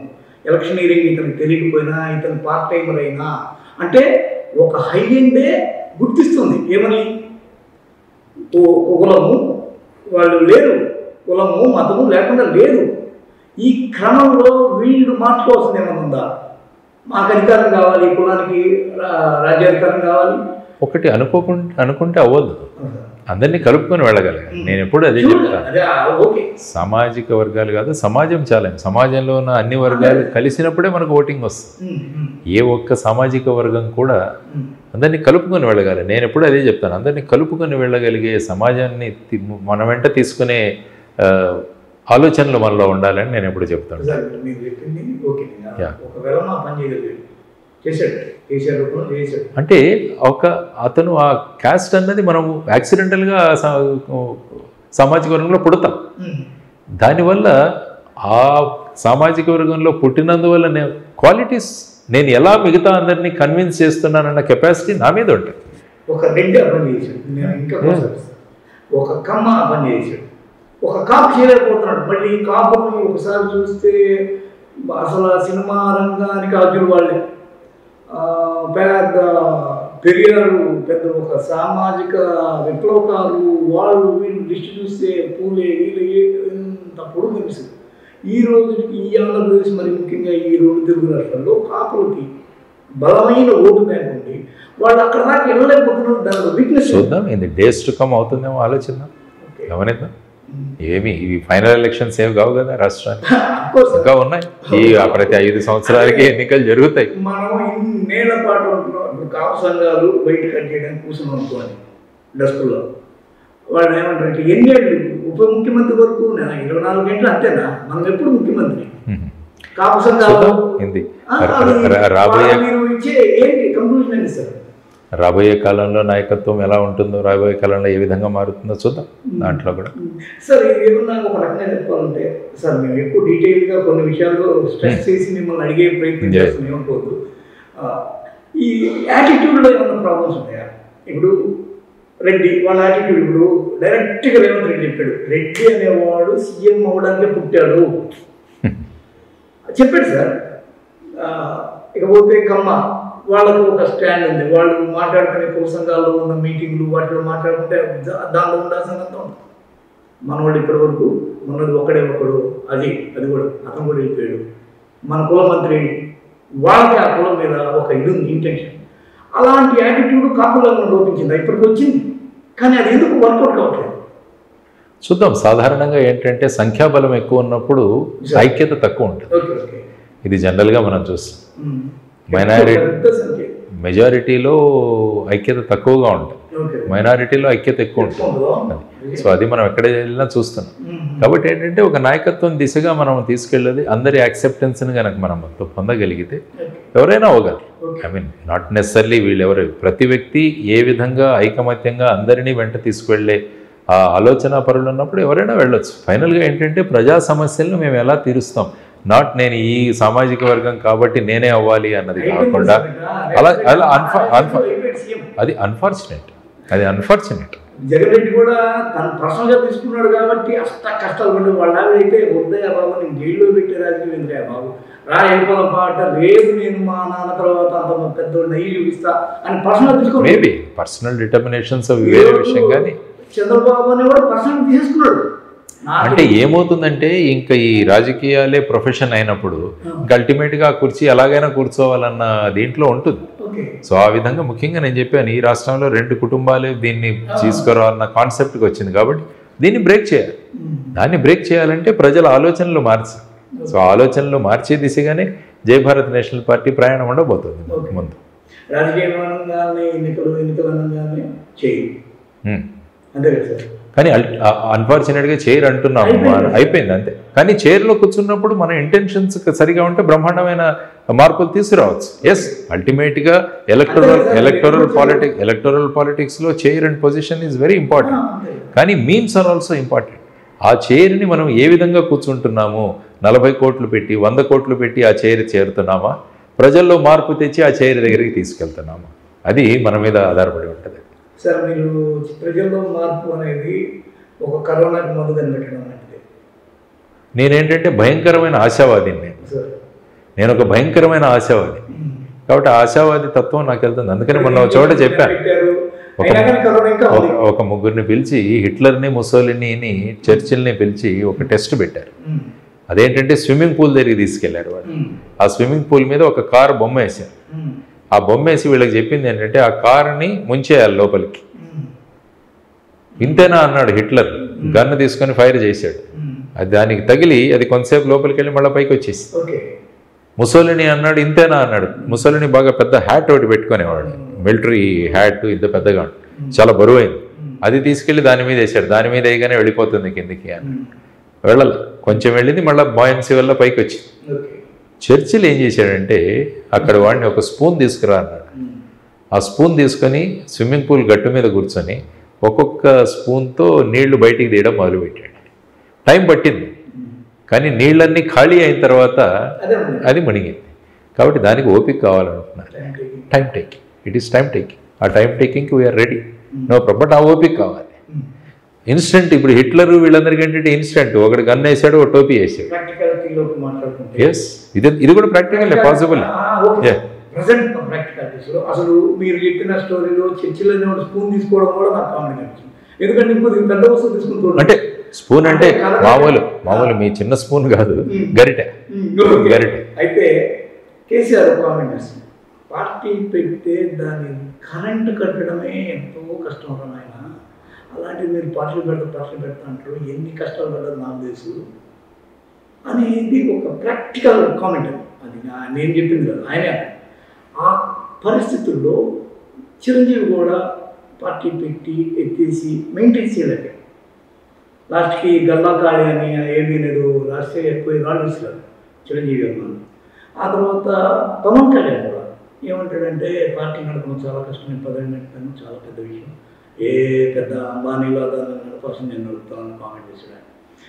ఎలక్షనీరింగ్ ఇతనికి తెలియకపోయినా, ఇతని పార్ట్ టైమర్ అయినా అంటే ఒక హై ఎండే గుర్తిస్తుంది. ఏమని? కులము వాళ్ళు లేరు, కులము మతము లేకుండా లేదు. ఈ క్రమంలో వీళ్ళు మార్చుకోవాల్సింది ఏమైనా ఉందా? మాకు అధికారం కావాలి, కులానికి రాజ్యాధికారం కావాలి. ఒకటి అనుకుంటే అవ్వదు, అందరినీ కలుపుకొని వెళ్ళగలగాలి. నేను ఎప్పుడు అదే చెప్తాను, సామాజిక వర్గాలు కాదు సమాజం చాలా, సమాజంలో ఉన్న అన్ని వర్గాలు కలిసినప్పుడే మనకు ఓటింగ్ వస్తుంది. ఏ ఒక్క సామాజిక వర్గం కూడా అందరినీ కలుపుకొని వెళ్ళగాలి. నేను ఎప్పుడు అదే చెప్తాను, అందరినీ కలుపుకొని వెళ్ళగలిగే సమాజాన్ని మన వెంట తీసుకునే ఆలోచనలు మనలో ఉండాలని నేను ఎప్పుడు చెప్తాను. అంటే అతను ఆ క్యాస్ట్ అన్నది మనం యాక్సిడెంటల్గా సామాజిక వర్గంలో పుడతాం, దానివల్ల ఆ సామాజిక వర్గంలో పుట్టినందువల్ల క్వాలిటీస్ నేను ఎలా మిగతా అందరినీ కన్విన్స్ చేస్తున్నానన్న కెపాసిటీ నా మీద ఉంటుంది. ఒక రెడ్డి పని చేశాడు, ఇంకా ఒక కమ్మ పని చేశాడు, ఒక కాపు చేయలేకపోతున్నాడు. మళ్ళీ కాపుని ఒకసారి చూస్తే అసలు సినిమా రంగానికి అర్జున్ వాళ్ళే, పెద్ద పెరియారు, పెద్ద ఒక సామాజిక విప్లవకారు, వాళ్ళు వీళ్ళు లిస్టు చూస్తే పూలే వీళ్ళు ఎంత పొడుగు కనిపిస్తుంది. ఈ రోజుకి ఈ ఆంధ్రప్రదేశ్ మరి ముఖ్యంగా ఈ రెండు తెలుగు రాష్ట్రాల్లో కాపులకి బలమైన ఓటు బ్యాంక్ ఉంది, వాళ్ళు అక్కడ దాకా వెళ్ళలేకపోతున్నారు. దానిలో వీక్నెస్ చూద్దాం, ఇది డేస్ టు కమ్ అవుతుందేమో ఆలోచిద్దాం, గమనిద్దాం. ఏమి ఇవి ఫైనల్ ఎలక్షన్స్ ఏమి కావు కదా రాష్ట్రానికి, ఇంకా ఉన్నాయి. ఈ ప్రతి 5 సంవత్సరాలకి ఎన్నికలు జరుగుతాయి. మనం ఇన్నేళ్ల పాటు కాపు సంఘాలు బయట కట్ చేయడానికి కూర్చొని అనుకోవాలి డస్కుల్లో. వాళ్ళు ఏమంటారంటే ఎన్నేళ్ళు ఉప ముఖ్యమంత్రి వరకు 24 గంటలు అంతేనా, మనం ఎప్పుడు ముఖ్యమంత్రి? కాపు సంఘాలు రాబోయే కాలంలో నాయకత్వం ఎలా ఉంటుందో, రాబోయే కాలంలో ఏ విధంగా మారుతుందో చూద్దాం. దాంట్లో కూడా సార్ ఏమన్నా ఒక రకంగా చెప్పాలంటే సార్, మేము ఎక్కువ డీటెయిల్గా కొన్ని విషయాల్లో స్ట్రెస్ చేసి మిమ్మల్ని అడిగే ప్రయత్నం చేస్తాం, ఏమనుకోవద్దు. ఈ యాటిట్యూడ్లో ఏమన్నా ప్రాబ్లమ్స్ ఉన్నాయా? ఇప్పుడు రెడ్డి వాళ్ళ యాటిట్యూడ్, ఇప్పుడు డైరెక్ట్గా రేవంత్ రెడ్డి చెప్పాడు, రెడ్డి అనేవాడు సీఎం అవ్వడానికే పుట్టాడు చెప్పాడు సార్. ఇకపోతే కమ్మ వాళ్ళకు ఒక స్టాండ్ ఉంది, వాళ్ళు మాట్లాడుకునే కుల సంఘాల్లో ఉన్న మీటింగ్లు వాటిలో మాట్లాడుకుంటే దానిలో ఉండాల్సినంత ఉంది. మనవాళ్ళు ఇప్పటి వరకు ఉన్నది ఒకడు, అది కూడా అతను కూడా వెళ్ళిపోయాడు. మన కుల మంత్రి వాళ్ళకి ఆ కులం మీద ఒక ఇది ఉంది, ఇంటెన్షన్. అలాంటి యాటిట్యూడ్ కాపులలో లోపించింది, ఇప్పటికి వచ్చింది, కానీ అది ఎందుకు వర్కౌట్ కావట్లేదు చూద్దాం. సాధారణంగా ఏంటంటే సంఖ్యాబలం ఎక్కువ ఉన్నప్పుడు ఐక్యత తక్కువ ఉంటుంది. ఇది జనరల్గా మనం చూస్తాం. మెజారిటీలో ఐక్యత తక్కువగా ఉంటుంది, మైనారిటీలో ఐక్యత ఎక్కువ ఉంటుంది. సో అది మనం ఎక్కడ వెళ్ళినా చూస్తున్నాం. కాబట్టి ఏంటంటే ఒక నాయకత్వం దిశగా మనం తీసుకెళ్ళేది అందరి యాక్సెప్టెన్స్ని కనుక మనం పొందగలిగితే ఎవరైనా అవ్వగలరు. ఐ మీన్ నాట్ నెసర్లీ వీళ్ళెవరు, ప్రతి వ్యక్తి ఏ విధంగా ఐకమత్యంగా అందరినీ వెంట తీసుకువెళ్ళే ఆ ఆలోచన పరులు ఉన్నప్పుడు ఎవరైనా వెళ్ళొచ్చు. ఫైనల్గా ఏంటంటే ప్రజా సమస్యలను మేము ఎలా తీరుస్తాం, నాట్ నేను ఈ సామాజిక వర్గం కాబట్టి నేనే అవ్వాలి అన్నది కాకుండా అలా అది అన్ఫార్చునేట్. జగన్ రెడ్డి కూడా తను పర్సనల్గా తీసుకున్నాడు కాబట్టి కష్టాలు పడి వాళ్ళ అయితే వద్దయ్యా బాబు, నేను జైల్లో పెట్టే రాజకీయం ఎందుకయ్యా బాబు, రా వెళ్ళిపోదాం పాట, రేపు నేను మా నాన్న తర్వాత అంత పెద్ద నెయ్యి చూపిస్తా అని పర్సనల్ తీసుకున్నాడు. మేబీ పర్సనల్ డిటర్మినేషన్స్ వేరే విషయం, కానీ చంద్రబాబు అనేవాడు పర్సనల్ తీసుకున్నాడు. అంటే ఏమవుతుందంటే ఇంకా ఈ రాజకీయాలే ప్రొఫెషన్ అయినప్పుడు అల్టిమేట్గా ఆ కుర్చీ ఎలాగైనా కూర్చోవాలన్న దీంట్లో ఉంటుంది. సో ఆ విధంగా ముఖ్యంగా నేను చెప్పాను, ఈ రాష్ట్రంలో 2 కుటుంబాలు దీన్ని తీసుకురావాలన్న కాన్సెప్ట్కి వచ్చింది కాబట్టి దీన్ని బ్రేక్ చేయాలి. దాన్ని బ్రేక్ చేయాలంటే ప్రజల ఆలోచనలు మార్చాలి. సో ఆలోచనలు మార్చే దిశగానే జై భారత్ నేషనల్ పార్టీ ప్రయాణం ఉండబోతుంది ముందు. రాజకీయ ఎన్నికలు చేయి అంతే కదా సార్. కానీ అన్ఫార్చునేట్గా చైర్ అంటున్నాము, అయిపోయింది అంతే. కానీ చైర్లో కూర్చున్నప్పుడు మన ఇంటెన్షన్స్ సరిగా ఉంటే బ్రహ్మాండమైన మార్పులు తీసుకురావచ్చు. ఎస్, అల్టిమేట్గా ఎలక్టోరల్ పాలిటిక్స్లో chair and position is very important. కానీ మీమ్స్ ఆర్ ఆల్సో ఇంపార్టెంట్. ఆ చైర్ని మనం ఏ విధంగా కూర్చుంటున్నాము, 40 కోట్లు పెట్టి 100 కోట్లు పెట్టి ఆ చైర్ చేరుతున్నామా, ప్రజల్లో మార్పు తెచ్చి ఆ చైర్ దగ్గరికి తీసుకెళ్తున్నామా, అది మన మీద ఆధారపడి ఉంటుంది. సార్, మీరు ప్రజల్లో మార్పు అనేది ఒక కరోనాకి మందు కనిపెట్టడం లాంటిది. నేనేంటంటే భయంకరమైన ఆశావాదిని. నేను ఒక భయంకరమైన ఆశావాది కాబట్టి ఆశావాది తత్వం నాకు వెళ్తుంది. అందుకని మొన్న ఒక చోట చెప్పాను, ఒక ముగ్గురిని పిలిచి హిట్లర్ని, ముసోలినీని, చర్చిల్ని పిలిచి ఒక టెస్ట్ పెట్టారు. అదేంటంటే స్విమ్మింగ్ పూల్ దగ్గరికి తీసుకెళ్లారు వాళ్ళు. ఆ స్విమ్మింగ్ పూల్ మీద ఒక కారు బొమ్మ వేశారు. ఆ బొమ్మ వేసి వీళ్ళకి చెప్పింది ఏంటంటే ఆ కారుని ముంచేయాలి లోపలికి. ఇంతేనా అన్నాడు హిట్లర్. గన్ను తీసుకొని ఫైర్ చేశాడు. అది దానికి తగిలి అది కొంతసేపు లోపలికి వెళ్ళి మళ్ళీ పైకి వచ్చేసి. ముసోలిని అన్నాడు, ఇంతేనా అన్నాడు. ముసోలిని బాగా పెద్ద హ్యాట్ ఒకటి పెట్టుకునేవాడు, మిలిటరీ హ్యాట్, ఇంత పెద్దగా చాలా బరువైంది. అది తీసుకెళ్లి దాని మీద వేసాడు. దాని మీద వేయగానే వెళ్ళిపోతుంది కిందికి అని. వెళ్ళాల కొంచెం వెళ్ళింది, మళ్ళీ బాయన్సీ వల్ల పైకి వచ్చింది. చర్చిలు ఏం చేశాడంటే అక్కడ వాడిని ఒక స్పూన్ తీసుకురా అన్నాడు. ఆ స్పూన్ తీసుకొని స్విమ్మింగ్ పూల్ గట్టు మీద కూర్చొని ఒక్కొక్క స్పూన్తో నీళ్లు బయటికి తీయడం మొదలుపెట్టాడు. టైం పట్టింది, కానీ నీళ్ళన్నీ ఖాళీ అయిన తర్వాత అది మునిగింది. కాబట్టి దానికి ఓపిక కావాలనుకున్నారు. Time taking, it is time taking. ఆ టైం టేకింగ్కి we are ready, no problem. But ఆ ఓపిక కావాలి. ఇన్స్టెంట్ ఇప్పుడు హిట్లర్ వీళ్ళందరికీ ఏంటంటే ఇన్స్టెంట్, ఒకటి గన్ వేసాడు, ఒక టోపీ వేసాడు. ఎస్, ఇది కూడా ప్రాక్టికల్ పాసిబుల్. అసలు మీరు చెప్పిన స్టోరీలో చర్చిలో స్పూన్ తీసుకోవడం కూడా నాకు కామెంట్ అనిపించింది. ఎందుకంటే ఇంకొక పెద్ద వస్తువు తీసుకుంటూ అంటే స్పూన్ అంటే మామూలు మీ చిన్న స్పూన్ కాదు, గరిటె. అయితే కేసీఆర్ కామెంట్, పార్టీ పెడితే దాని కరెంటు కట్టడమే ఎంతో కష్టం ఆయన. అలాంటివి మీరు పార్టీలు పెడతా అంటారు, ఎన్ని కష్టాలు పడ్డారు నాకు తెలుసు అనేది ఒక ప్రాక్టికల్ కామెంట్. అది నేను చెప్పింది కదా, ఆయన ఆ పరిస్థితుల్లో చిరంజీవి కూడా పార్టీ పెట్టి ఎత్తేసి మెయింటైన్ చేయలేక లాస్ట్కి గల్లాకాళి అని ఏమీ లేదు, రాష్ట్రీయ ఎక్కువ రాళ్ళు ఇస్తారు చిరంజీవి గారు. ఆ తర్వాత పవన్ కళ్యాణ్ కూడా ఏమంటాడంటే పార్టీ నడపడం చాలా కష్టం, పదవి నడపడం చాలా పెద్ద విషయం, ఏ పెద్ద అంబానీలో దాన్ని నడపాల్సింది నేను నడుపుతానని కామెంట్ చేశాడు.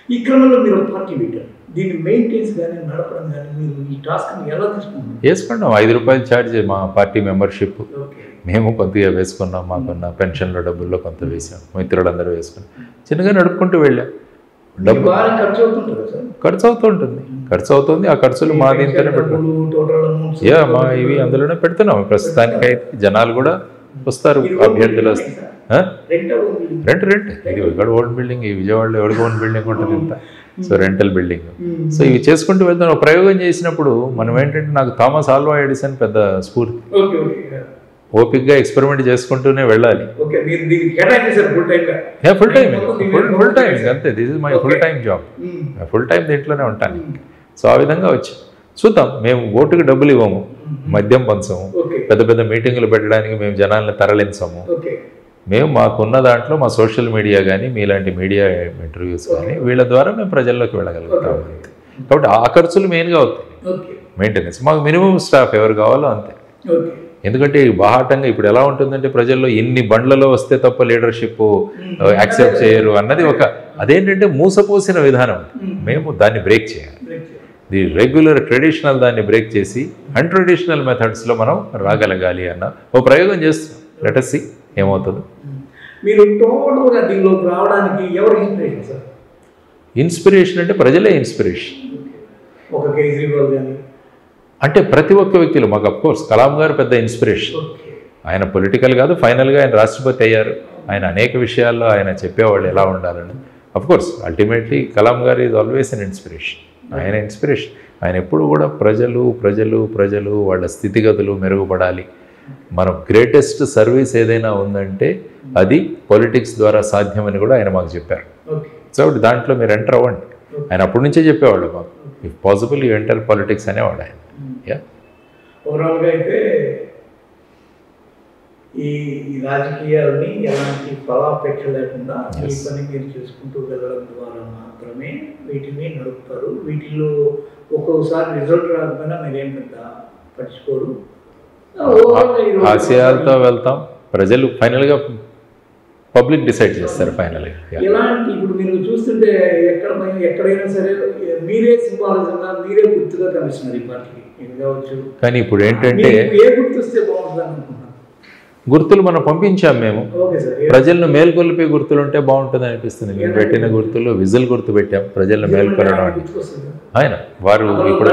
ఈ క్రమంలో మీరు పార్టీ పెట్టారు, దీన్ని మెయింటెన్స్ కానీ నడపడం కానీ మీరు ఈ టాస్క్ని ఎలా తీసుకుంటారు? వేసుకున్నాం. 5 రూపాయలు ఛార్జ్ మా పార్టీ మెంబర్షిప్. మేము కొద్దిగా వేసుకున్నాం, మాకున్న పెన్షన్ల డబ్బుల్లో కొంత వేసాం, మిత్రులందరూ వేసుకున్నాం, చిన్నగా నడుపుకుంటూ వెళ్ళాం. డబ్బు ఖర్చు అవుతుంది. ఆ ఖర్చులు మా దీంతోనే పెట్టుకుంటాం. మా ఇవి అందులోనే పెడుతున్నాం. ప్రస్తుతానికి అయితే జనాలు కూడా వస్తారు, అభ్యర్థులు వస్తారు. రెంట్ ఇది ఇక్కడ ఓల్డ్ బిల్డింగ్, ఈ విజయవాడలో ఎవరికి ఓన్ బిల్డింగ్ ఉంటుంది ఇంత, సో రెంటల్ బిల్డింగ్. సో ఇవి చేసుకుంటూ వెళ్తాను. ప్రయోగం చేసినప్పుడు మనం ఏంటంటే, నాకు థామస్ ఆల్వా ఎడిసన్ పెద్ద స్ఫూర్తి. ఓపిక్గా ఎక్స్పెరిమెంట్ చేసుకుంటూనే వెళ్ళాలి. ఫుల్ టైం అంతే. This is my full time job. Full time దీంట్లోనే ఉంటాను. సో ఆ విధంగా వచ్చి చూద్దాం. మేము ఓటుకు డబ్బులు ఇవ్వము, మద్యం పంచము, పెద్ద పెద్ద మీటింగులు పెట్టడానికి మేము జనాల్ని తరలించము. మేము మాకున్న దాంట్లో మా సోషల్ మీడియా కానీ, మీలాంటి మీడియా ఇంటర్వ్యూస్ కానీ, వీళ్ళ ద్వారా మేము ప్రజల్లోకి వెళ్ళగలుగుతాము. కాబట్టి ఆ ఖర్చులు మెయిన్గా అవుతాయి. మెయింటెనెన్స్ మాకు మినిమం స్టాఫ్ ఎవరు కావాలో అంతే. ఎందుకంటే బాహాటంగా ఇప్పుడు ఎలా ఉంటుందంటే, ప్రజల్లో ఇన్ని బండ్లలో వస్తే తప్ప లీడర్షిప్ యాక్సెప్ట్ చేయరు అన్నది ఒక, అదేంటంటే మూసపోసిన విధానం. మేము దాన్ని బ్రేక్ చేయాలి. ది రెగ్యులర్ ట్రెడిషనల్ దాన్ని బ్రేక్ చేసి అన్ట్రెడిషనల్ మెథడ్స్లో మనం రాగలగాలి అన్న ఓ ప్రయోగం చేస్తున్నాం. లెట్ us see ఏమవుతుందో. మీరు టోటల్గా దీనిలోకి రావడానికి ఎవరు ఇన్స్పిరేషన్ సార్? ఇన్స్పిరేషన్ అంటే ప్రజలే ఇన్స్పిరేషన్. ఒక కేజ్రీవాల్ కానీ అంటే ప్రతి ఒక్క వ్యక్తిలో మాకు అఫ్కోర్స్ కలాం గారు పెద్ద ఇన్స్పిరేషన్. ఆయన పొలిటికల్ కాదు, ఫైనల్గా ఆయన రాష్ట్రపతి అయ్యారు. ఆయన అనేక విషయాల్లో ఆయన చెప్పేవాళ్ళు ఎలా ఉండాలని. అఫ్కోర్స్ అల్టిమేట్లీ కలాం గారు ఈజ్ ఆల్వేస్ అన్ ఇన్స్పిరేషన్. ఆయన ఇన్స్పిరేషన్. ఆయన ఎప్పుడు కూడా ప్రజలు వాళ్ళ స్థితిగతులు మెరుగుపడాలి. మనం గ్రేటెస్ట్ సర్వీస్ ఏదైనా ఉందంటే అది పొలిటిక్స్ ద్వారా సాధ్యమని కూడా ఆయన మాకు చెప్పారు. సో దాంట్లో మీరు ఎంటర్ అవ్వండి. ఆయన అప్పటి నుంచే చెప్పేవాళ్ళు మాకు, if possible you enter politics అనేవాడు ఆయన. ఓవరాల్గా అయితే ఈ రాజకీయాలని ఎలాంటి ఫలాపేక్ష లేకుండా ఈ పని మీరు చేసుకుంటూ వెళ్ళడం ద్వారా మాత్రమే వీటిని నడుపుతారు. వీటిలో ఒక్కొక్కసారి రిజల్ట్ రాకపోయినా మీరేం పెద్ద పట్టించుకోరు. ఆశయాలతో వెళ్తాం, ప్రజలు ఫైనల్గా పబ్లిక్ డిసైడ్ చేస్తారు ఫైనల్గా. ఎలాంటి ఇప్పుడు మీరు చూస్తుంటే ఎక్కడైనా సరే మీరే సింబాలిజంగా మీరే గుర్తుగా కనిపిస్తున్నారు ఈ పార్టీకి. ఇది కావచ్చు, కానీ ఇప్పుడు ఏంటంటే ఏ గుర్తు వస్తే బాగుంటుంది అనుకుంటున్నాను. గుర్తులు మనం పంపించాం మేము, ప్రజలను మేల్కొల్పే గుర్తులు ఉంటే బాగుంటుంది అనిపిస్తుంది. మేము పెట్టిన గుర్తులు విజిల్ గుర్తు పెట్టాం, ప్రజలను మేల్కొలడం. ఆయన వారు ఇప్పుడు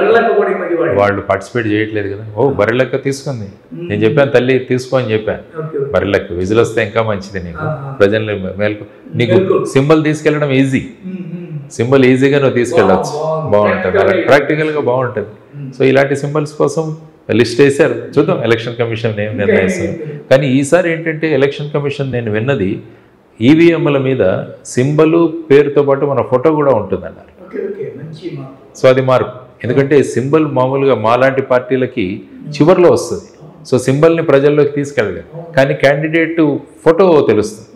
వాళ్ళు పార్టిసిపేట్ చేయట్లేదు కదా. ఓ బర్రెలెక్క తీసుకుంది, నేను చెప్పాను తల్లి తీసుకో అని చెప్పాను. బర్రెలెక్క విజిల్ వస్తే ఇంకా మంచిది, నీకు ప్రజల్ని నీకు సింబల్ తీసుకెళ్ళడం ఈజీ, సింబల్ ఈజీగా నువ్వు తీసుకెళ్ళచ్చు, బాగుంటుంది, అలా ప్రాక్టికల్గా బాగుంటుంది. సో ఇలాంటి సింబల్స్ కోసం లిస్ట్ వేశారు, చూద్దాం ఎలక్షన్ కమిషన్ ఏం నిర్ణయిస్తుంది. కానీ ఈసారి ఏంటంటే ఎలక్షన్ కమిషన్ నేను విన్నది ఈవీఎంల మీద సింబలు పేరుతో పాటు మన ఫోటో కూడా ఉంటుందన్నారు. సో అది మార్పు, ఎందుకంటే సింబల్ మామూలుగా మాలాంటి పార్టీలకి చివరిలో వస్తుంది. సో సింబల్ని ప్రజల్లోకి తీసుకెళ్ళలేదు, కానీ క్యాండిడేట్ ఫోటో తెలుస్తుంది.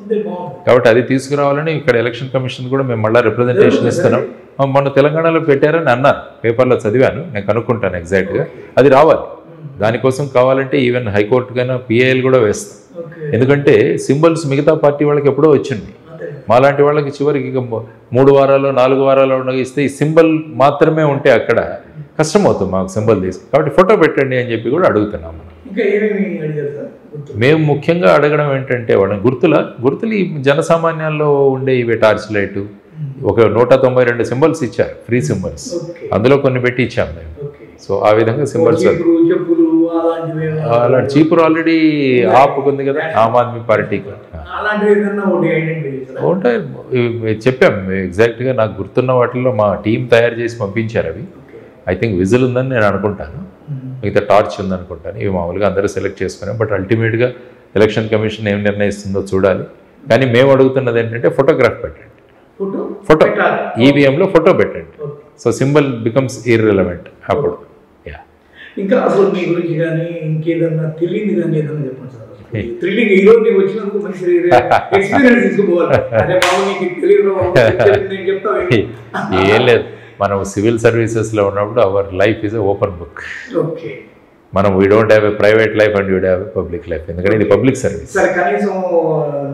కాబట్టి అది తీసుకురావాలని ఇక్కడ ఎలక్షన్ కమిషన్ కూడా మేము మళ్ళీ రిప్రజెంటేషన్ ఇస్తున్నాం. మొన్న తెలంగాణలో పెట్టారని అన్నారు, పేపర్లో చదివాను, నేను కనుక్కుంటాను ఎగ్జాక్ట్గా. అది రావాలి, దానికోసం కావాలంటే ఈవెన్ హైకోర్టుకైనా పిఐఎల్ కూడా వేస్తాం. ఎందుకంటే సింబల్స్ మిగతా పార్టీ వాళ్ళకి ఎప్పుడో వచ్చింది, మాలాంటి వాళ్ళకి చివరికి ఇక 3 వారాలు 4 వారాలు ఉండగిస్తే ఈ సింబల్ మాత్రమే ఉంటే అక్కడ కష్టమవుతుంది మాకు సింబల్ తీసుకు. కాబట్టి ఫోటో పెట్టండి అని చెప్పి కూడా అడుగుతున్నాం. మేము ముఖ్యంగా అడగడం ఏంటంటే వాళ్ళని గుర్తులు ఈ జనసామాన్యాల్లో ఉండే ఇవి టార్చ్ లైటు, ఒక 192 సింబల్స్ ఇచ్చారు, ఫ్రీ సింబల్స్, అందులో కొన్ని పెట్టి ఇచ్చాము మేము. సో ఆ విధంగా సింబల్స్ అలాంటి చీపురు ఆల్రెడీ ఆపుకుంది కదా ఆమ్ ఆద్మీ పార్టీకి. ఉంటాయి చెప్పాం ఎగ్జాక్ట్గా, నాకు గుర్తున్న వాటిల్లో మా టీం తయారు చేసి పంపించారు. అవి ఐ థింక్ విజిల్ ఉందని నేను అనుకుంటాను, మిగతా టార్చ్ ఉందనుకుంటాను. ఇవి మామూలుగా అందరూ సెలెక్ట్ చేసుకున్నాం. బట్ అల్టిమేట్గా ఎలక్షన్ కమిషన్ ఏం నిర్ణయిస్తుందో చూడాలి. కానీ మేము అడుగుతున్నది ఏంటంటే ఫోటోగ్రాఫ్ పెట్టండి, ఫోటో ఈవీఎంలో ఫోటో పెట్టండి. సో సింబల్ బికమ్స్ ఇర్రెలవెంట్ అప్పుడు. ఇంకా అసలు మీ గురించి కానీ ఇంకేదన్నా తెలియదు కానీ ఏదన్నా చెప్పండి సార్. థ్రిల్లింగ్ ఈ రోజు నీకు వచ్చినందుకు మంచి ఎక్స్పీరియన్స్ తీసుకోవాలి. ఏం లేదు, మనం సివిల్ సర్వీసెస్లో ఉన్నప్పుడు our life is open book. మనం we don't have a private life and you have a public life, ఎందుకంటే ఇది పబ్లిక్ సర్వీస్. సరే కనీసం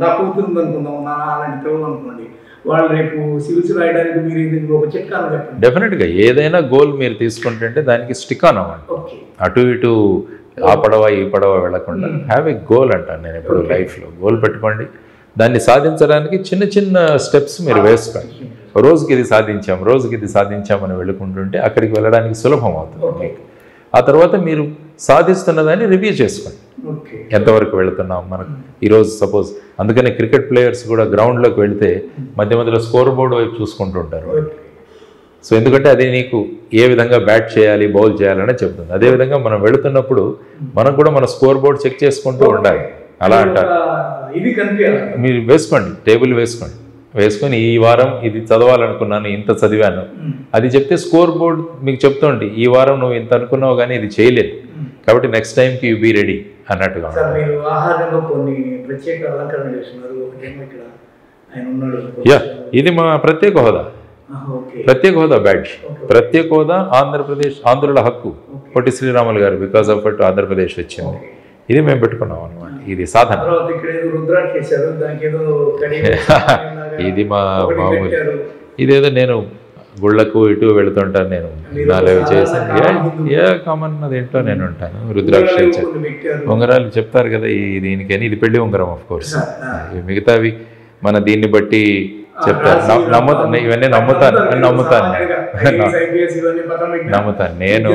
నా కూతురు అనుకుందాం, నా అలాంటి పిల్లలు అనుకోండి, వాళ్ళు రేపు సివిల్స్ రాయడానికి మీరు ఒక చిట్కా చెప్పండి. డెఫినెట్గా ఏదైనా గోల్ మీరు తీసుకుంటుంటే దానికి స్టిక్ ఆన్ అవ్వండి, అటు ఇటు ఆ పడవ ఈ పడవ వెళ్లకుండా హ్యావ్ ఎ గోల్ అంటాను నేను ఎప్పుడు. లైఫ్లో గోల్ పెట్టుకోండి, దాన్ని సాధించడానికి చిన్న చిన్న స్టెప్స్ మీరు వేసుకోండి. రోజుకి ఇది సాధించామని వెళ్ళుకుంటుంటే అక్కడికి వెళ్ళడానికి సులభం అవుతుంది మీకు. ఆ తర్వాత మీరు సాధిస్తున్నదాన్ని రివ్యూ చేసుకోండి, ఎంతవరకు వెళుతున్నాం మనకు ఈరోజు. సపోజ్ అందుకనే క్రికెట్ ప్లేయర్స్ కూడా గ్రౌండ్లోకి వెళితే మధ్య మధ్యలో స్కోర్ బోర్డు వైపు చూసుకుంటూ ఉంటారు. సో ఎందుకంటే అది నీకు ఏ విధంగా బ్యాట్ చేయాలి, బౌల్ చేయాలని చెప్తుంది. అదేవిధంగా మనం వెళుతున్నప్పుడు మనం కూడా మన స్కోర్ బోర్డు చెక్ చేసుకుంటూ ఉండాలి. అలా అంటారు, మీరు వేసుకోండి, టేబుల్ వేసుకొని ఈ వారం ఇది చదవాలనుకున్నాను, ఇంత చదివాను, అది చెప్తే స్కోర్ బోర్డ్ మీకు చెప్తుండి ఈ వారం నువ్వు ఇంత అనుకున్నావు కానీ ఇది చేయలేదు, కాబట్టి నెక్స్ట్ టైంకి యూ బీ రెడీ అన్నట్టుగా. యా, ఇది మా ప్రత్యేక హోదా బ్యాడ్జ్. ప్రత్యేక హోదా ఆంధ్రుల హక్కు, పొట్టి శ్రీరాములు గారు బికాస్ ఆఫ్ ఇట్ ఆంధ్రప్రదేశ్ వచ్చింది. ఇది మేము పెట్టుకున్నాం అనమాట, ఇది సాధన. ఇది మా మామూలు, ఇదేదో నేను గుళ్ళకు ఇటు వెళుతుంటాను, నేను నాలుగు చేశాను. ఏ కామన్ అదేంటో నేను ఉంటాను. రుద్రాక్ష ఉంగరాలు చెప్తారు కదా దీనికని, ఇది పెళ్లి ఉంగరం ఆఫ్ కోర్స్. మిగతావి మన దీన్ని బట్టి చెప్తారు. ఇవన్నీ నమ్ముతాను నేను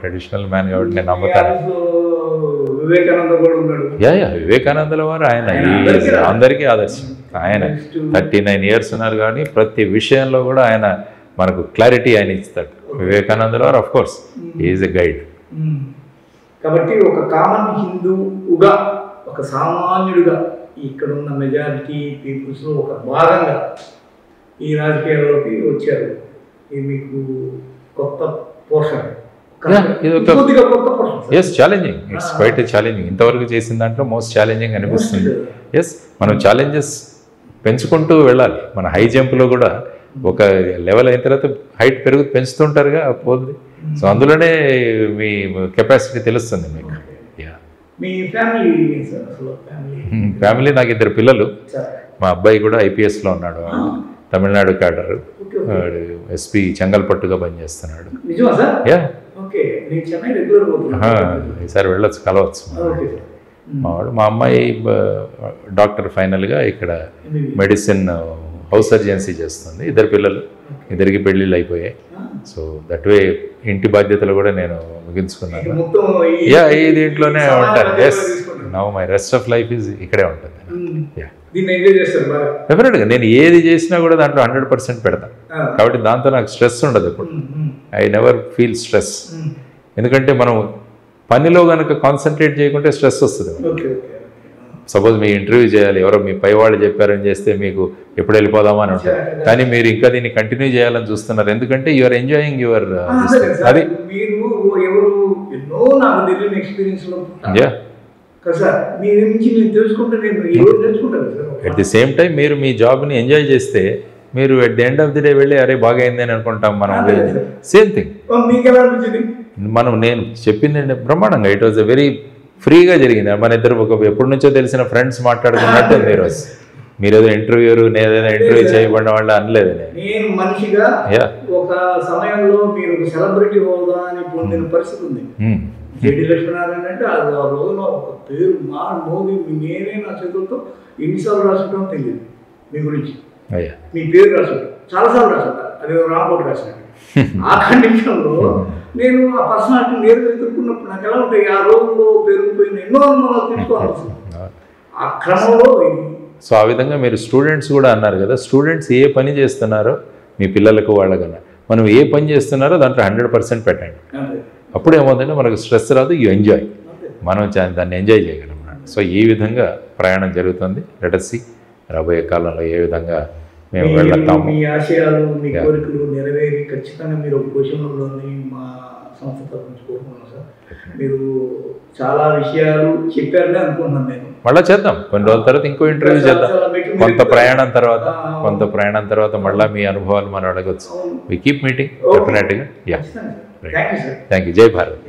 ట్రెడిషనల్ మ్యాన్ కాబట్టి నేను నమ్ముతాను. వివేకానందుల వారు ఆయన అందరికీ ఆదర్శం. ఆయన 39 years ఉన్నారు కానీ ప్రతి విషయంలో కూడా ఆయన మనకు క్లారిటీ ఆయన ఇస్తాడు. వివేకానందుల వారు of course is a guide. కాబట్టి ఒక కామన్ హిందూగా, ఒక సామాన్యుడిగా ఇక్కడ ఉన్న మెజారిటీ పీపుల్స్లో ఒక భాగంగా ఈ రాజకీయాల్లోకి వచ్చారు. ఇది మీకు కొత్త పోషణ, ఇది ఒక yes challenging, it's quite challenging. ఇంతవరకు చేసిన దాంట్లో మోస్ట్ ఛాలెంజింగ్ అనిపిస్తుంది. ఎస్, మనం ఛాలెంజెస్ పెంచుకుంటూ వెళ్ళాలి. మన హై జంప్లో కూడా ఒక లెవెల్ అయిన తర్వాత హైట్ పెంచుతుంటారుగా పోద్ది. సో అందులోనే మీ కెపాసిటీ తెలుస్తుంది మీకు. ఫ్యామిలీ నాకు 2 పిల్లలు. మా అబ్బాయి కూడా ఐపీఎస్లో ఉన్నాడు, తమిళనాడు క్యాడర్, ఎస్పీ చెంగల్పట్టుగా పనిచేస్తున్నాడు. ఈసారి వెళ్ళొచ్చు, కలవచ్చు. మా అమ్మాయి డాక్టర్ ఫైనల్గా ఇక్కడ మెడిసిన్ హౌస్ సర్జెన్సీ చేస్తుంది. 2 పిల్లలు, 2కి పెళ్ళిళ్ళు అయిపోయాయి. సో దట్ వే ఇంటి బాధ్యతలు కూడా నేను ముగించుకున్నాను. ఈ దీంట్లోనే ఉంటాను. Yes, now my rest of life is ఇక్కడే ఉంటుంది. డెఫినెట్గా నేను ఏది చేసినా కూడా దాంట్లో 100% పెడతాను. కాబట్టి దాంతో నాకు స్ట్రెస్ ఉండదు ఎప్పుడు. I never feel stress. ఎందుకంటే మనం పనిలో కనుక కాన్సన్ట్రేట్ చేయకుంటే స్ట్రెస్ వస్తుంది. సపోజ్ మీ ఇంటర్వ్యూ చేయాలి, ఎవరో మీ పై వాళ్ళు చెప్పారని చేస్తే మీకు ఎప్పుడు వెళ్ళిపోదామా అని ఉంటుంది. కానీ మీరు ఇంకా దీన్ని కంటిన్యూ చేయాలని చూస్తున్నారు, ఎందుకంటే యూఆర్ ఎంజాయింగ్ యువర్ అది. ఎట్ ది సేమ్ టైం మీరు మీ జాబ్ని ఎంజాయ్ చేస్తే మీరు at the end of the day వెళ్ళి అరే బాగా అయింది అని అనుకుంటాం మనం. సేమ్ థింగ్ నేను చెప్పింది ఏంటంటే బ్రహ్మాండంగా, ఇట్ వాజ్ ఎ వెరీ ఫ్రీగా జరిగింది. మన ఇద్దరు ఎప్పటి నుంచో తెలిసిన ఫ్రెండ్స్ మాట్లాడుకున్నట్టు మీరు మీరేదో ఇంటర్వ్యూ నేనేదో ఇంటర్వ్యూ చేయబడిన వాళ్ళు అనలేదు. నేను మనిషిగా ఒక సమయంలో మీరు సెలబ్రిటీ హోదా అని పొందిన పరిస్థితి ఉంది. జేడి లక్ష్మీనారాయణ అంటే ఆ రోజున ఒక పేరు మోగి నేనే నా చేతులతో ఎన్నిసార్లు రాసుకుంటామో తెలియదు మీ గురించి. మీ పేరు రాసుకుంటాం చాలాసార్లు రాసుకుంటా, అది రాంకోటి రాసినట్టు. ఆ కండిషన్లో నేను ఆ పర్సనాలిటీ నేరుగా ఎదుర్కొన్నప్పుడు నాకు ఎలా ఉంటాయి, ఆ రోజుల్లో పెరిగిపోయిన ఎన్నో అనుమానాలు తీసుకోవాలి ఆ క్రమంలో. సో ఆ విధంగా మీరు స్టూడెంట్స్ కూడా అన్నారు కదా, స్టూడెంట్స్ ఏ పని చేస్తున్నారో మీ పిల్లలకు వాళ్ళకన్నా మనం ఏ పని చేస్తున్నారో దాంట్లో 100% పెట్టండి. అప్పుడు ఏమవుతుందంటే మనకు స్ట్రెస్ రాదు, యూ ఎంజాయ్, మనం దాన్ని ఎంజాయ్ చేయగలం. సో ఈ విధంగా ప్రయాణం జరుగుతుంది. లెట్ us see రాబోయే కాలంలో ఏ విధంగా మేము వెళ్తాము. మీ ఆశయాలు మీ కోరికలు నెరవేరి ఖచ్చితంగా మీరు ఒక పొజిషన్లోని మా సంస్థ తరఫు నుంచి కోరుకున్నాను సార్. మీరు చాలా విషయాలు చెప్పారని అనుకున్నాను నేను. మళ్ళీ చేద్దాం, కొన్ని రోజుల తర్వాత ఇంకో ఇంటర్వ్యూ చేద్దాం. కొంత ప్రయాణం తర్వాత మళ్ళీ మీ అనుభవాలు మనం అడగచ్చు. వి కీప్ మీటింగ్ డెఫినెట్గా. Yeah, thank you. జై భారత్.